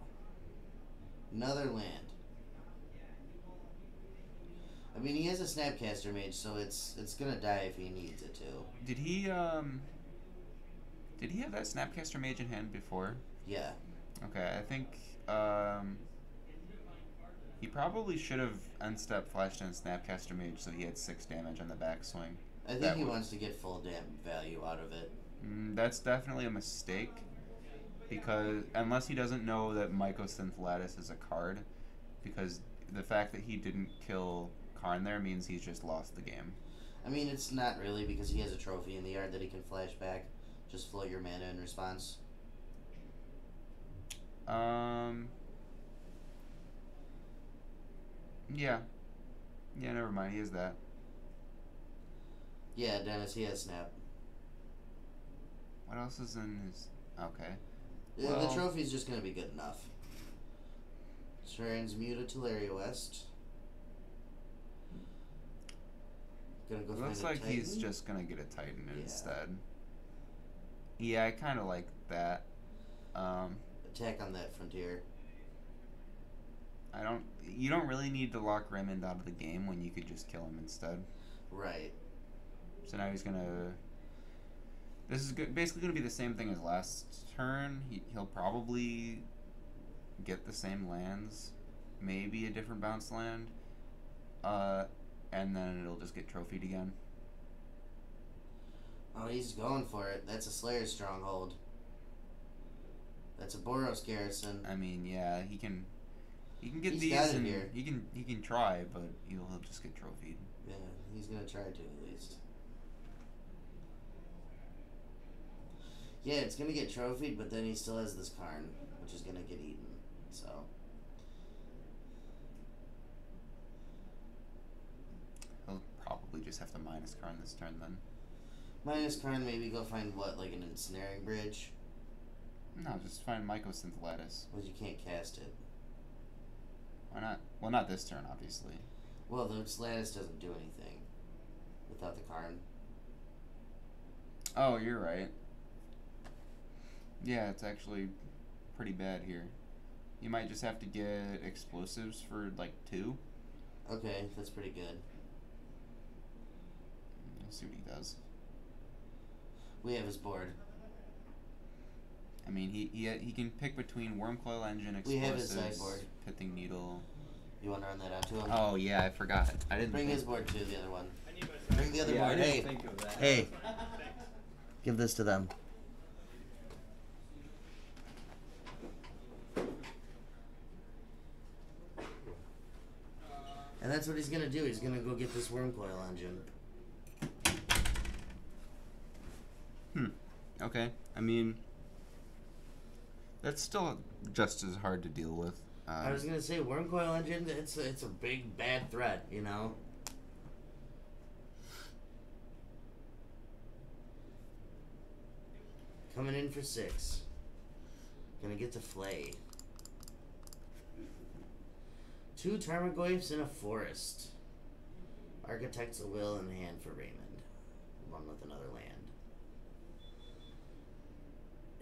Another land. I mean, he has a Snapcaster Mage, so it's gonna die if he needs it to.
Did he have that Snapcaster Mage in hand before?
Yeah.
Okay, I think he probably should have unstep flashed in Snapcaster Mage so he had 6 damage on the backswing.
I think
That
he
would-
wants to get full value out of it.
That's definitely a mistake, because unless he doesn't know that Mycosynth Lattice is a card, because the fact that he didn't kill Karn there means he's just lost the game.
I mean, it's not really because he has a trophy in the yard that he can flash back. Just float your mana in response.
Yeah, never mind, he has that.
Yeah, Dennis, he has Snap.
What else is in his... Okay.
The
Well-
trophy's just gonna be good enough. Transmuta Teleria West. Gonna go
Looks
find a
like he's
Titan.
just gonna get a Titan
Yeah.
instead. Yeah, I kind of like that.
Attack on that frontier.
I don't. You don't really need to lock Raymond out of the game when you could just kill him instead.
Right.
So now he's gonna. This is basically gonna be the same thing as last turn. He'll probably get the same lands, maybe a different bounce land, and then it'll just get trophied again.
Oh, he's going for it. That's a Slayer stronghold. That's a Boros garrison.
I mean, yeah, he can get
He's
these,
got it
and
here.
he can try, but he'll just get trophied.
Yeah, he's gonna try to at least. Yeah, it's gonna get trophied, but then he still has this Karn, which is gonna get eaten. So
He'll probably just have to minus Karn this turn then.
minus Karn, maybe go find what, like an ensnaring bridge,
No, just find Mycosynth Lattice.
because you can't cast it.
Why not? Well, not this turn, obviously.
Well, the Lattice doesn't do anything without the Karn.
Oh, you're right. Yeah, it's actually pretty bad here. You might just have to get explosives for like 2.
Okay, that's pretty good.
Let's see what he does.
We have his board.
I mean, he can pick between Wormcoil Engine,
We have his
explosives,
sideboard.
Pithing Needle.
You want to run that out to him?
Oh yeah, I forgot. I didn't
Bring
think-
his board too, the other one. Bring the other
Yeah, I
board.
didn't
Hey,
think of that.
hey. Give this to them. And that's what he's gonna do. He's gonna go get this Wormcoil engine.
Okay, I mean, that's still just as hard to deal with.
I was gonna say Wormcoil engine. It's a big bad threat, you know. Coming in for 6. Gonna get to Flay. 2 Tarmogoyfs in a forest. Architect's a will in hand for Raymond. One with another land.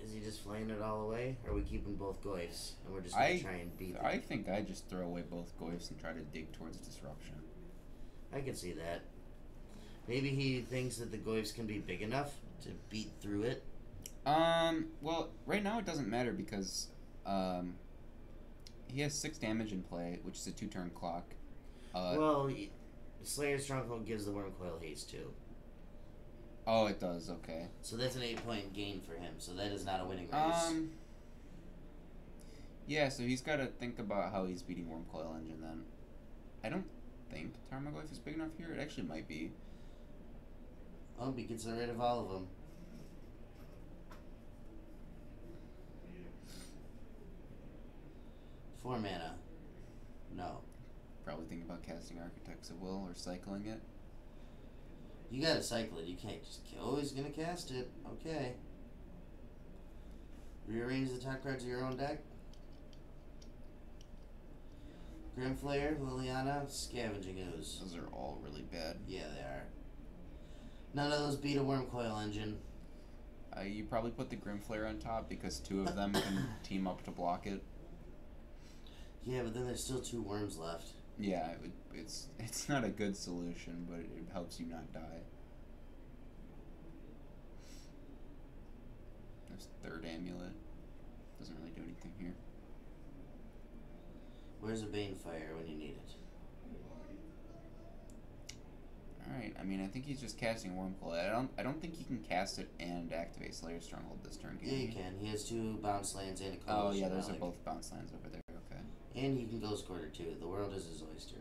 Is he just flaying it all away? Or are we keeping both Goyfs? And we're just gonna try and beat them?
I think I just throw away both Goyfs and try to dig towards disruption.
I can see that. Maybe he thinks that the Goyfs can be big enough to beat through it.
Well, right now it doesn't matter because, he has 6 damage in play, which is a 2-turn clock.
Slayer Stronghold gives the Wormcoil haste too.
Oh, it does, okay.
So that's an 8-point gain for him. So that is not a winning race.
Yeah, so he's got to think about how he's beating Wormcoil Engine then. I don't think Tarmogoyf is big enough here. It actually might be.
Oh, he gets rid of all of them. Four mana. No.
Probably thinking about casting Architects of Will or cycling it.
You gotta cycle it. You can't just kill. Oh, he's gonna cast it. Okay. Rearrange the top cards of your own deck. Grimflayer, Liliana, Scavenging Ooze.
Those are all really bad.
Yeah, they are. None of those beat a Wormcoil engine.
You probably put the Grimflayer on top because 2 of them can team up to block it.
Yeah, but then there's still 2 worms left.
Yeah, it's not a good solution, but it helps you not die. There's 3rd Amulet. Doesn't really do anything here.
Where's a Banefire when you need it?
Alright, I mean, I think he's just casting Wormcoil. I don't think he can cast it and activate Slayer Stronghold this turn, can
Yeah,
he?
you can. He has 2 bounce lands and a
Oh,
Coalition
yeah, those are
Relic.
both bounce lands over there, okay.
And he can Ghost Quarter too. The world is his oyster.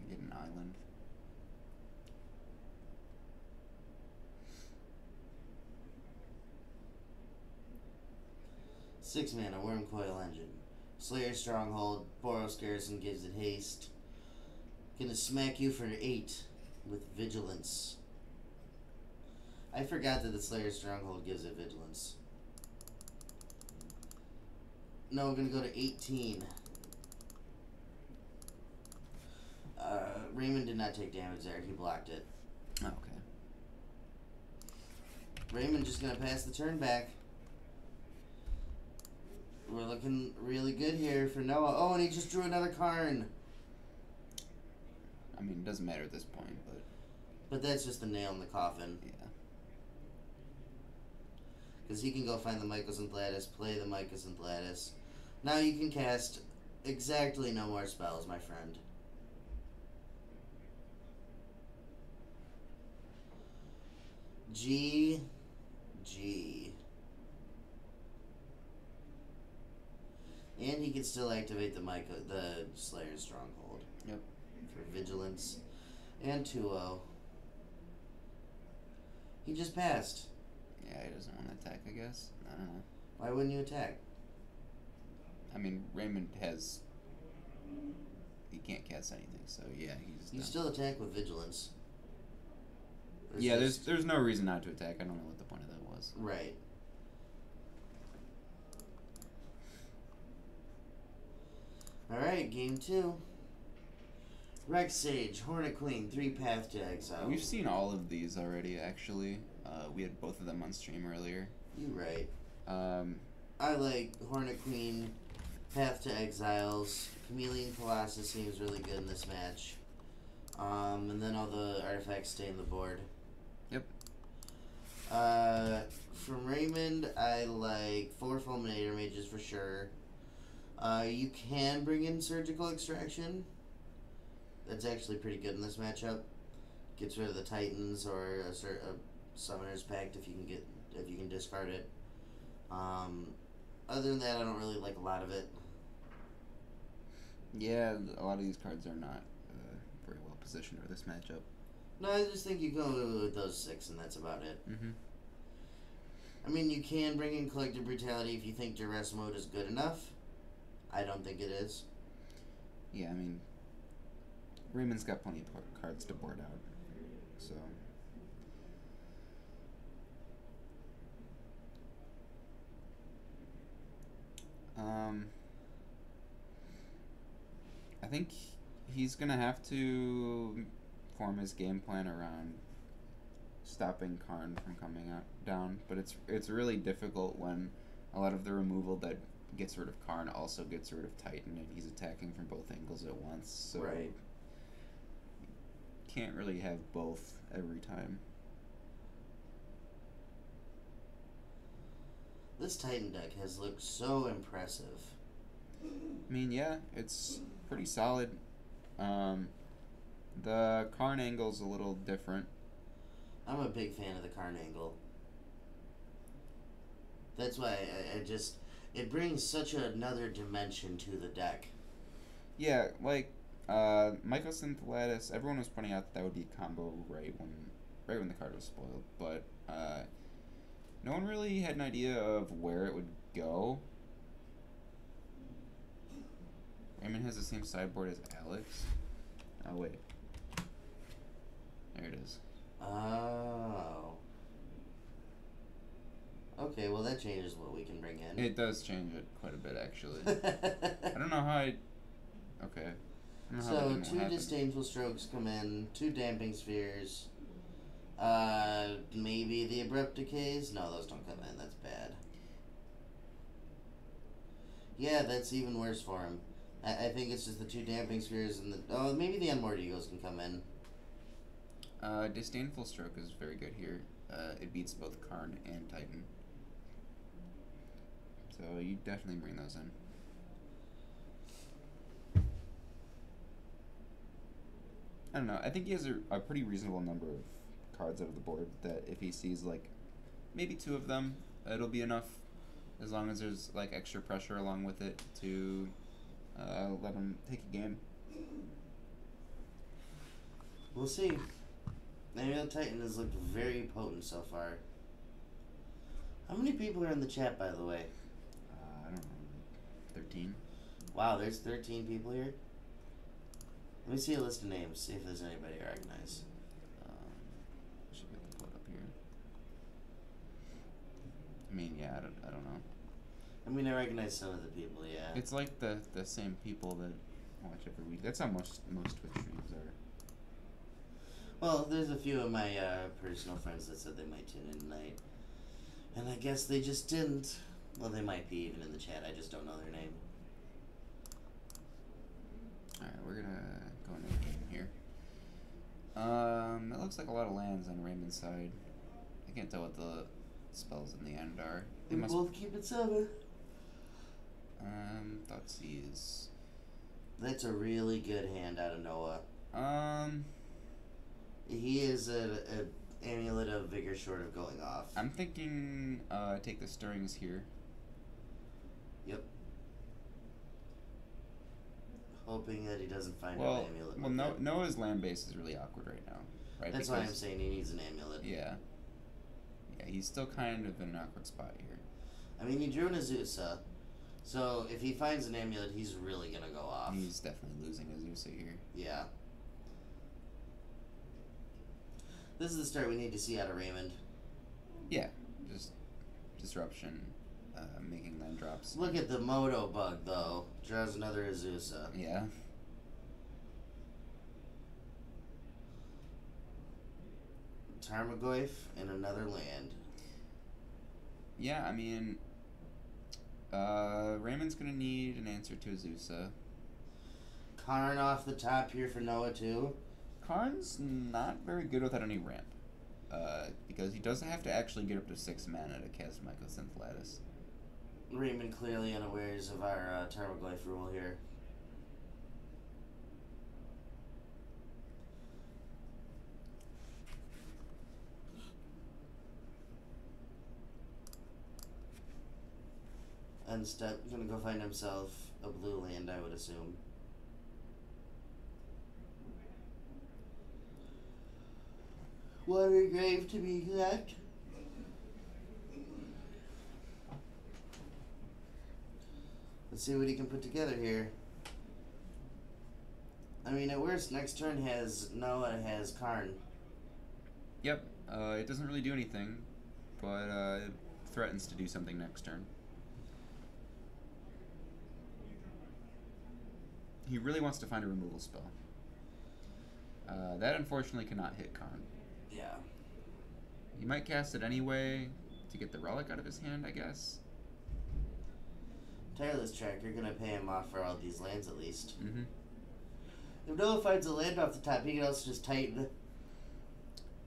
Get an island.
Six mana, Wormcoil Engine. Slayer Stronghold, Boros Garrison gives it haste. Gonna smack you for 8. with Vigilance. I forgot that the Slayer's Stronghold gives it Vigilance. No, we're going to go to 18. Raymond did not take damage there. He blocked it.
Oh, okay.
Raymond just going to pass the turn back. We're looking really good here for Noah. Oh, and he just drew another Karn.
I mean, it doesn't matter at this point, but...
But that's just the nail in the coffin.
Yeah.
Because he can go find the Mycosynth Lattice, play the Mycosynth Lattice. Now you can cast exactly no more spells, my friend. G. And he can still activate the Slayer's Stronghold.
Yep.
For Vigilance. And 2-0. He just passed.
Yeah, he doesn't want to attack, I guess. I don't know.
Why wouldn't you attack?
I mean, Raymond has... He can't cast anything, so yeah, he's...
You
done.
still attack with Vigilance.
Yeah, there's no reason not to attack. I don't know what the point of that was.
Right. Alright, game 2. Rex Sage, Hornet Queen, 3 Path to Exile.
We've seen all of these already, actually. We had both of them on stream earlier.
You're right.
Um,
I like Hornet Queen, Path to Exiles. Chameleon Colossus seems really good in this match. And then all the artifacts stay on the board.
Yep.
From Raymond, I like 4 Fulminator Mages for sure. You can bring in Surgical Extraction. That's actually pretty good in this matchup. Gets rid of the Titans or a Summoner's Pact if you can discard it. Other than that, I don't really like a lot of it.
yeah, a lot of these cards are not very well positioned for this matchup.
No, I just think you go with those 6 and that's about it.
Mm-hmm.
I mean, you can bring in Collective Brutality if you think Duress Mode is good enough. I don't think it is.
Yeah, I mean, Raymond's got plenty of cards to board out, so... I think he's gonna have to form his game plan around stopping Karn from coming down, but it's really difficult when a lot of the removal that gets rid of Karn also gets rid of Titan, and he's attacking from both angles at once, so
Right.
Can't really have both every time.
This Titan deck has looked so impressive.
I mean, yeah, it's pretty solid. The Karn angle's a little different.
I'm a big fan of the Karn angle. That's why I just... It brings such another dimension to the deck.
Yeah, like, Mycosynth Lattice, everyone was pointing out that would be a combo right when the card was spoiled, but no one really had an idea of where it would go. Raymond has the same sideboard as Alex. Oh, wait. There it is.
Oh. Okay, well that changes what we can bring in.
It does change it quite a bit, actually. I don't know how I... Okay. I don't know how that
So,
didn't
2
happen.
Disdainful Strokes come in, 2 Damping Spheres. Maybe the Abrupt Decays? No, those don't come in, that's bad. Yeah, that's even worse for him. I think it's just the 2 Damping Spheres and the... Oh, maybe the Unmoored Eagles can come in.
Disdainful Stroke is very good here. It beats both Karn and Titan. So you definitely bring those in. I don't know. I think he has a pretty reasonable number of cards out of the board that if he sees, like, maybe 2 of them, it'll be enough. As long as there's, like, extra pressure along with it to let him take a game.
We'll see. Maybe the Titan has looked very potent so far. How many people are in the chat, by the way?
I don't know. 13?
Wow, there's 13 people here. Let me see a list of names, see if there's anybody I recognize.
I mean, yeah, I don't know.
I mean, I recognize some of the people, yeah.
It's like the same people that watch every week. That's how most Twitch streams are.
Well, there's a few of my personal friends that said they might tune in tonight. And I guess they just didn't. Well, they might be even in the chat. I just don't know their name.
Alright, we're gonna go into the game here. It looks like a lot of lands on Raymond's side. I can't tell what the spells in the end are. They
We
must.
both keep it 7.
Thoughtseize.
That's a really good hand out of Noah. He is a amulet of vigor short of going off.
I'm thinking, take the stirrings here.
Yep. Hoping that he doesn't find
Well,
an amulet.
well,
with it.
Noah's land base is really awkward right now, right?
That's why I'm saying he needs an amulet.
Yeah. Yeah, he's still kind of in an awkward spot here.
I mean, he drew an Azusa, so if he finds an amulet, he's really gonna go off.
He's definitely losing Azusa here.
Yeah. This is the start we need to see out of Raymond.
Yeah, just disruption, making land drops.
Look at the Moto bug, though. Draws another Azusa.
Yeah.
Tarmogoyf and another land.
Yeah, I mean, Raymond's gonna need an answer to Azusa.
Karn off the top here for Noah, too.
Karn's not very good without any ramp, because he doesn't have to actually get up to 6 mana to cast Mycosynth Lattice.
Raymond clearly unawares of our Tarmogoyf rule here. Unstep, gonna go find himself a blue land, I would assume. Water grave to be exact. Let's see what he can put together here. I mean, at worst, next turn Noah has Karn.
Yep, it doesn't really do anything, but it threatens to do something next turn. He really wants to find a removal spell. That unfortunately cannot hit Karn.
Yeah.
He might cast it anyway to get the relic out of his hand, I guess.
Tireless Tracker gonna pay him off for all these lands at least.
Mm-hmm.
If Noah finds a land off the top, he can also just tighten.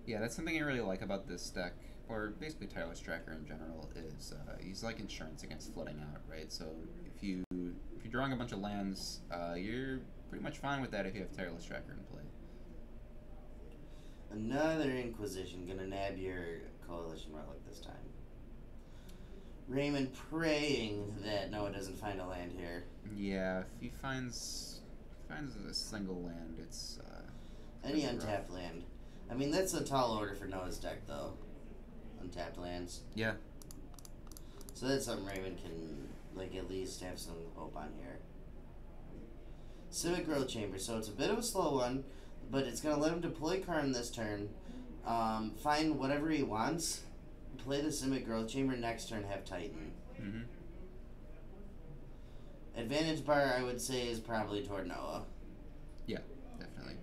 Yeah, that's something I really like about this deck, or basically Tireless Tracker in general, is he's like insurance against flooding out, right? So if you're drawing a bunch of lands, you're pretty much fine with that if you have Tireless Tracker in play.
Another Inquisition gonna nab your Coalition Relic this time. Raymond praying that Noah doesn't find a land here.
Yeah, if he finds a single land, it's
Any
pretty
untapped land. I mean, that's a tall order for Noah's deck, though. Untapped lands.
Yeah.
So that's something Raymond can, like, at least have some hope on here. Civic Growth Chamber. So it's a bit of a slow one, but it's going to let him deploy Karn this turn. Find whatever he wants. Play the Civic Growth Chamber next turn, have Titan.
Mm-hmm.
Advantage bar, I would say, is probably toward Noah.
Yeah, definitely.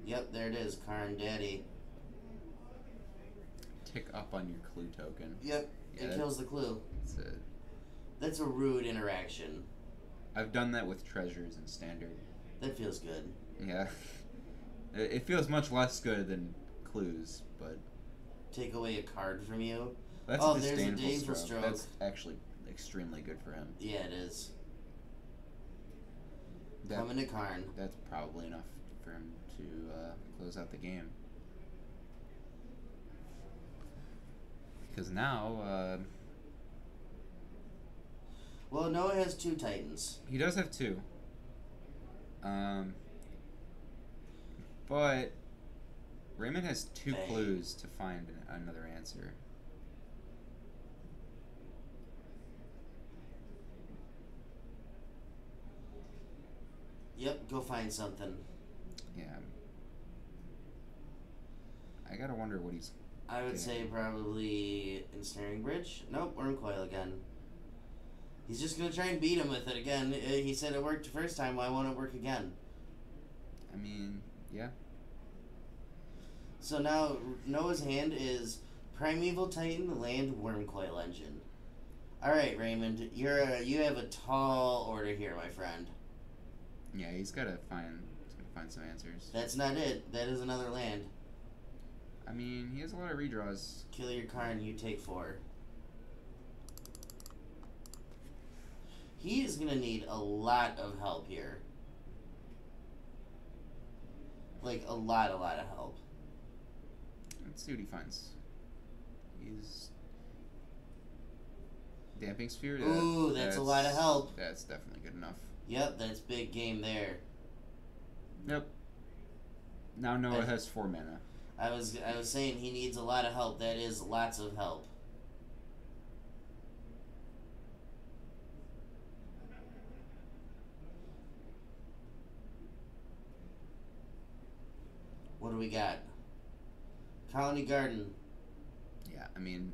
Yep, there it is. Karn Daddy.
Tick up on your clue token.
Yep,
Yeah,
it kills the clue.
That's it.
That's a rude interaction.
I've done that with treasures in standard.
That feels good.
Yeah. It feels much less good than clues, but
Take away a card from you.
that's
Oh,
a
there's a
disdainful
Disdainful
stroke.
Stroke.
That's actually extremely good for him.
Yeah, it is.
That,
Coming to Karn.
that's probably enough for him to close out the game. Because now,
Well, Noah has 2 Titans.
he does have 2. But Raymond has 2
Dang.
clues to find another answer.
Yep, go find something.
Yeah. I gotta wonder what he's
I would say probably Ensnaring Bridge. Nope, Wormcoil again. He's just gonna try and beat him with it again. He said it worked the first time. Why won't it work again?
I mean, yeah.
So now Noah's hand is Primeval Titan, Land, Wormcoil Engine. All right, Raymond, you have a tall order here, my friend.
Yeah, he's gotta find some answers.
That's not it. That is another land.
I mean, he has a lot of redraws.
Kill your Karn, you take 4. He is gonna need a lot of help here. Like a lot of help.
Let's see what he finds. He's Damping Sphere.
Ooh, that's a lot of help.
That's definitely good enough.
Yep, that's big game there.
Yep. Now Noah has 4 mana.
I was saying he needs a lot of help. That is lots of help. What do we got? Colony Garden.
Yeah, I mean,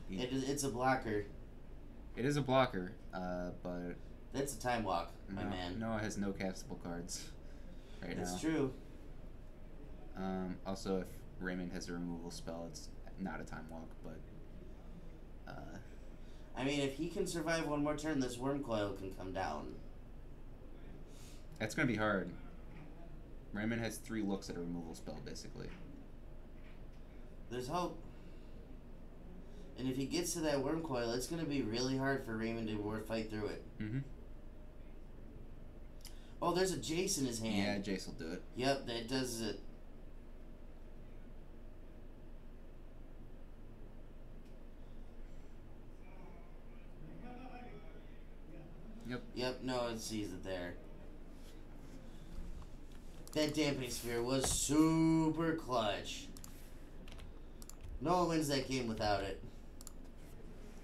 It's a blocker.
It is a blocker, but
That's a time walk, my man.
Noah has no castable cards right now.
That's true.
Also, if Raymond has a removal spell, it's not a time walk, but
I mean, if he can survive one more turn, this Wormcoil can come down.
that's gonna be hard. Raymond has 3 looks at a removal spell, basically.
There's hope. And if he gets to that Wormcoil, it's going to be really hard for Raymond to fight through it.
Mm-hmm.
Oh, there's a Jace in his hand.
Yeah, Jace will do it.
Yep, that does it. Yep, no, it sees it there. That Dampening Sphere was super clutch. No one wins that game without it.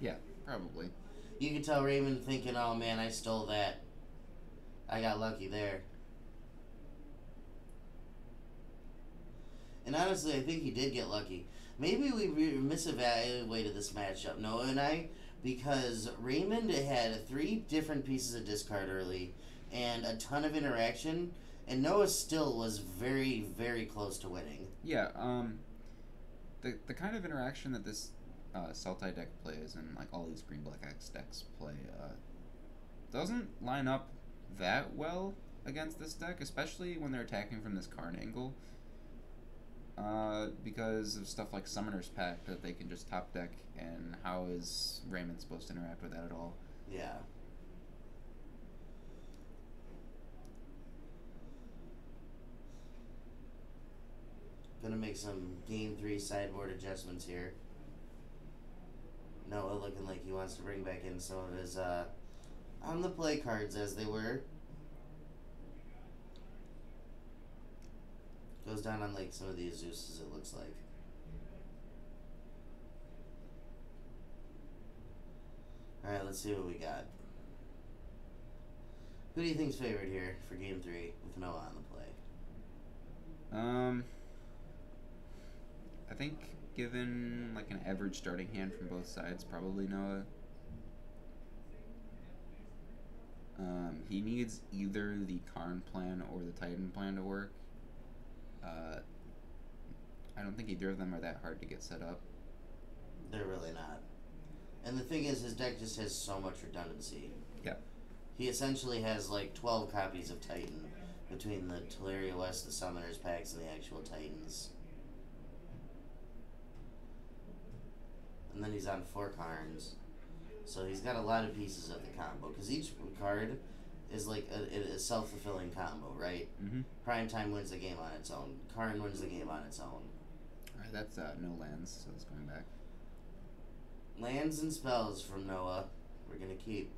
Yeah, probably.
You can tell Raymond thinking, oh man, I stole that. I got lucky there. And honestly, I think he did get lucky. Maybe we misevaluated this matchup, Noah and I, because Raymond had 3 different pieces of discard early and a ton of interaction, and Noah still was very, very close to winning.
Yeah, the kind of interaction that this Sultai deck plays and like all these Green Black X decks play doesn't line up that well against this deck, especially when they're attacking from this Karn angle. Because of stuff like Summoner's Pact that they can just top deck, and how is Raymond supposed to interact with that at all?
Yeah. Gonna make some game 3 sideboard adjustments here. Noah looking like he wants to bring back in some of his on the play cards as they were. Goes down on like some of the Azuses, it looks like. Alright, let's see what we got. Who do you think's favored here for game 3 with Noah on the play?
I think given like an average starting hand from both sides, probably Noah. He needs either the Karn plan or the Titan plan to work. I don't think either of them are that hard to get set up.
They're really not. And the thing is, his deck just has so much redundancy.
Yeah.
He essentially has like 12 copies of Titan between the Teleria West, the Summoner's Packs, and the actual Titans. And then he's on 4 Karns. So he's got a lot of pieces of the combo. Because each card is like a self-fulfilling combo, right?
Mm-hmm.
Primetime wins the game on its own. Karn wins the game on its own.
Alright, that's no lands, so it's going back.
Lands and spells from Noah. We're going to keep.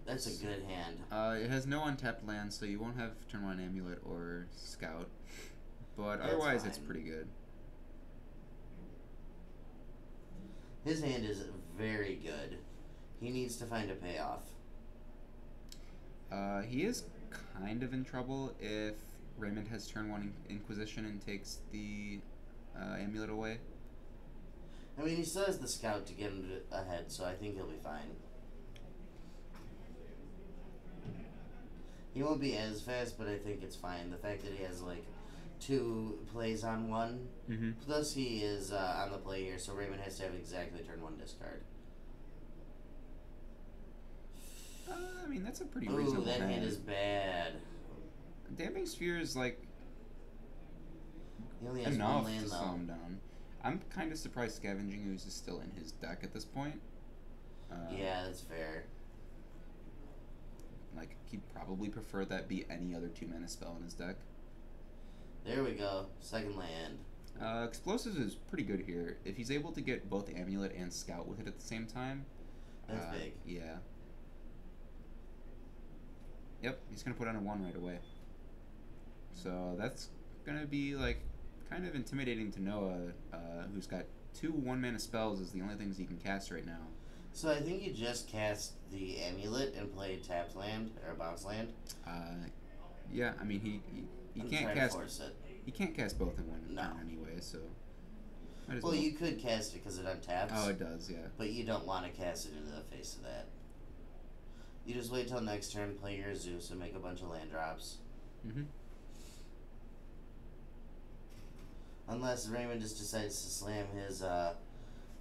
That's a good hand.
It has no untapped lands, so you won't have turn 1 Amulet or Scout. But
That's
otherwise,
fine.
it's pretty good.
His hand is very good. He needs to find a payoff.
He is kind of in trouble if Raymond has turn 1 Inquisition and takes the Amulet away.
I mean, he still has the scout to get him ahead, so I think he'll be fine. He won't be as fast, but I think it's fine. The fact that he has, like, 2 plays on 1.
Mm-hmm.
Plus, he is on the play here, so Raymond has to have exactly turn 1 discard.
I mean, that's a pretty
Ooh,
reasonable
that
hand.
hand is bad.
Damping Sphere is, like,
He only has
enough
1 land,
to slow
though.
him down. I'm kind of surprised Scavenging Ooze is still in his deck at this point.
Yeah, that's fair.
Like, he'd probably prefer that be any other 2-mana spell in his deck.
There we go. Second land.
Explosives is pretty good here. If he's able to get both Amulet and Scout with it at the same time.
That's big.
Yeah. Yep, he's gonna put on a 1 right away. So that's gonna be, like, kind of intimidating to Noah, who's got 2 1-mana spells as the only things he can cast right now.
So I think you just cast the Amulet and play tapped land, or bounce land.
Yeah, I mean, he
I'm
can't
trying to
cast...
force it.
He can't cast both in one
No.
turn anyway, so... Might as
Well, you could cast it because it untaps.
Oh, it does, yeah.
But you don't want to cast it into the face of that. You just wait till next turn, play your Zeus, and make a bunch of land drops.
Mm-hmm.
Unless Raymond just decides to slam his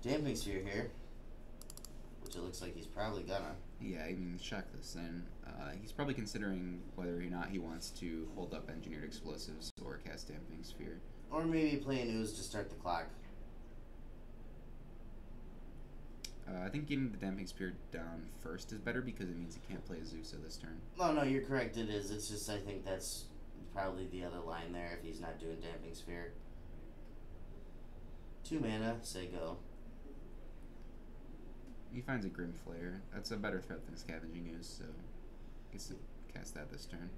Damping Sphere here. Which it looks like he's probably gonna.
Yeah, I mean, check this in. He's probably considering whether or not he wants to hold up Engineered Explosives or cast Damping Sphere.
Or maybe play an Ooze to start the clock.
I think getting the Damping Sphere down first is better because it means he can't play Azusa this turn.
No, you're correct, it is. It's just I think that's probably the other line there if he's not doing Damping Sphere. 2 mana, say go.
He finds a Grim Flare. That's a better threat than Scavenging Ooze, so gets to cast that this turn.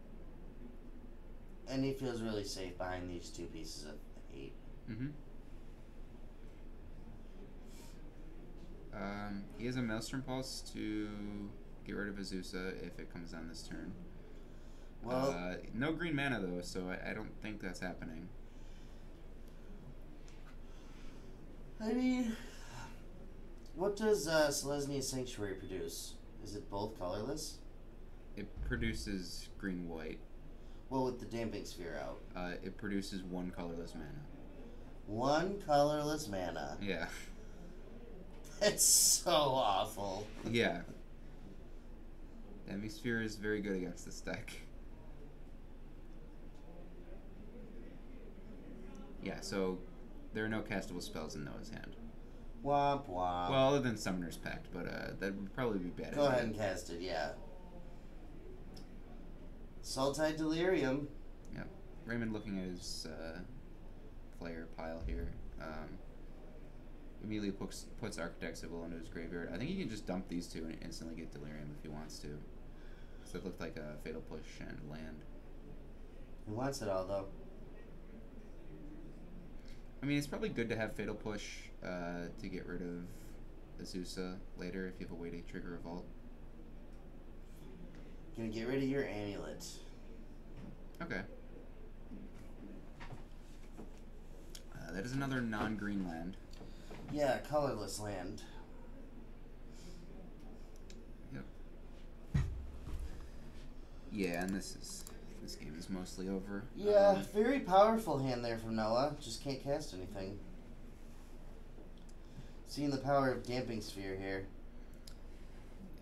And he feels really safe behind these 2 pieces of 8.
Mm-hmm. He has a Maelstrom Pulse to get rid of Azusa if it comes down this turn.
Well,
no green mana though, so I don't think that's happening.
I mean, what does Selesny's Sanctuary produce? Is it both colorless?
It produces green-white.
Well, with the Damping Sphere out.
It produces 1 colorless mana.
1 colorless mana.
Yeah.
That's so awful.
Yeah. Damping Sphere is very good against this deck. Yeah, so there are no castable spells in Noah's hand.
Womp womp.
Well, other than Summoner's Pact, but that would probably be bad.
Go ahead and cast it, yeah. Sultide Delirium.
Yep. Raymond looking at his player pile here. Immediately puts Architect Sibyl into his graveyard. I think he can just dump these 2 and instantly get Delirium if he wants to. So it looked like a Fatal Push and land.
He wants it all, though.
I mean, it's probably good to have Fatal Push to get rid of Azusa later if you have a way to trigger a Vault.
Gonna get rid of your Amulet.
Okay. That is another non-green land.
Yeah, colorless land.
Yep. Yeah, and this game is mostly over.
Yeah, very powerful hand there from Noah. Just can't cast anything. Seeing the power of Damping Sphere here.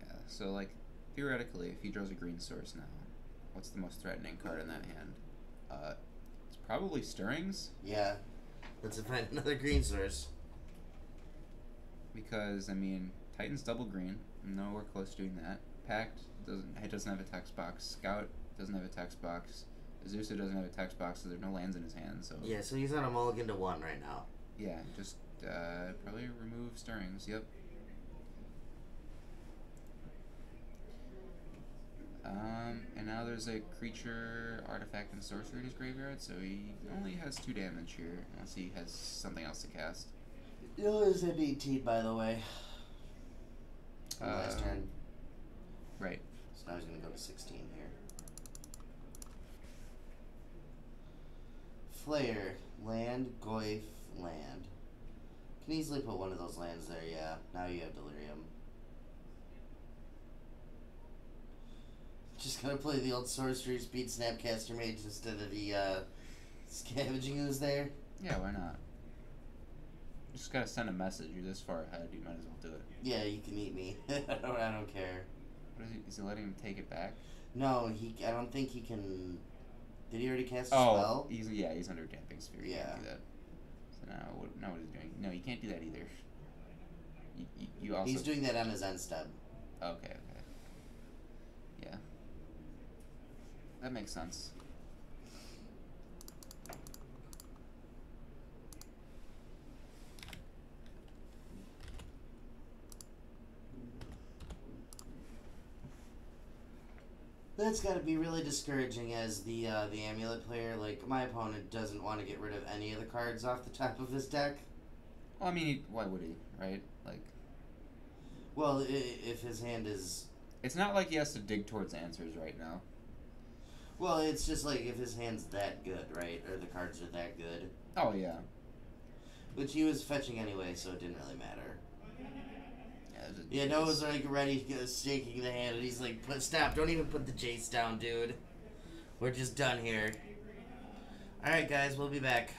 Yeah, so like theoretically, if he draws a green source now, what's the most threatening card in that hand? It's probably Stirrings,
Yeah. Let's find another green source.
because I mean Titan's double green, nowhere close to doing that. Pact doesn't have a text box. Scout doesn't have a text box. Azusa doesn't have a text box, so there's no lands in his hand. So
Yeah, so he's on a mulligan to 1 right now.
yeah, just probably remove Stirrings. Yep. And now there's a creature, artifact, and sorcery in his graveyard, so he only has 2 damage here, unless he has something else to cast.
Noah is at 18, by the way. From last turn.
Right.
So now he's going to go to 16 here. Flare, land, Goyf, land. Can easily put one of those lands there, yeah. Now you have Delirium. Just gonna play the old Sorcery Speed Snapcaster Mage instead of the Scavenging Ooze there.
Yeah, why not? Just gotta send a message. You're this far ahead. You might as well do it.
Yeah, you can eat me. I don't care.
What is he letting him take it back?
No, I don't think he can. Did he already cast a
Oh,
spell?
he's under Damping Sphere. He
Yeah.
can't do that. So now what is he doing? No, you can't do that either. You also.
He's doing that on his end step.
Okay. Yeah. That makes sense.
That's got to be really discouraging as the amulet player. Like, my opponent doesn't want to get rid of any of the cards off the top of his deck.
Well, I mean, why would he, right? Like,
well, if his hand is...
it's not like he has to dig towards answers right now.
Well, it's just like if his hand's that good, right? Or the cards are that good.
Oh, yeah.
Which he was fetching anyway, so it didn't really matter.
Yeah,
Noah's like ready to go shaking the hand, and he's like, stop, don't even put the Jace down, dude. We're just done here. Alright, guys, we'll be back.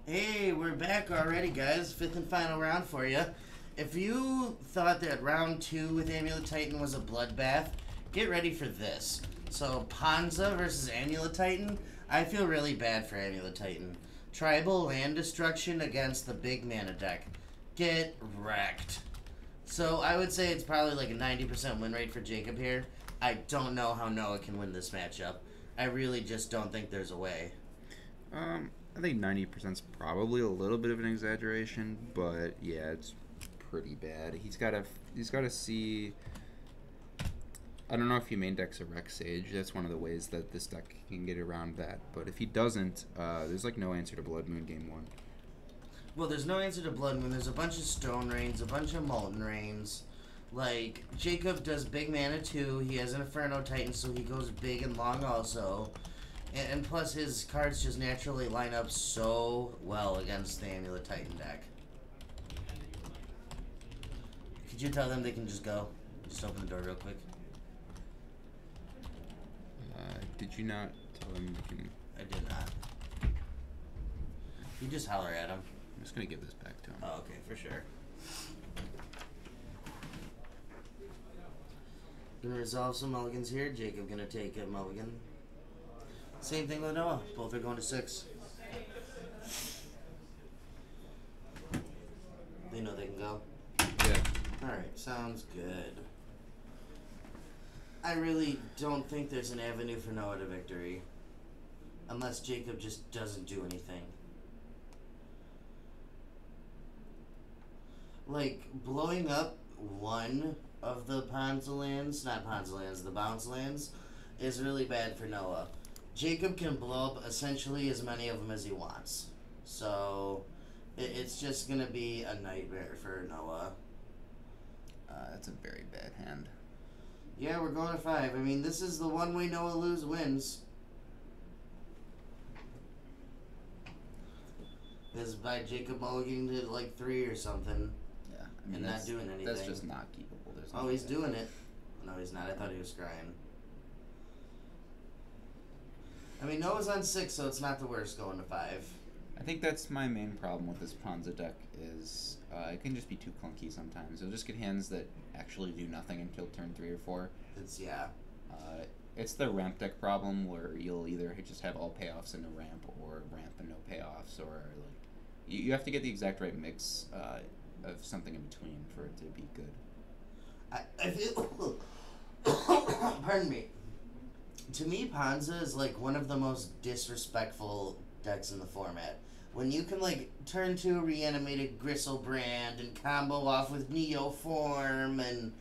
Hey, we're back already, guys. Fifth and final round for you. If you thought that round 2 with Amulet Titan was a bloodbath, get ready for this. So, Panza versus Amulet Titan. I feel really bad for Amulet Titan. Tribal land destruction against the big mana deck. Get wrecked. So, I would say it's probably like a 90% win rate for Jacob here. I don't know how Noah can win this matchup. I really just don't think there's a way.
I think 90% is probably a little bit of an exaggeration, but yeah, it's pretty bad. He's got to see. I don't know if he main decks a Rex Sage. That's one of the ways that this deck can get around that. But if he doesn't, there's like no answer to Blood Moon game 1.
Well, there's no answer to Blood Moon. There's a bunch of Stone Rains, a bunch of Molten Rains. Like, Jacob does big mana too. He has an Inferno Titan, so he goes big and long also. And plus, his cards just naturally line up so well against the Amulet Titan deck. Could you tell them they can just go? Just open the door real quick.
Did you not tell him you can...
I did not. You just holler at him.
I'm just going to give this back to him.
Oh, okay, for sure. Gonna resolve some mulligans here. Jacob gonna take a mulligan. Same thing with Noah. Both are going to 6. They know they can go.
Yeah.
Alright, sounds good. I really don't think there's an avenue for Noah to victory. Unless Jacob just doesn't do anything. Like, blowing up one of the Ponza lands, not Ponza lands, the bounce lands, is really bad for Noah. Jacob can blow up essentially as many of them as he wants. So, it's just going to be a nightmare for Noah.
That's a very bad hand.
Yeah, we're going to 5. I mean, this is the one way Noah wins. Is by Jacob mulliganing to like 3 or something.
Yeah. I mean,
And not doing anything.
That's just not keepable. There's no
Oh, he's
way.
doing it. No, he's not. I thought he was crying. I mean, Noah's on 6, so it's not the worst going to 5.
I think that's my main problem with this Ponza deck is it can just be too clunky sometimes. You'll just get hands that actually do nothing until turn 3 or 4.
It's, yeah.
It's the ramp deck problem where you'll either just have all payoffs in a ramp or ramp and no payoffs, or like you have to get the exact right mix of something in between for it to be good.
I feel... Pardon me. To me, Ponza is like one of the most disrespectful decks in the format. When you can like turn 2 reanimated Gristlebrand and combo off with Neoform and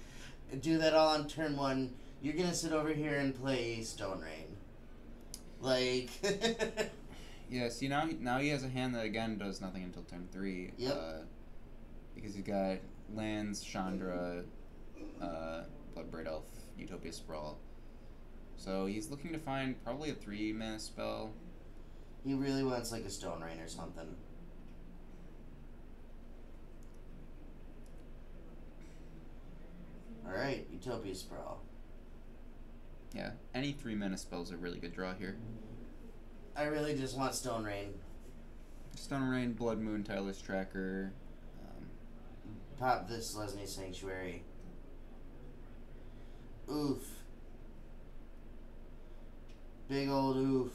do that all on turn 1, you're gonna sit over here and play Stone Rain. Like...
Yeah, see now he has a hand that again does nothing until turn 3.
Yep.
Because he's got lands, Chandra, Bloodbraid Elf, Utopia Sprawl. So he's looking to find probably a 3-mana spell.
He really wants like a Stone Rain or something. Alright, Utopia Sprawl.
Yeah, any 3-mana spells are a really good draw here.
I really just want Stone Rain.
Stone Rain, Blood Moon, Tireless Tracker.
Pop this Lesney Sanctuary. Oof. Big old oof.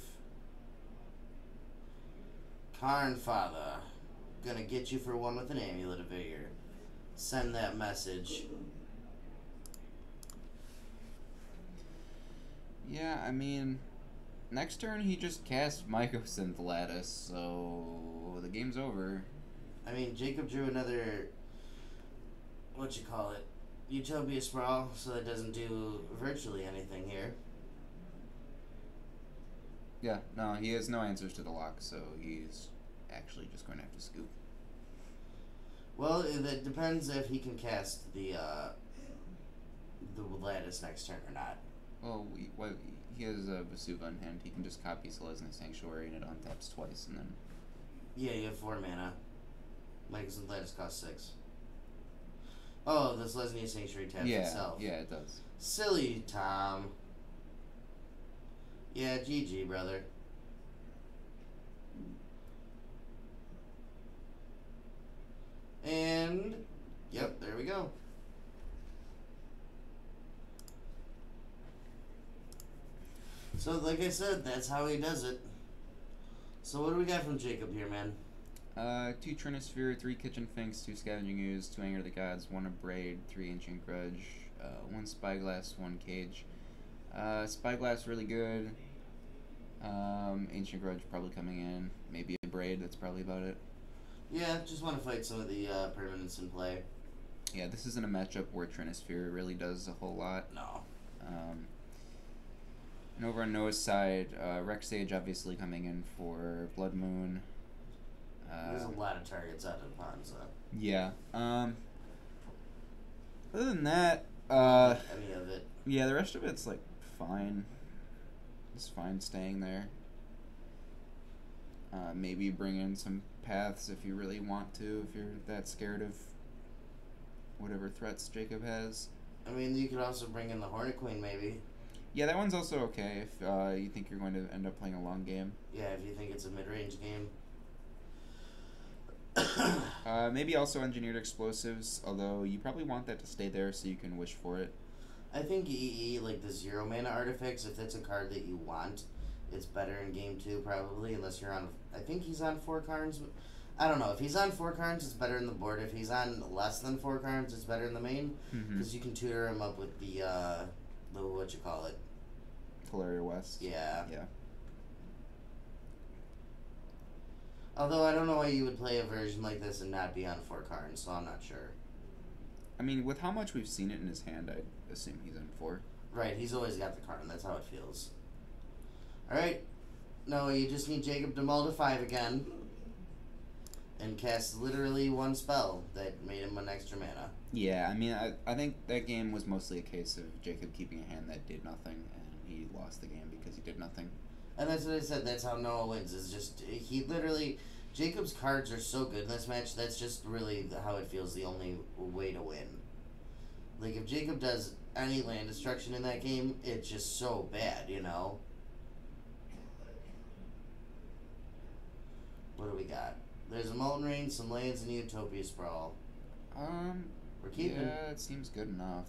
Karn Father. Gonna get you for 1 with an Amulet of Vigor. Send that message.
Yeah, I mean, next turn he just casts Mycosynth Lattice, so the game's over.
I mean, Jacob drew another, Utopia Sprawl, so that doesn't do virtually anything here.
Yeah, no, he has no answers to the lock, so he's actually just going to have to scoop.
Well, it depends if he can cast the Lattice next turn or not.
Well, he has a Vesuva in hand. He can just copy Selesnya Sanctuary and it untaps twice, and then...
Yeah, you have 4 mana. Mycosynth Lattice costs 6. Oh, this Lesney Sanctuary taps itself.
Yeah, it does.
Silly Tom. Yeah, GG, brother. And yep, there we go. So like I said, that's how he does it. So what do we got from Jacob here, man?
2 Trinisphere, 3 Kitchen Finks, 2 Scavenging Ooze, 2 Anger of the Gods, 1 Abrade, 3 Ancient Grudge, 1 Spyglass, 1 Cage. Spyglass really good. Ancient Grudge probably coming in. Maybe Abrade, that's probably about it.
Yeah, just want to fight some of the permanents in play.
Yeah, this isn't a matchup where Trinisphere really does a whole lot.
No.
And over on Noah's side, Rex Sage obviously coming in for Blood Moon.
There's a lot of targets out of Ponza.
Yeah. Other than that,
Any of it.
yeah, the rest of it's like fine. It's fine staying there. Maybe bring in some paths if you really want to, if you're that scared of whatever threats Jacob has.
I mean, you could also bring in the Hornet Queen, maybe.
Yeah, that one's also okay if you think you're going to end up playing a long game.
Yeah, if you think it's a mid-range game.
Maybe also engineered explosives, although you probably want that to stay there so you can wish for it.
I think EE, like the 0 mana artifacts, if it's a card that you want, it's better in game 2 probably, unless you're on, I think he's on 4 cards. I don't know, if he's on 4 cards, it's better in the board. If he's on less than 4 cards, it's better in the main, because you can tutor him up with the whatchamacallit.
Teleria West.
Yeah.
Yeah.
Although I don't know why you would play a version like this and not be on 4 cards, so I'm not sure.
I mean, with how much we've seen it in his hand, I'd assume he's in 4.
Right, he's always got the card, and that's how it feels. Alright. No, you just need Jacob to mull to 5 again. And cast literally 1 spell that made him 1 extra mana.
Yeah, I mean, I think that game was mostly a case of Jacob keeping a hand that did nothing, and he lost the game because he did nothing.
And that's what I said, that's how Noah wins, is just, he literally, Jacob's cards are so good in this match, that's just really how it feels, the only way to win. Like, if Jacob does any land destruction in that game, it's just so bad, you know? What do we got? There's a Molten Rain, some lands, and Utopia Sprawl. We're keeping.
Yeah, it seems good enough.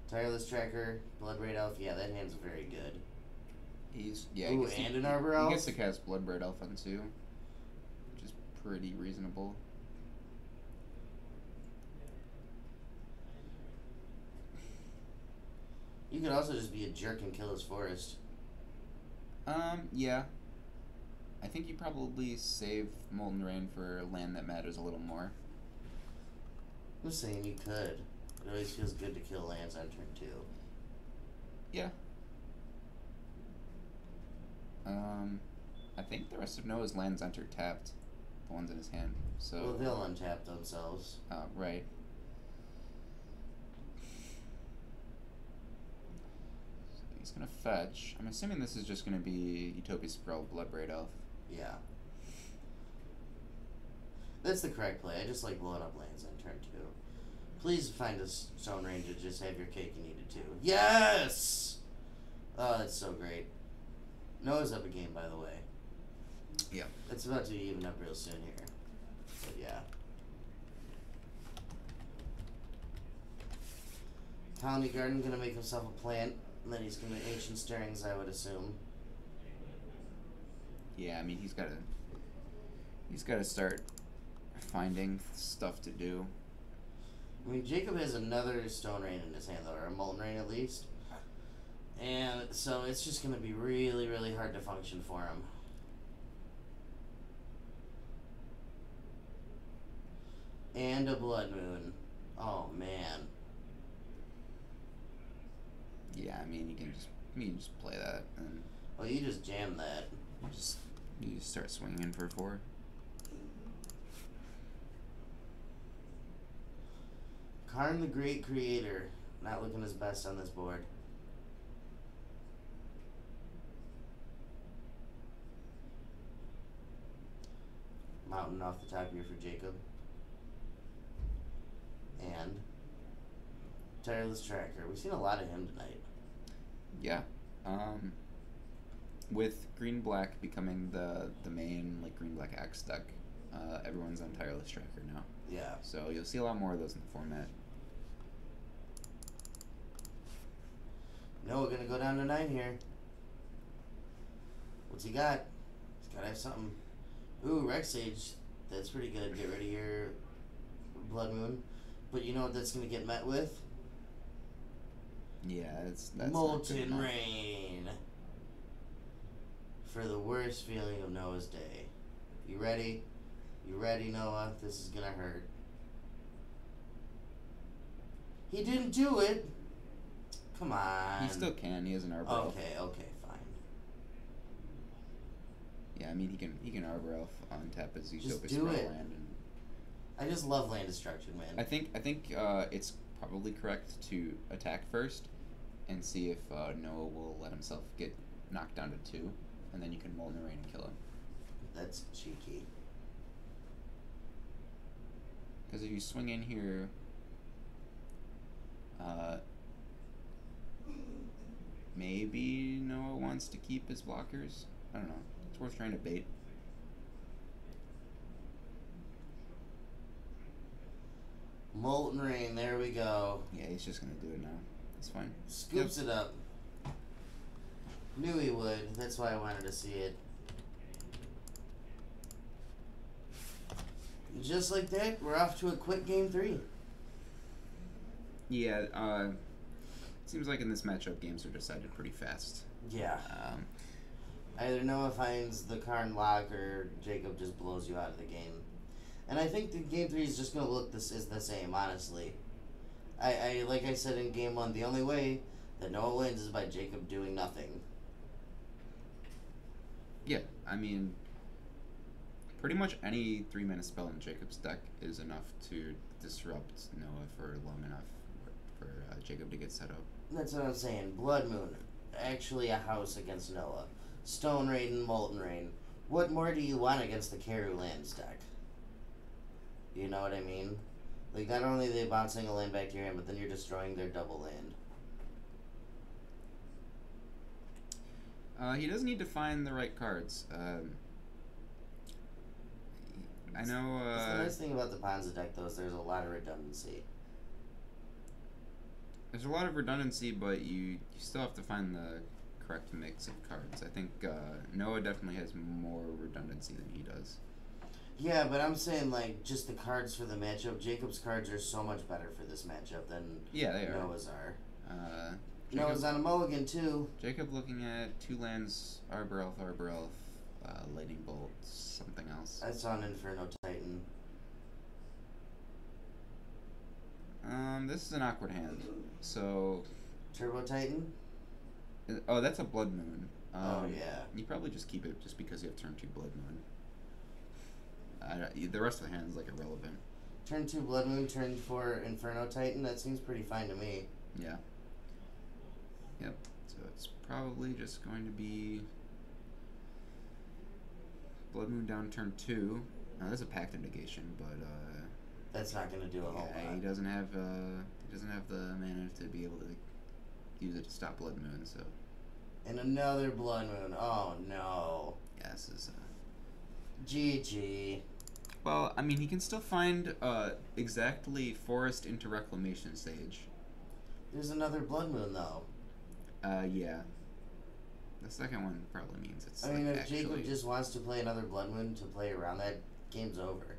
Tireless Tracker, Bloodbraid Elf, yeah, that hand's very good.
He's, yeah.
Ooh, and an Arbor Elf?
He gets to cast Bloodbraid Elf on 2, which is pretty reasonable.
You could also just be a jerk and kill his forest.
Yeah. I think you probably save Molten Rain for land that matters a little more.
I'm just saying you could. It always feels good to kill lands on turn 2.
Yeah. I think the rest of Noah's lands enter tapped. The ones in his hand. So.
Well, they'll untap themselves.
Right. So he's gonna fetch. I'm assuming this is just gonna be Utopia Sprawl, Bloodbraid Elf.
Yeah. That's the correct play. I just like blowing up lands on turn 2. Please find a Stone Ranger to just have your cake you needed to. Yes! Oh, that's so great. Noah's up a game, by the way.
Yeah.
It's about to even up real soon here. But yeah. Colony Garden gonna make himself a plant, and then he's gonna Ancient Stirrings, I would assume.
Yeah, I mean he's gotta start finding stuff to do.
I mean, Jacob has another Stone Rain in his hand, though, or a Molten Rain at least. And so it's just going to be really, really hard to function for him. And a Blood Moon. Oh, man.
Yeah, I mean you can just play that and
Well, you just jam that.
you just start swinging for 4.
Karn the Great Creator. Not looking his best on this board. Mountain off the top here for Jacob. And Tireless Tracker. We've seen a lot of him tonight.
Yeah. With green black becoming the main like green black axe deck, everyone's on Tireless Tracker now.
Yeah.
So you'll see a lot more of those in the format.
No, we're gonna go down to 9 here. What's he got? He's gotta have something. Ooh, Rex Sage. That's pretty good. Get rid of your Blood Moon. But you know what that's gonna get met with?
Yeah, that's not good
Molten
enough.
Rain. For the worst feeling of Noah's day. You ready? You ready, Noah? This is gonna hurt. He didn't do it. Come on.
He still can. He has an Arbor Elf.
Okay, fine.
Yeah, I mean he can Arbor Elf on tap as
Just
Utopic
do
Spell
it.
land. And
I just love land destruction, man.
I think it's probably correct to attack first, and see if Noah will let himself get knocked down to 2, and then you can Molten Rain and kill him.
That's cheeky.
Because if you swing in here, maybe Noah wants to keep his blockers. I don't know. It's worth trying to bait.
Molten Rain, there we go.
Yeah, he's just gonna do it now. It's fine.
Scoops it up. Knew he would. That's why I wanted to see it. Just like that, we're off to a quick game 3.
Yeah, seems like in this matchup, games are decided pretty fast.
Yeah.
Um,
Either Noah finds the Karn lock or Jacob just blows you out of the game. And I think the game 3 is just going to look the same, honestly. I like I said in game 1, the only way that Noah wins is by Jacob doing nothing.
yeah, I mean, pretty much any 3-mana spell in Jacob's deck is enough to disrupt Noah for long enough for Jacob to get set up.
That's what I'm saying. Blood Moon, actually a house against Noah. Stone Rain, Molten Rain. What more do you want against the Karu lands deck? You know what I mean? Like, not only are they bouncing a land back to your hand, but then you're destroying their double land.
He does need to find the right cards. I know.
That's the nice thing about the Ponza deck, though, is there's a lot of redundancy.
There's a lot of redundancy, but you still have to find the correct mix of cards. I think Noah definitely has more redundancy than he does.
Yeah, but I'm saying, like, just the cards for the matchup. Jacob's cards are so much better for this matchup than
Yeah, they are.
Noah's are.
Jacob,
Noah's on a mulligan, too.
Jacob looking at 2 lands, Arbor Elf, Lightning Bolt, something else.
I saw an Inferno Titan.
This is an awkward hand. So,
Turbo Titan?
oh, that's a Blood Moon.
Oh, yeah.
You probably just keep it just because you have turn 2 Blood Moon. The rest of the hand is like irrelevant.
Turn 2 Blood Moon, turn 4 Inferno Titan. That seems pretty fine to me.
Yeah. Yep. So it's probably just going to be Blood Moon down turn 2. Now there's a Pact of Negation, but
That's not going to do a whole
yeah,
lot.
he doesn't have the mana to be able to use it to stop Blood Moon. So
And another Blood Moon. Oh, no.
yeah, this is.
GG.
Well, I mean, he can still find exactly Forest into Reclamation Stage.
There's another Blood Moon, though.
Yeah. The second one probably means it's.
I mean,
like
if
actually,
Jacob just wants to play another Blood Moon to play around that, game's over.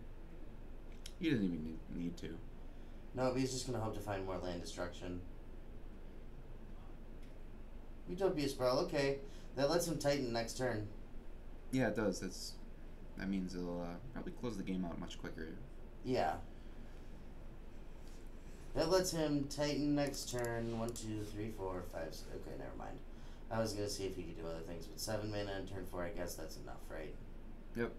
he doesn't even need to.
No, but he's just going to hope to find more land destruction. Utopia Sprawl, okay. That lets him Titan next turn.
Yeah, it does. That means it'll probably close the game out much quicker.
Yeah. That lets him Titan next turn. 1, 2, 3, 4, 5, 6. Okay, never mind. I was going to see if he could do other things, but 7 mana on turn 4, I guess that's enough, right?
Yep.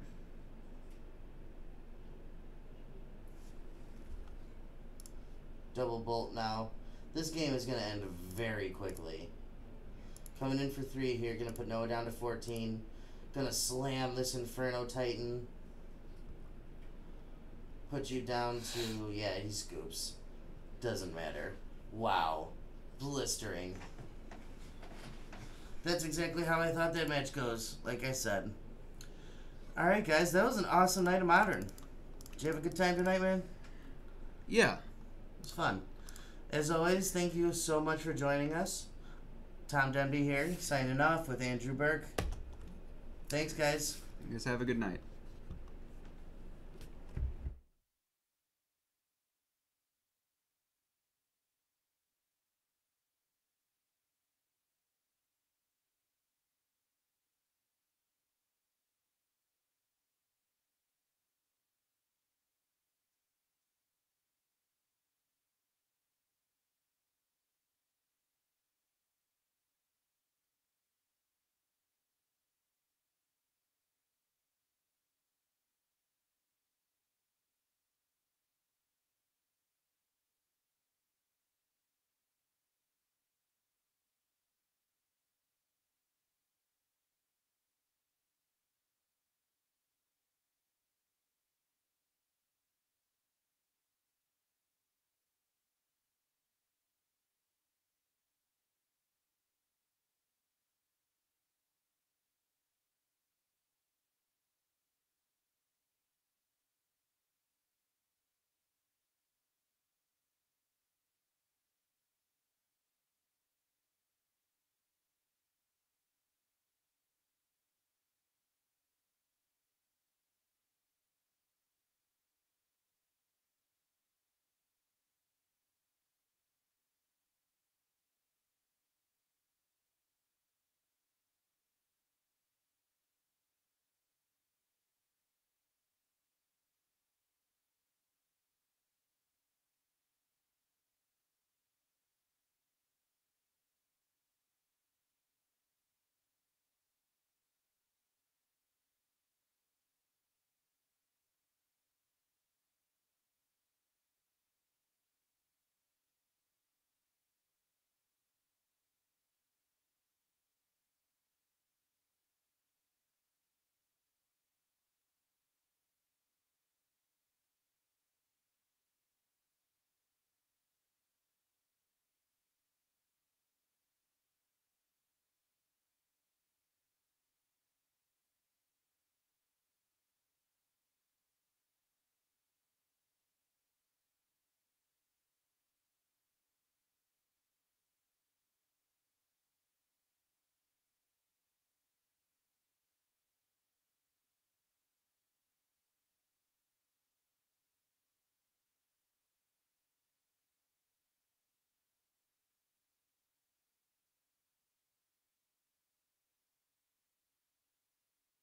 Double Bolt now. This game is going to end very quickly. Coming in for 3 here. Going to put Noah down to 14. Going to slam this Inferno Titan. Put you down to... Yeah, he scoops. Doesn't matter. Wow. Blistering. That's exactly how I thought that match goes. Like I said. All right, guys, that was an awesome night of Modern. Did you have a good time tonight, man?
Yeah.
It was fun. As always, thank you so much for joining us. Tom Denby here, signing off with Andrew Burke. Thanks, guys.
You guys have a good night.